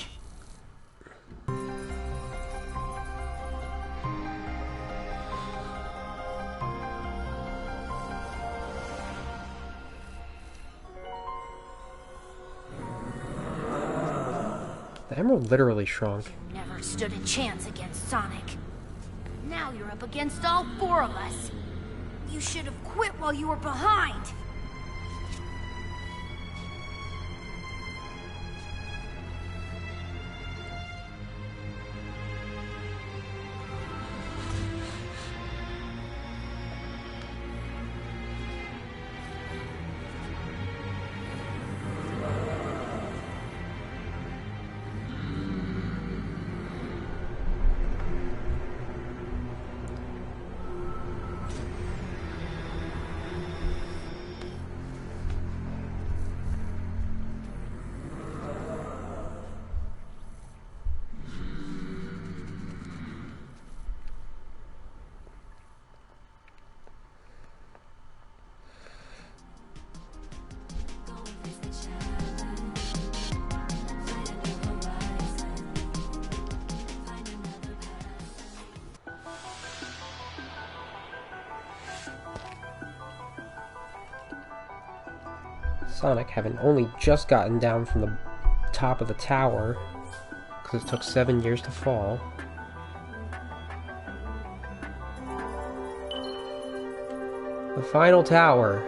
A: The emerald literally shrunk.
G: Never stood a chance against Sonic. Now you're up against all four of us. You should have quit while you were behind.
A: Sonic, having only just gotten down from the top of the tower, because it took 7 years to fall. The final tower.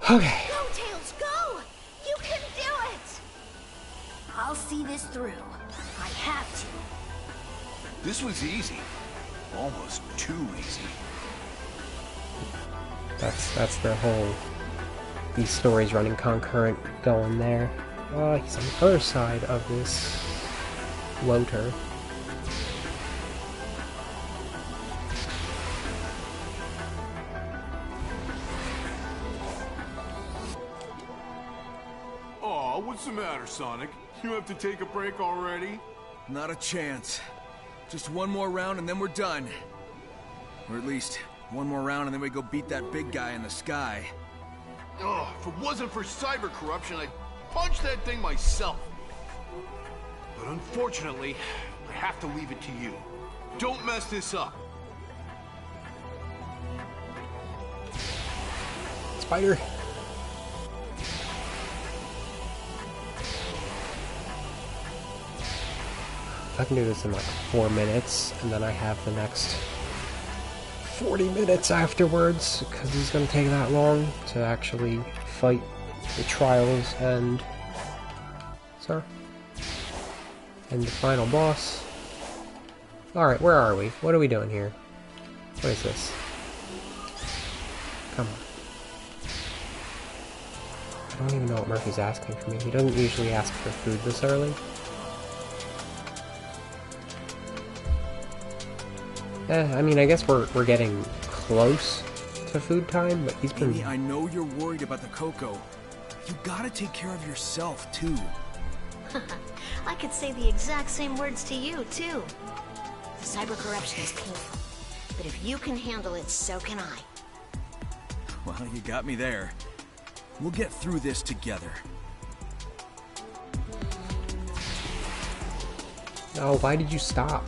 A: Okay.
F: Go, Tails, go! You can do it!
G: I'll see this through. I have to.
E: This was easy. Almost too easy.
A: That's the whole... these stories running concurrent going there. He's on the other side of this floater.
E: Aw, what's the matter, Sonic? You have to take a break already?
C: Not a chance. Just one more round and then we're done. Or at least, one more round and then we go beat that big guy in the sky.
E: Oh, if it wasn't for cyber corruption, I'd punch that thing myself. But unfortunately, I have to leave it to you. Don't mess this up.
A: Spider. I can do this in like 4 minutes, and then I have the next 40 minutes afterwards, because it's going to take that long to actually fight the trials and... Sir? And the final boss. Alright, where are we? What are we doing here? What is this? Come on. I don't even know what Murphy's asking for me. He doesn't usually ask for food this early. I mean, I guess we're getting close to food time, but he's been...
C: Amy, I know you're worried about the cocoa. You gotta take care of yourself, too.
F: I could say the exact same words to you, too. Cyber corruption is painful, but if you can handle it, so can I.
C: Well, you got me there. We'll get through this together.
A: Oh, why did you stop?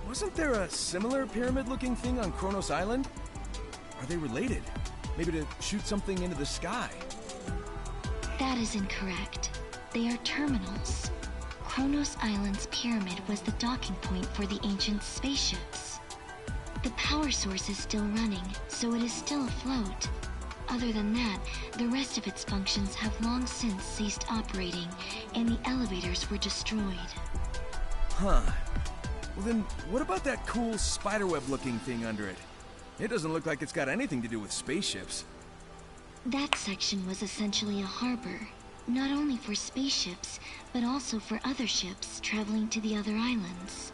C: Wasn't there a similar pyramid-looking thing on Kronos Island? Are they related? Maybe to shoot something into the sky?
B: That is incorrect. They are terminals. Kronos Island's pyramid was the docking point for the ancient spaceships. The power source is still running, so it is still afloat. Other than that, the rest of its functions have long since ceased operating, and the elevators were destroyed.
C: Huh. Well then, what about that cool spiderweb-looking thing under it? It doesn't look like it's got anything to do with spaceships.
B: That section was essentially a harbor, not only for spaceships, but also for other ships traveling to the other islands.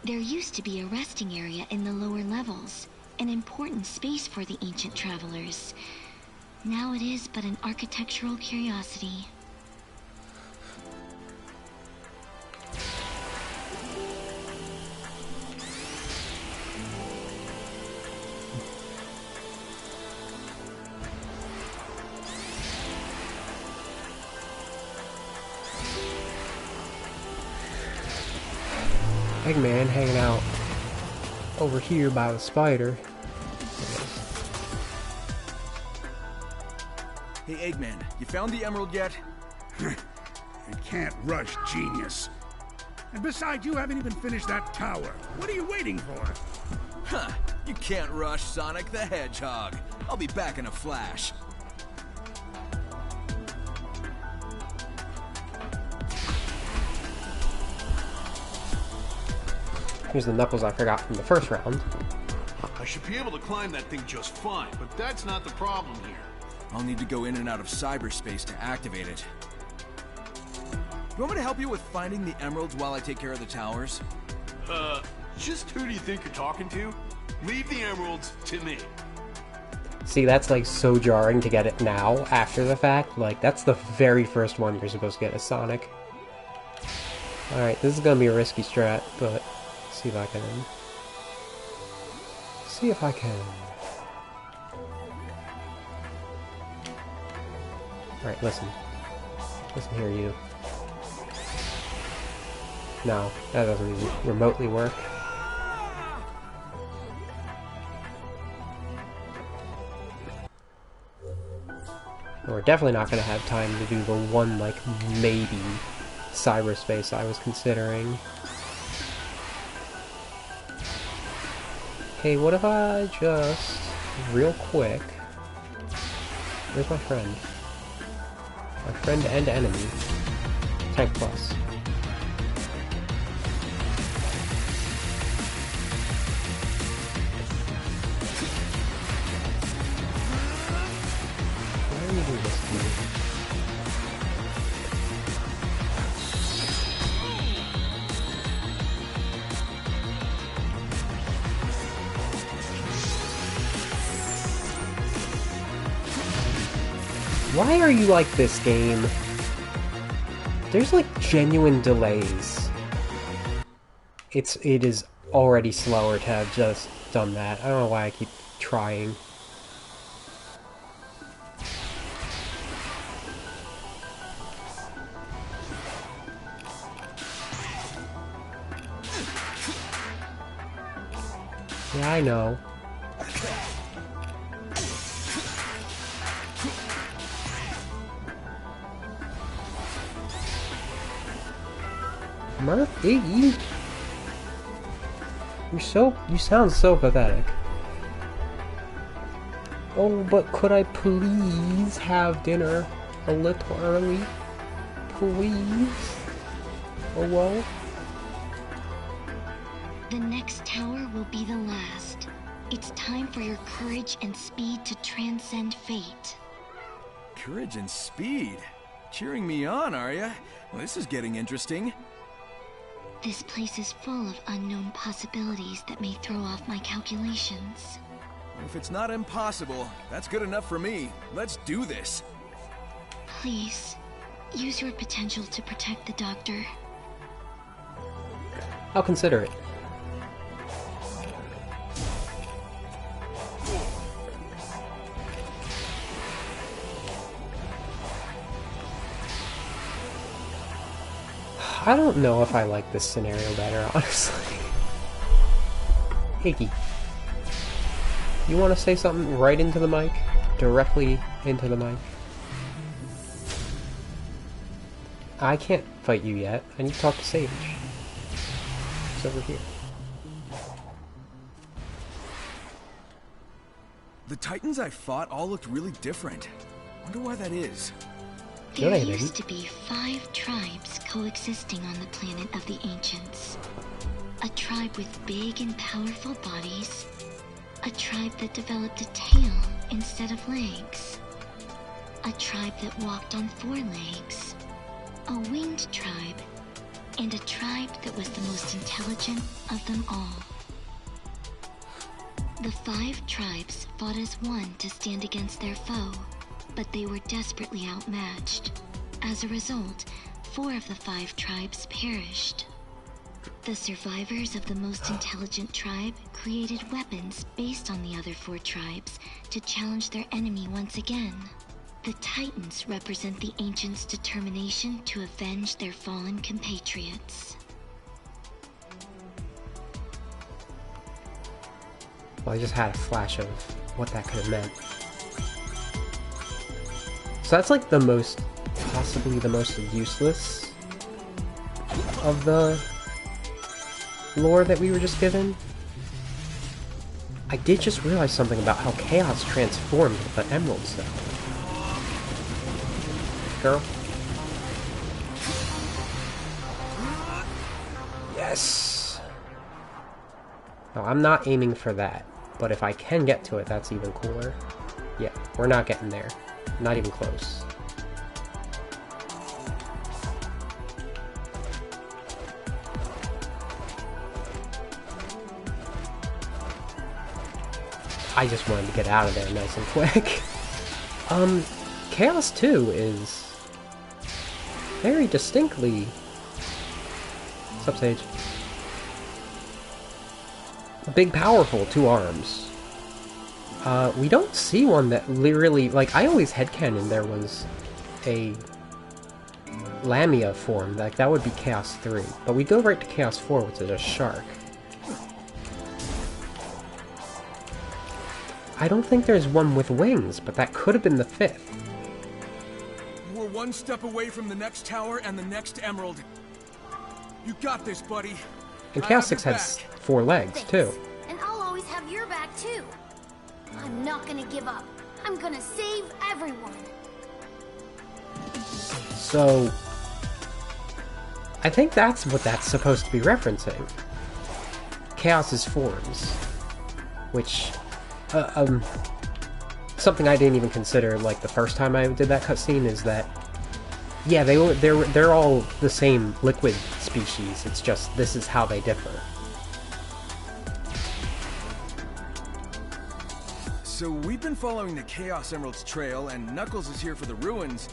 B: There used to be a resting area in the lower levels, an important space for the ancient travelers. Now it is but an architectural curiosity.
A: Eggman hanging out over here by the spider.
C: Hey Eggman, you found the emerald yet?
D: I can't rush genius. And besides, you haven't even finished that tower. What are you waiting for?
C: Huh, you can't rush Sonic the Hedgehog. I'll be back in a flash.
A: Here's the Knuckles I forgot from the first round.
E: I should be able to climb that thing just fine, but that's not the problem here.
C: I'll need to go in and out of cyberspace to activate it. You want me to help you with finding the emeralds while I take care of the towers?
E: Just who do you think you're talking to? Leave the emeralds to me.
A: See, that's like so jarring to get it now, after the fact. Like, that's the very first one you're supposed to get as Sonic. Alright, this is gonna be a risky strat, but see if I can. See if I can. Alright, listen. Listen here, you. No, that doesn't even remotely work. We're definitely not going to have time to do the one, like, maybe cyberspace I was considering. Hey, what if I just, real quick... Where's my friend? My friend and enemy. Tank Plus. Why are you doing this to me? Why are you like this, game? There's like genuine delays. It is already slower to have just done that. I don't know why I keep trying. Yeah, I know. Murphy? You sound so pathetic. Oh, but could I please have dinner a little early? Please? Oh, well.
B: The next tower will be the last. It's time for your courage and speed to transcend fate.
C: Courage and speed? Cheering me on, are ya? Well, this is getting interesting.
B: This place is full of unknown possibilities that may throw off my calculations.
C: If it's not impossible, that's good enough for me. Let's do this.
B: Please, use your potential to protect the doctor.
A: I'll consider it. I don't know if I like this scenario better, honestly. Iggy, you want to say something right into the mic? Directly into the mic? I can't fight you yet. I need to talk to Sage. He's over here.
C: The Titans I fought all looked really different. Wonder why that is.
B: There used to be 5 tribes coexisting on the planet of the ancients. A tribe with big and powerful bodies. A tribe that developed a tail instead of legs. A tribe that walked on 4 legs. A winged tribe. And a tribe that was the most intelligent of them all. The 5 tribes fought as one to stand against their foe, but they were desperately outmatched. As a result, 4 of the 5 tribes perished. The survivors of the most intelligent tribe created weapons based on the other 4 tribes to challenge their enemy once again. The Titans represent the ancients' determination to avenge their fallen compatriots.
A: Well, I just had a flash of what that could have meant. So that's like the most, possibly the most useless of the lore that we were just given. I did just realize something about how Chaos transformed the emeralds though. Girl. Yes! No, I'm not aiming for that, but if I can get to it, that's even cooler. Yeah, we're not getting there. Not even close. I just wanted to get out of there nice and quick. Chaos 2 is very distinctly... What's up, Sage? A big, powerful 2 arms. We don't see one that really... Like, I always headcanon there was a Lamia form. Like, that would be Chaos 3. But we go right to Chaos 4, which is a shark. I don't think there's one with wings, but that could have been the 5th.
C: We're one step away from the next tower and the next emerald. You got this, buddy.
A: And Chaos 6 has 4 legs, too.
G: And I'll always have your back, too. I'm not gonna give up. I'm gonna save everyone.
A: So... I think that's what that's supposed to be referencing. Chaos's forms. Which... something I didn't even consider, like, the first time I did that cutscene is that, yeah, they're all the same liquid species, it's just, this is how they differ.
C: So we've been following the Chaos Emerald's trail, and Knuckles is here for the ruins,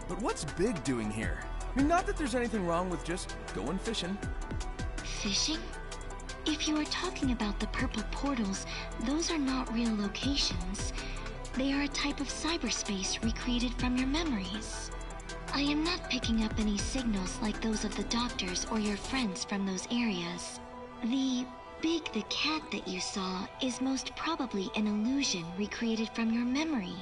C: but what's Big doing here? I mean, not that there's anything wrong with just going fishing.
B: Fishing? If you are talking about the purple portals, those are not real locations. They are a type of cyberspace recreated from your memories. I am not picking up any signals like those of the doctors or your friends from those areas. The Big the cat that you saw is most probably an illusion recreated from your memory.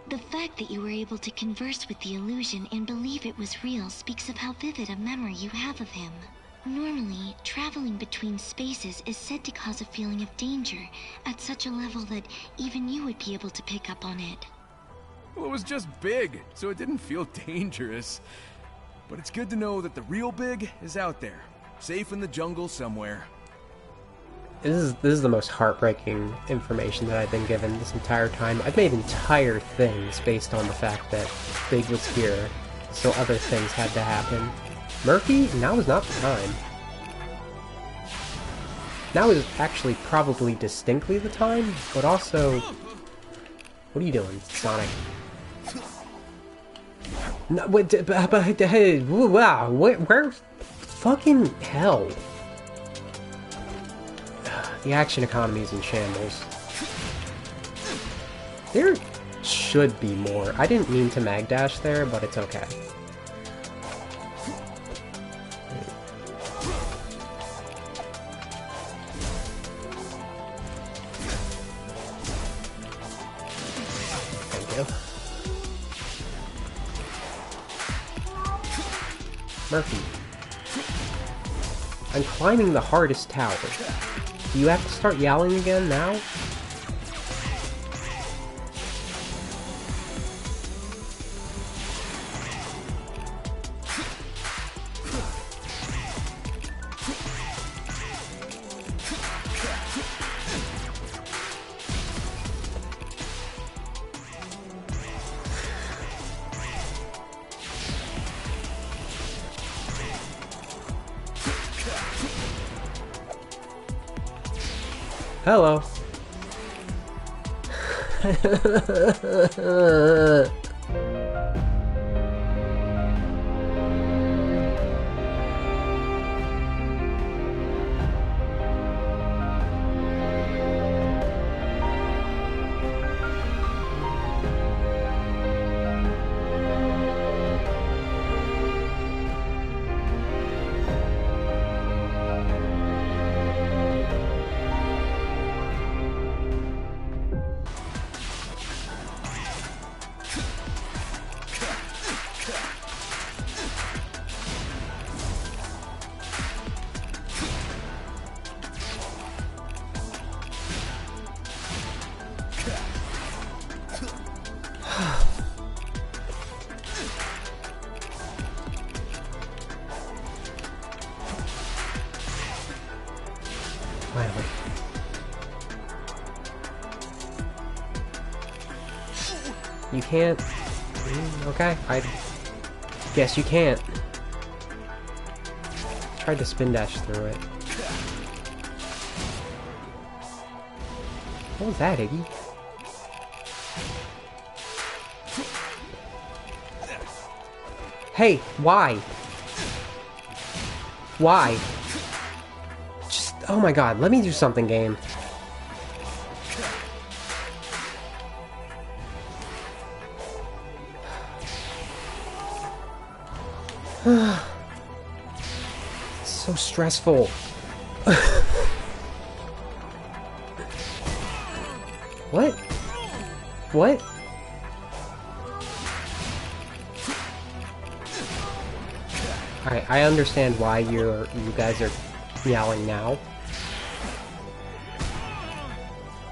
B: The fact that you were able to converse with the illusion and believe it was real speaks of how vivid a memory you have of him. Normally, traveling between spaces is said to cause a feeling of danger at such a level that even you would be able to pick up on it.
C: Well, it was just Big, so it didn't feel dangerous. But it's good to know that the real Big is out there, safe in the jungle somewhere.
A: This is the most heartbreaking information that I've been given this entire time. I've made entire things based on the fact that Big was here, so other things had to happen. Murphy, now is not the time. Now is actually probably distinctly the time, but also... What are you doing, Sonic? No, wait, hey, wow, where... Fucking hell. The action economy is in shambles. There should be more. I didn't mean to mag dash there, but it's okay. Murphy. I'm climbing the hardest tower. Do you have to start yelling again now? Hello. Finally. You can't... Okay, I guess you can't. Tried to spin dash through it. What was that, Iggy? Hey, why? Why? Just, oh my god, let me do something, game. It's so stressful. What? What? Alright, I understand why you guys are yelling now.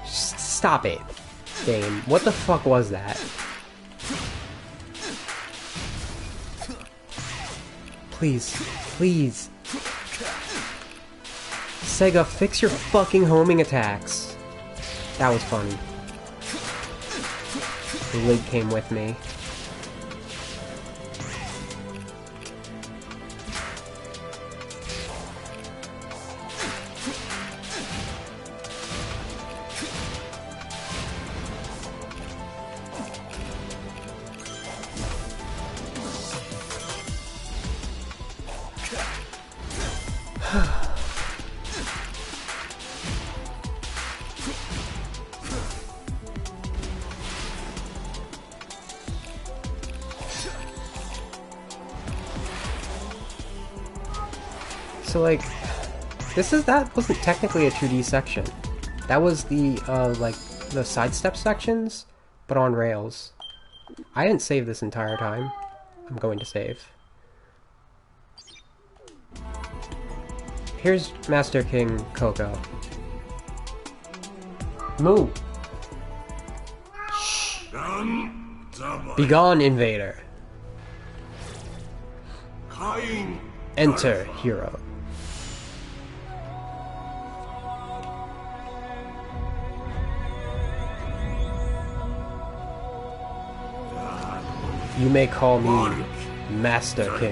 A: Just stop it, game. What the fuck was that? Please, please. Sega, fix your fucking homing attacks. That was funny. The lid came with me. So, like, that wasn't technically a 2D section. That was the, like, the sidestep sections, but on rails. I didn't save this entire time. I'm going to save. Here's Master King Coco. Move! Begone, invader! Enter, hero. You may call me Master King.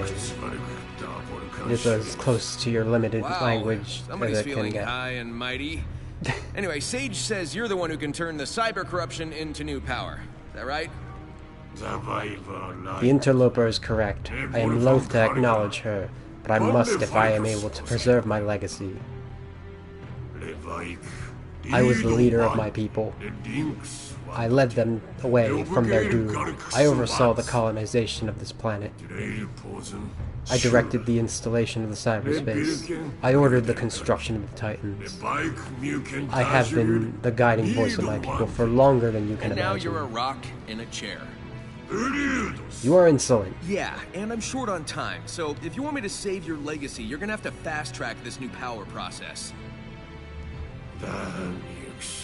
A: This is as close to your limited language as it can get.
C: High and mighty. Anyway, Sage says you're the one who can turn the cyber corruption into new power. Is that right?
A: The interloper is correct. I am loath to acknowledge her, but I must if I am able to preserve my legacy. I was the leader of my people. I led them away from their doom. I oversaw the colonization of this planet. I directed the installation of the cyberspace. I ordered the construction of the Titans. I have been the guiding voice of my people for longer than you can
C: And now
A: imagine.
C: you're a rock in a chair.
A: You are insolent.
C: Yeah, and I'm short on time, so if you want me to save your legacy, you're gonna have to fast-track this new power process.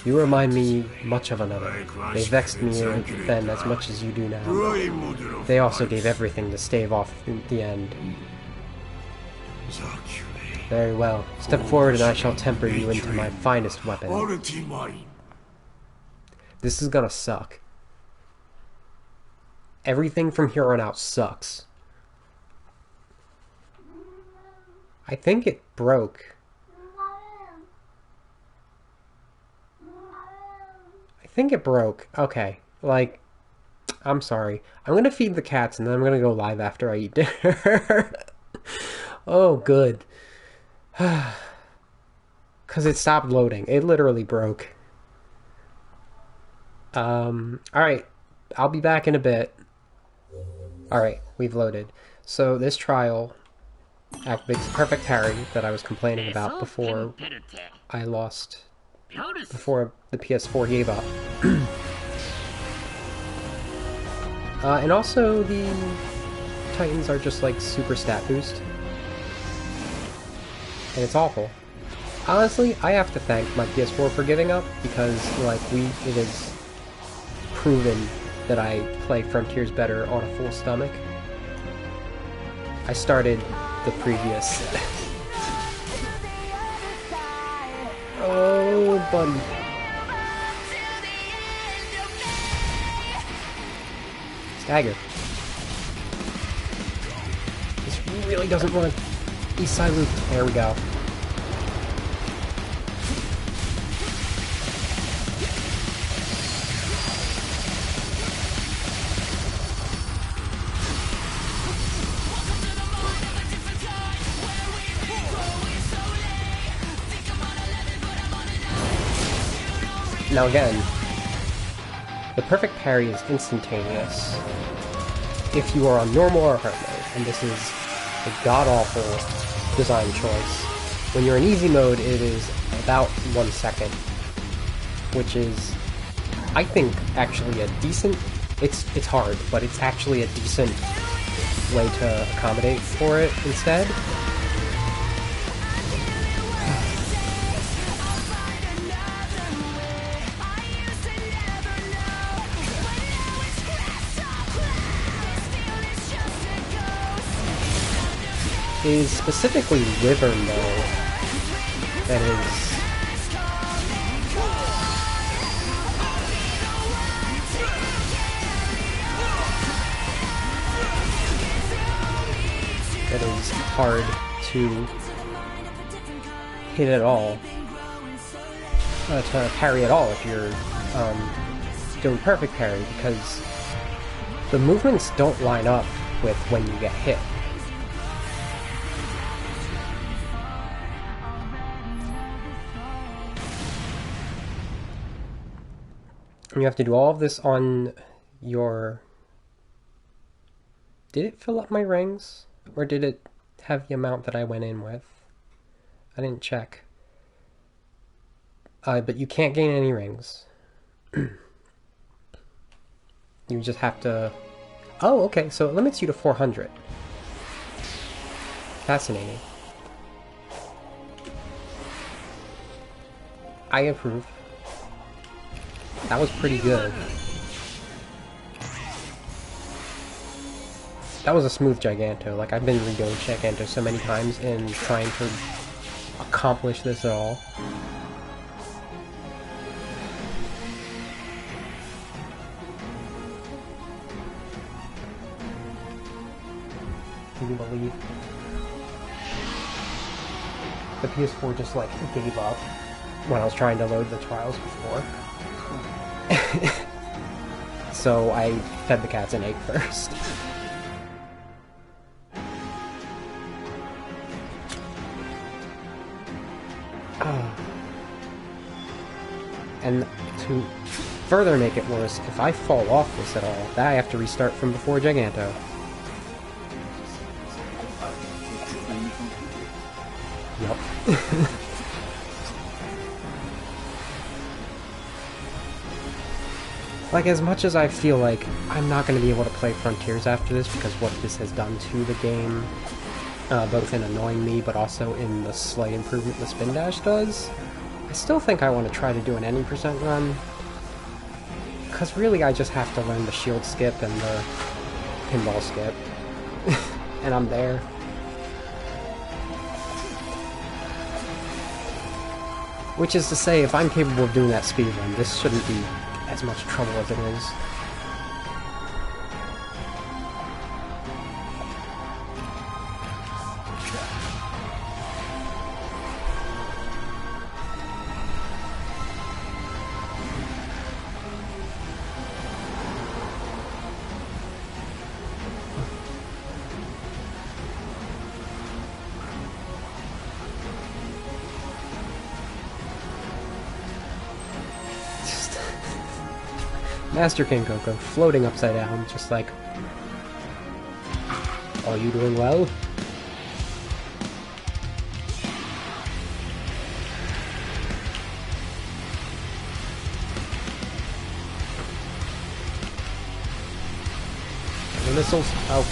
A: You remind me much of another. They vexed me then as much as you do now. They also gave everything to stave off the end. Very well. Step forward and I shall temper you into my finest weapon. This is gonna suck. Everything from here on out sucks. I think it broke. I think it broke. Okay. Like, I'm sorry. I'm gonna feed the cats and then I'm gonna go live after I eat dinner. Oh, good. Because it stopped loading. It literally broke. Alright. I'll be back in a bit. Alright, we've loaded. So this trial activates the perfect Harry that I was complaining about before I lost, before the PS4 gave up. And also the Titans are just like super stat boost. And it's awful. Honestly, I have to thank my PS4 for giving up because like it is proven that I play Frontiers better on a full stomach. I started the previous... Oh, buddy. Stagger. This really doesn't want to... East side loop. There we go. Now again, the perfect parry is instantaneous if you are on normal or hard mode, and this is a god-awful design choice. When you're in easy mode, it is about 1 second, which is, I think, actually a decent... It's hard, but it's actually a decent way to accommodate for it instead. It is specifically Wyvern, though, that is... that is hard to hit at all, to parry at all if you're doing perfect parry, because the movements don't line up with when you get hit. And you have to do all of this on your... Did it fill up my rings? Or did it have the amount that I went in with? I didn't check. But you can't gain any rings. You just have to... Oh, okay, so it limits you to 400. Fascinating. I approve. That was pretty good. That was a smooth Giganto. Like, I've been redoing Giganto so many times in trying to accomplish this at all. Can you believe? The PS4 just, like, gave up when I was trying to load the trials before. So I fed the cats an egg first. And to further make it worse, if I fall off this at all, then I have to restart from before Giganto. Yup. Like, as much as I feel like I'm not going to be able to play Frontiers after this because what this has done to the game, both in annoying me but also in the slight improvement the spin dash does, I still think I want to try to do an any percent run. Because really I just have to learn the shield skip and the pinball skip. And I'm there. Which is to say, if I'm capable of doing that speedrun, this shouldn't be as much trouble as it is. Master King Coco floating upside down, just like, are you doing well? The missiles, oh.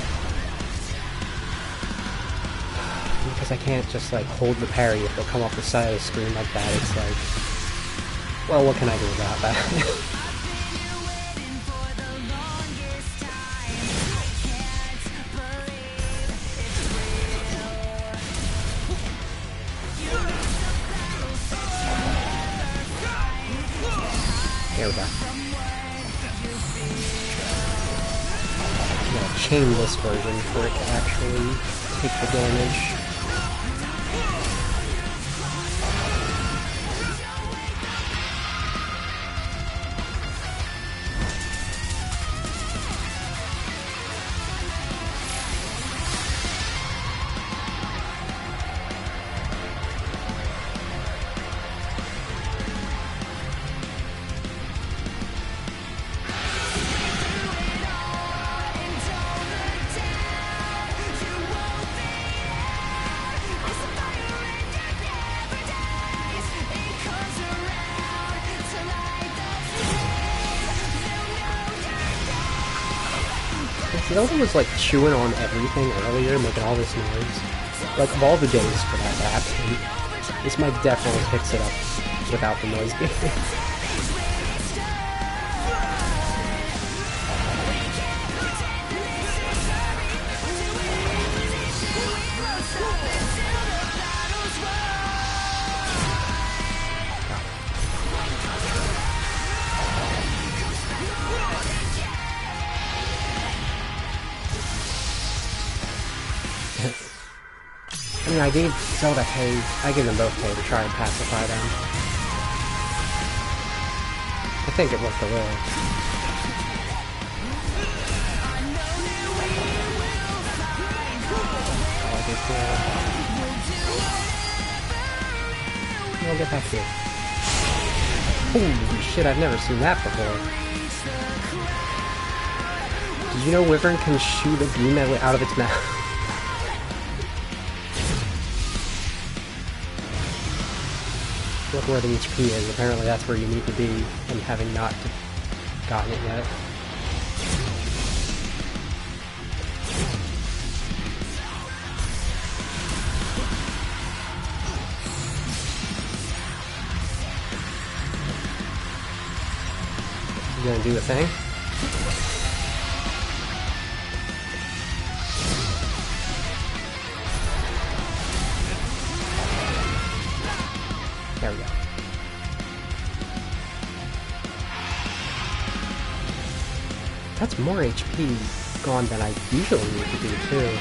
A: Because I can't just like hold the parry if they come off the side of the screen like that, it's like, well, what can I do about that? There we go. I'm gonna chain this version for it to actually take the damage. You know who was like chewing on everything earlier, making all this noise? Like, of all the days for that to happen, this mic definitely picks it up without the noise being. I mean, I gave Zelda hay. I gave them both hay to try and pacify them. I think it worked a little. I'll get back here. Holy shit, I've never seen that before. Did you know Wyvern can shoot a beam out of its mouth? Look where the HP is. Apparently that's where you need to be, and having not gotten it yet. You gonna do the thing? There we go. That's more HP gone than I usually need to do, too.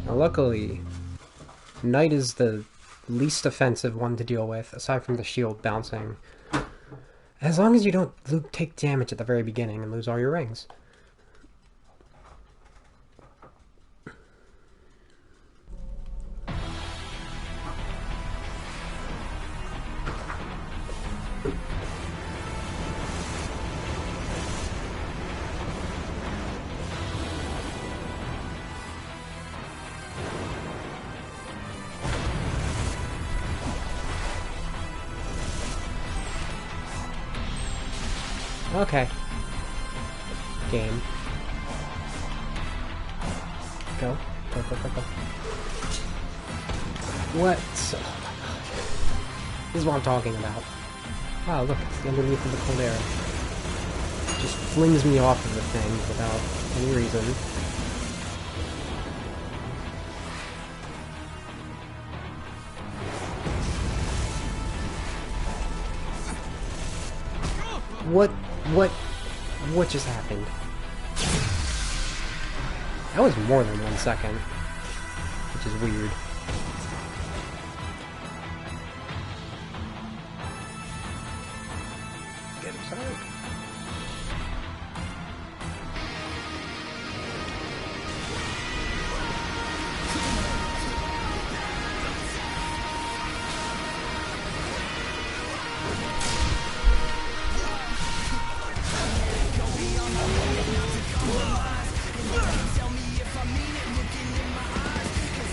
A: Now, luckily, Knight is the least offensive one to deal with, aside from the shield bouncing. As long as you don't take damage at the very beginning and lose all your rings. Okay. Game. Go. Go, go, go, go. What? Oh my god. This is what I'm talking about. Wow, look, it's underneath of the caldera. Just flings me off of the thing without any reason. What just happened? That was more than 1 second, which is weird. Get him started.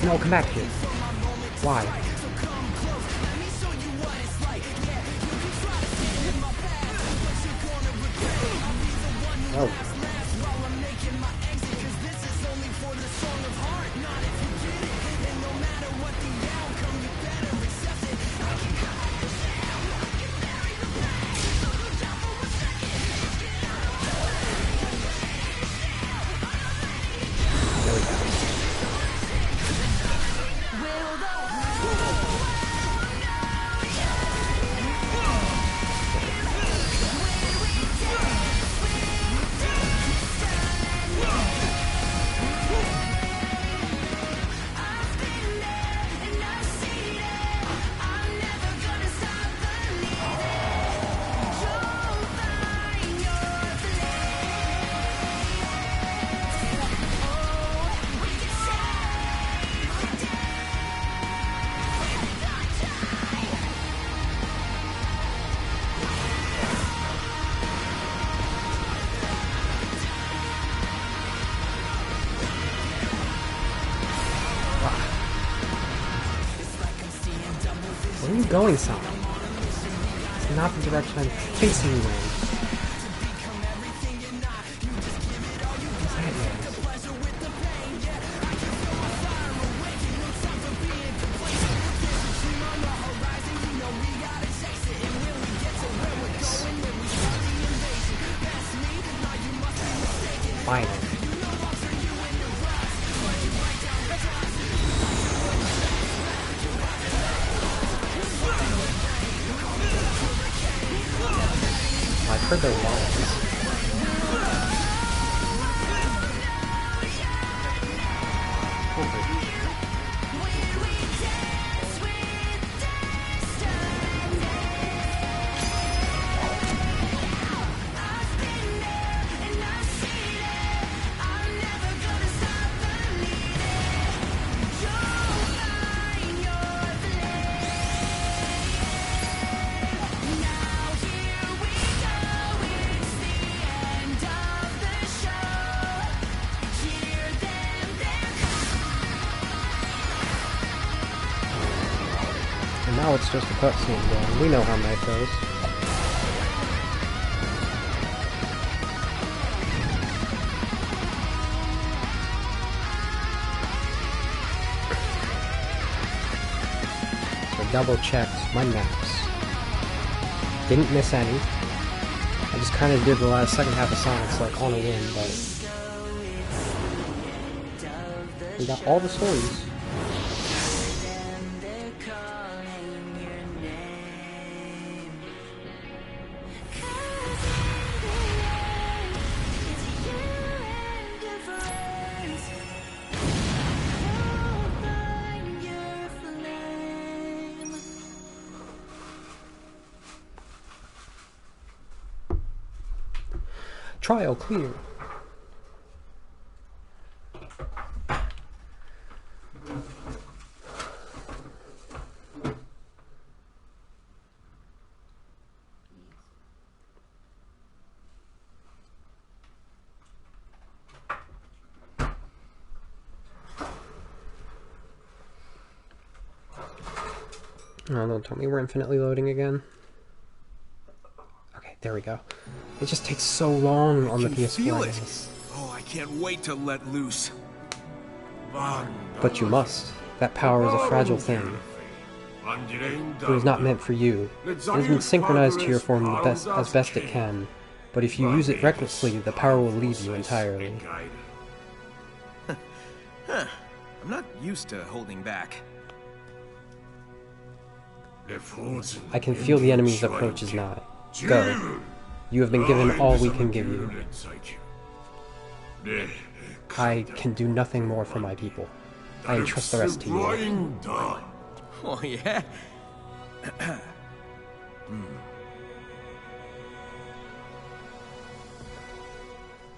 A: No, come back here. Why? Oh. There we go. going, Sonic? It's not the direction I'm facing you in. What's that noise? Finally. I've heard their lines. And now it's just a cutscene going. We know how night goes. So double checked my maps. Didn't miss any. I just kind of did the last second half of Sonic's like on a whim, but we got all the stories. Trial clear. Oh, don't tell me we're infinitely loading again. Okay, there we go. It just takes so long on the PS4.
C: Oh, I can't wait to let loose.
A: But you must. That power is a fragile thing. It was not meant for you. It has been synchronized to your form as best it can. But if you use it recklessly, the power will leave you entirely.
C: Huh. I'm not used to holding back.
A: I can feel the enemy's approach is nigh. Go. You have been given all we can give you. I can do nothing more for my people. I entrust the rest to you.
C: Oh, yeah?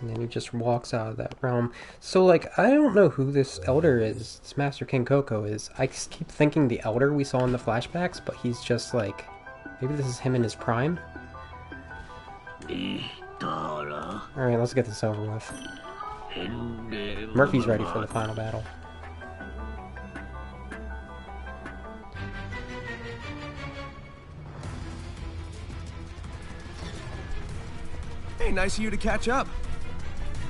A: And then he just walks out of that realm. So, like, I don't know who this Elder is. This Master King Coco is. I just keep thinking the Elder we saw in the flashbacks, but he's just like... Maybe this is him in his prime? Alright, let's get this over with. Murphy's ready for the final battle.
C: Hey, nice of you to catch up.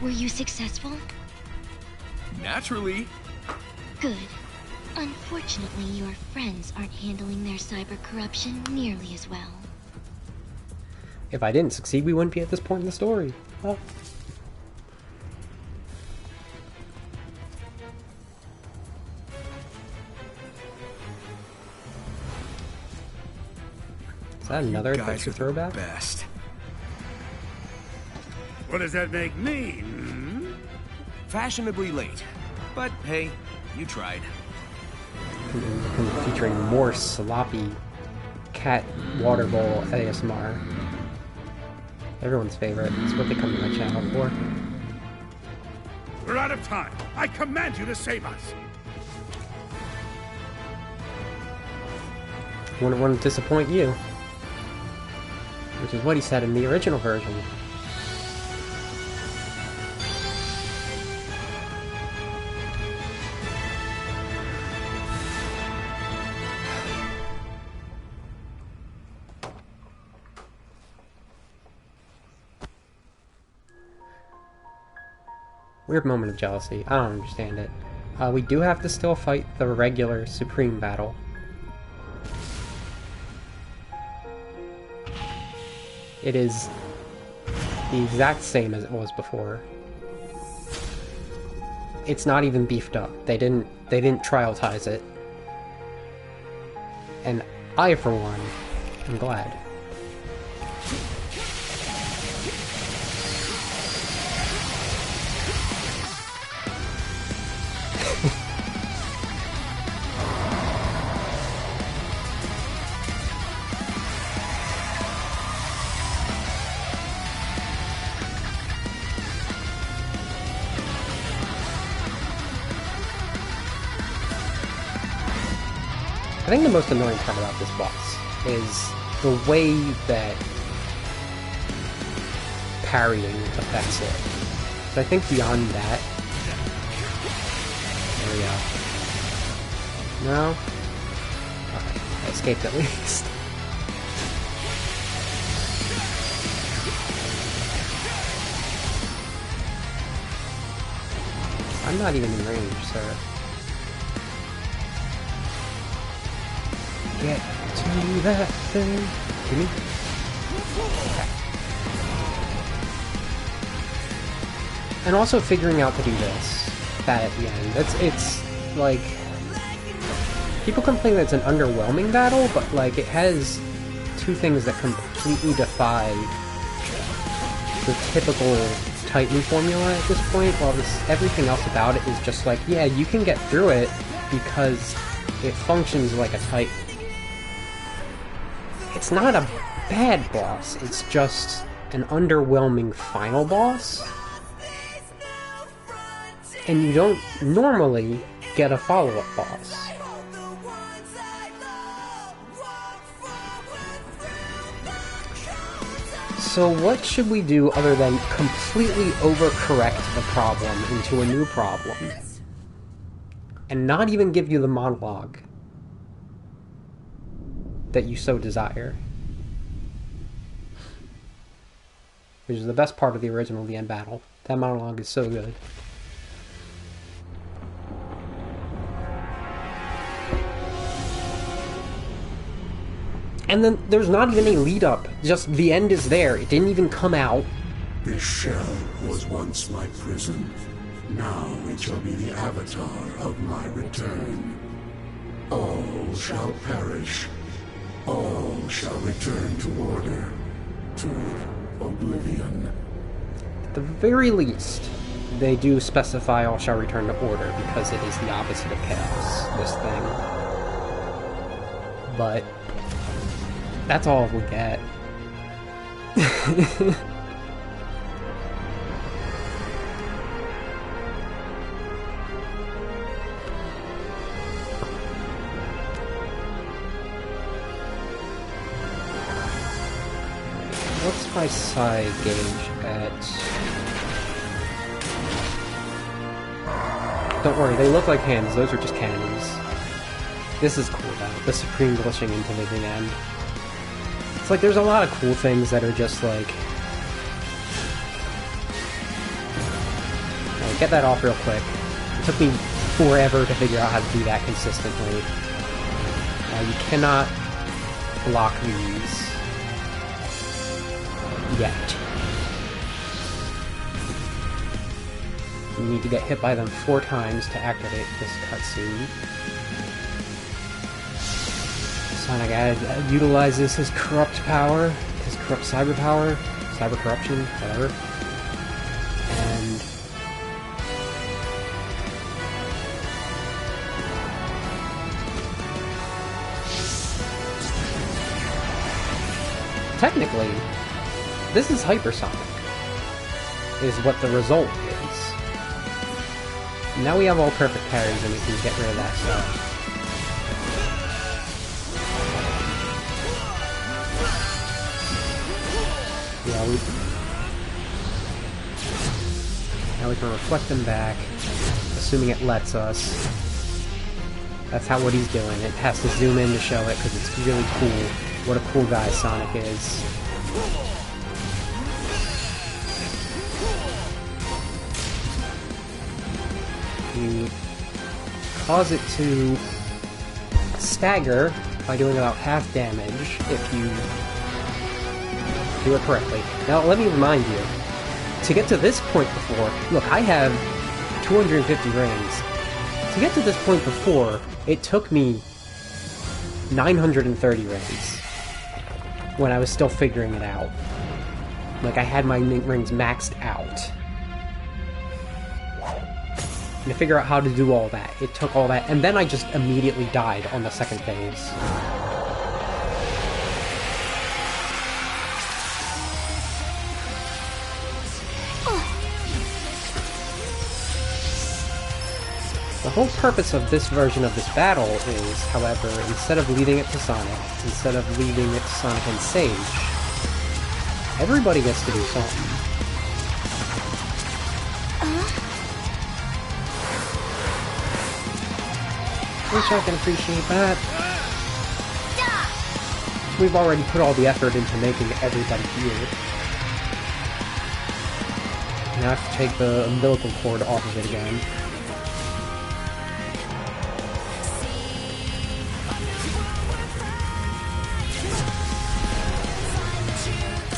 B: Were you successful?
C: Naturally.
B: Good. Unfortunately, your friends aren't handling their cyber corruption nearly as well.
A: If I didn't succeed, we wouldn't be at this point in the story. Well. Is that another adventure throwback?
C: Best.
D: What does that make me? Hmm?
C: Fashionably late. But hey, you tried.
A: Featuring more sloppy cat water bowl ASMR. Everyone's favorite. It's what they come to my channel for.
D: We're out of time. I command you to save us.
A: Wouldn't want to disappoint you. Which is what he said in the original version. Weird moment of jealousy. I don't understand it. We do have to still fight the regular Supreme battle. It is the exact same as it was before. It's not even beefed up. They didn't trialtize it. And I, for one, am glad. I think the most annoying part about this boss is the way that parrying affects it. So I think beyond that... There we go. No? Okay, I escaped at least. I'm not even in range, sir. Get to that thing. Give me. Okay. And also figuring out to do this. That at the end. It's like... People complain that it's an underwhelming battle, but like it has two things that completely defy the typical Titan formula at this point, while everything else about it is just like, yeah, you can get through it because it functions like a Titan. It's not a bad boss, it's just an underwhelming final boss. And you don't normally get a follow-up boss. So what should we do other than completely overcorrect the problem into a new problem? And not even give you the monologue that you so desire. Which is the best part of the original The End Battle. That monologue is so good. And then there's not even a lead up, just the end is there. It didn't even come out.
I: This shell was once my prison. Now it shall be the avatar of my return. All shall perish. All shall return to order, to oblivion.
A: At the very least, they do specify all shall return to order, because it is the opposite of chaos, this thing. But that's all we get. What's my side gauge at? Don't worry, they look like hands, those are just cannons. This is cool though, the Supreme glitching into the end. It's like there's a lot of cool things that are just like... get that off real quick. It took me forever to figure out how to do that consistently. You cannot block these yet. You need to get hit by them 4 times to activate this cutscene. Sonic utilizes his corrupt power, his corrupt cyber power, cyber corruption, whatever. And technically, this is hypersonic, is what the result is. Now we have all perfect parries and we can get rid of that stuff. Yeah, now we can reflect them back, assuming it lets us. That's how what he's doing. It has to zoom in to show it because it's really cool. What a cool guy Sonic is. to cause it to stagger by doing about half damage if you do it correctly. Now, let me remind you, to get to this point before, look, I have 250 rings. To get to this point before, it took me 930 rings when I was still figuring it out. Like, I had my rings maxed out. And to figure out how to do all that, it took all that, and then I just immediately died on the second phase. The whole purpose of this version of this battle is, however, instead of leaving it to Sonic, instead of leaving it to Sonic and Sage, everybody gets to do something. Which I can appreciate that. We've already put all the effort into making everybody heal. Now I have to take the umbilical cord off of it again.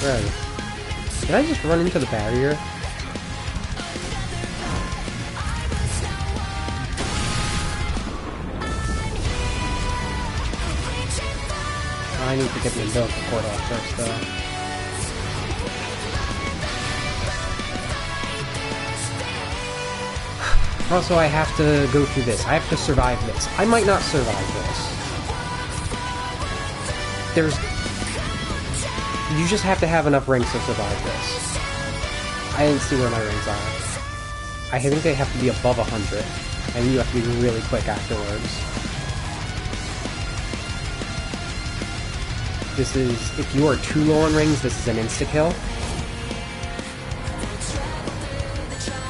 A: Where are you? Did I just run into the barrier? I need to get the umbilical cord off first, though. Also, I have to go through this. I have to survive this. I might not survive this. You just have to have enough rings to survive this. I didn't see where my rings are. I think they have to be above 100, and you have to be really quick afterwards. This is, if you are too low on rings, this is an insta-kill.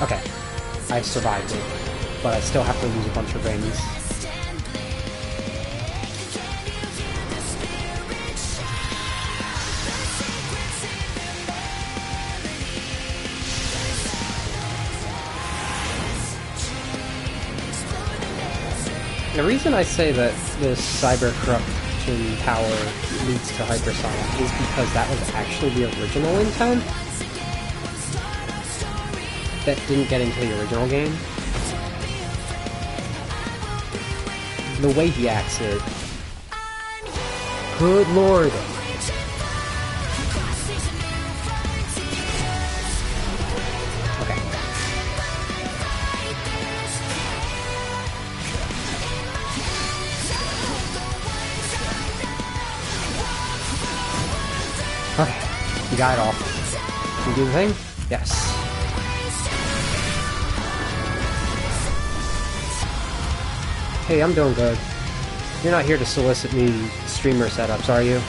A: Okay, I survived it, but I still have to lose a bunch of rings. The reason I say that this cyber corruption power leads to hypersonic is because that was actually the original intent that didn't get into the original game. The way he acts it. Good lord. Okay, you got it all. Can you do the thing? Yes. Hey, I'm doing good. You're not here to solicit me streamer setups, are you?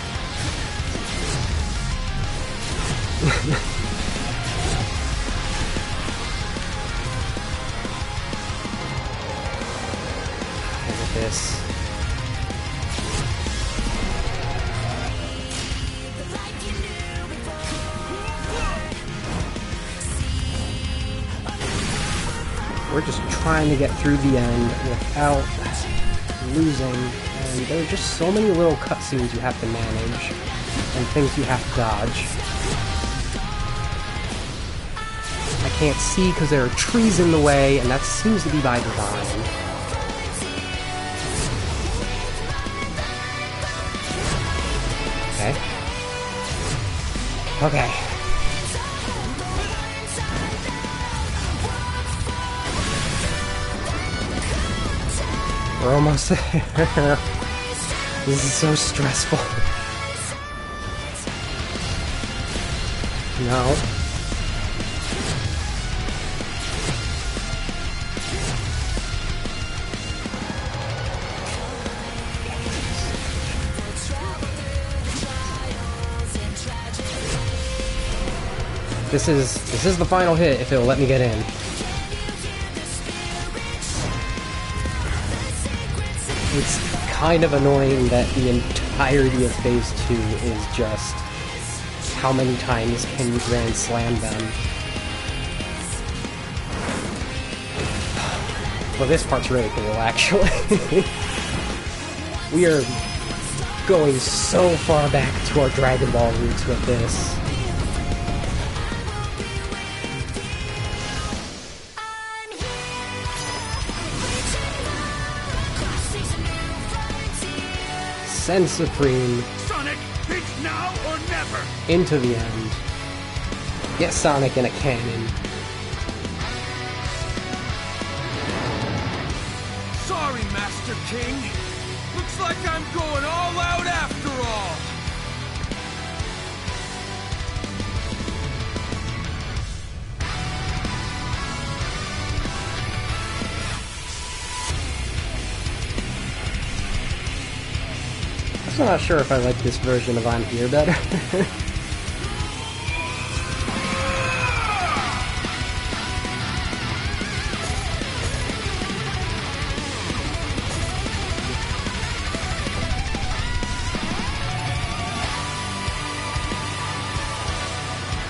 A: Look at this. We're just trying to get through the end without losing, and there are just so many little cutscenes you have to manage, and things you have to dodge. I can't see because there are trees in the way, and that seems to be by design. Okay. Okay. We're almost there. This is so stressful. No. This is the final hit if it'll let me get in. It's kind of annoying that the entirety of Phase 2 is just how many times can you Grand Slam them. Well, this part's really cool, actually. We are going so far back to our Dragon Ball roots with this. Send Supreme.
D: Sonic, it's now or never!
A: Into the end. Get Sonic in a cannon.
C: Sorry, Master King. Looks like I'm going all out after all.
A: I'm still not sure if I like this version of I'm Here better.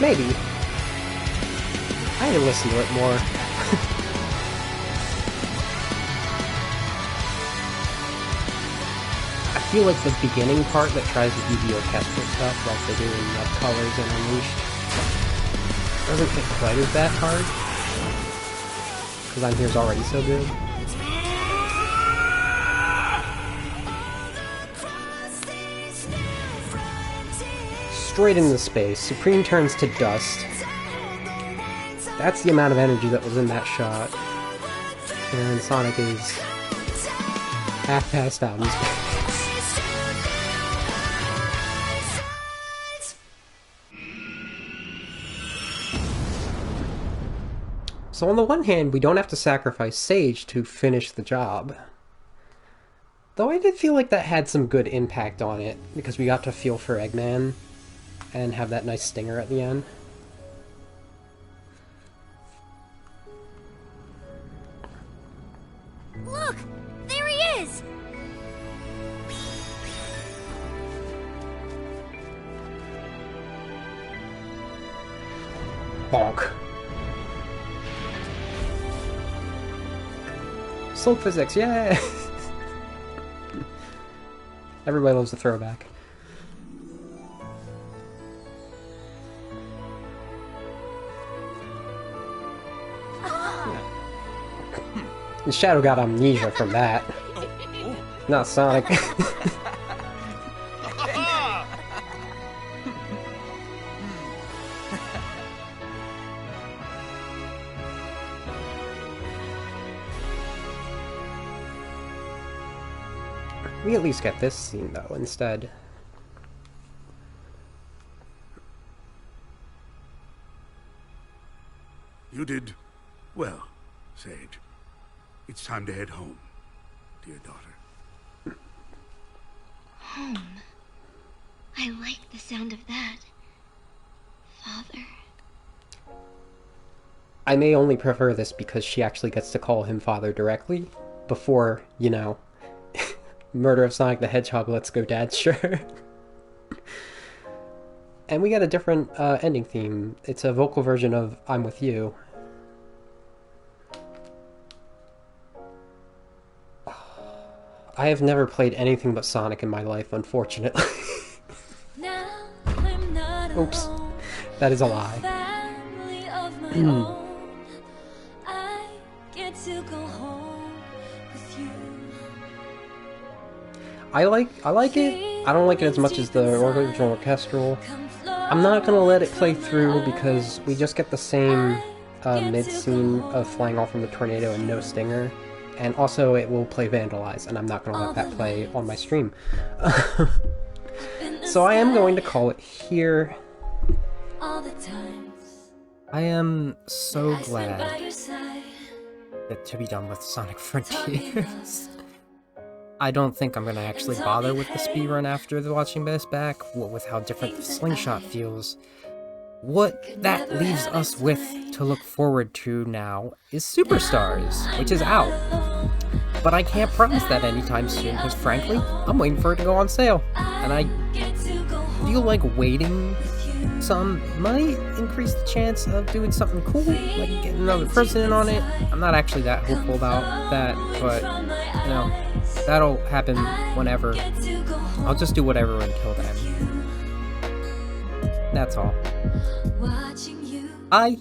A: Maybe. I need to listen to it more. I feel like the beginning part that tries to do the orchestral stuff, like they do in Colors and Unleashed, doesn't hit quite as that hard. Because I'm Here's already so good. Straight into space. Supreme turns to dust. That's the amount of energy that was in that shot. And Sonic is half passed out in space. So on the one hand, we don't have to sacrifice Sage to finish the job. Though I did feel like that had some good impact on it, because we got to feel for Eggman and have that nice stinger at the end.
G: Look! There he is!
A: Bonk. Soul physics, yeah! Everybody loves the throwback. And Shadow got amnesia from that. Not Sonic. We at least get this scene, though, instead.
D: You did well, Sage. It's time to head home, dear daughter.
B: Home. I like the sound of that. Father.
A: I may only prefer this because she actually gets to call him father directly, before, you know, Murder of Sonic the Hedgehog, let's go dad, sure. And we got a different ending theme. It's a vocal version of I'm With You. I have never played anything but Sonic in my life, unfortunately. Oops. That is a lie. I like it. I don't like it as much as the original orchestral. I'm not gonna let it play through because we just get the same mid-scene of flying off from the tornado and no stinger. And also it will play Vandalize, and I'm not gonna let that play on my stream. So I am going to call it here. I am so glad to be done with Sonic Frontiers. I don't think I'm gonna actually bother with the speedrun after watching this back, with how different the slingshot feels. What that leaves us with to look forward to now is Superstars, which is out. But I can't promise that anytime soon, because frankly, I'm waiting for it to go on sale. And I feel like waiting some might increase the chance of doing something cool, like getting another president on it. I'm not actually that hopeful about that, but, you know, that'll happen whenever. I'll just do whatever until then. That's all. Bye!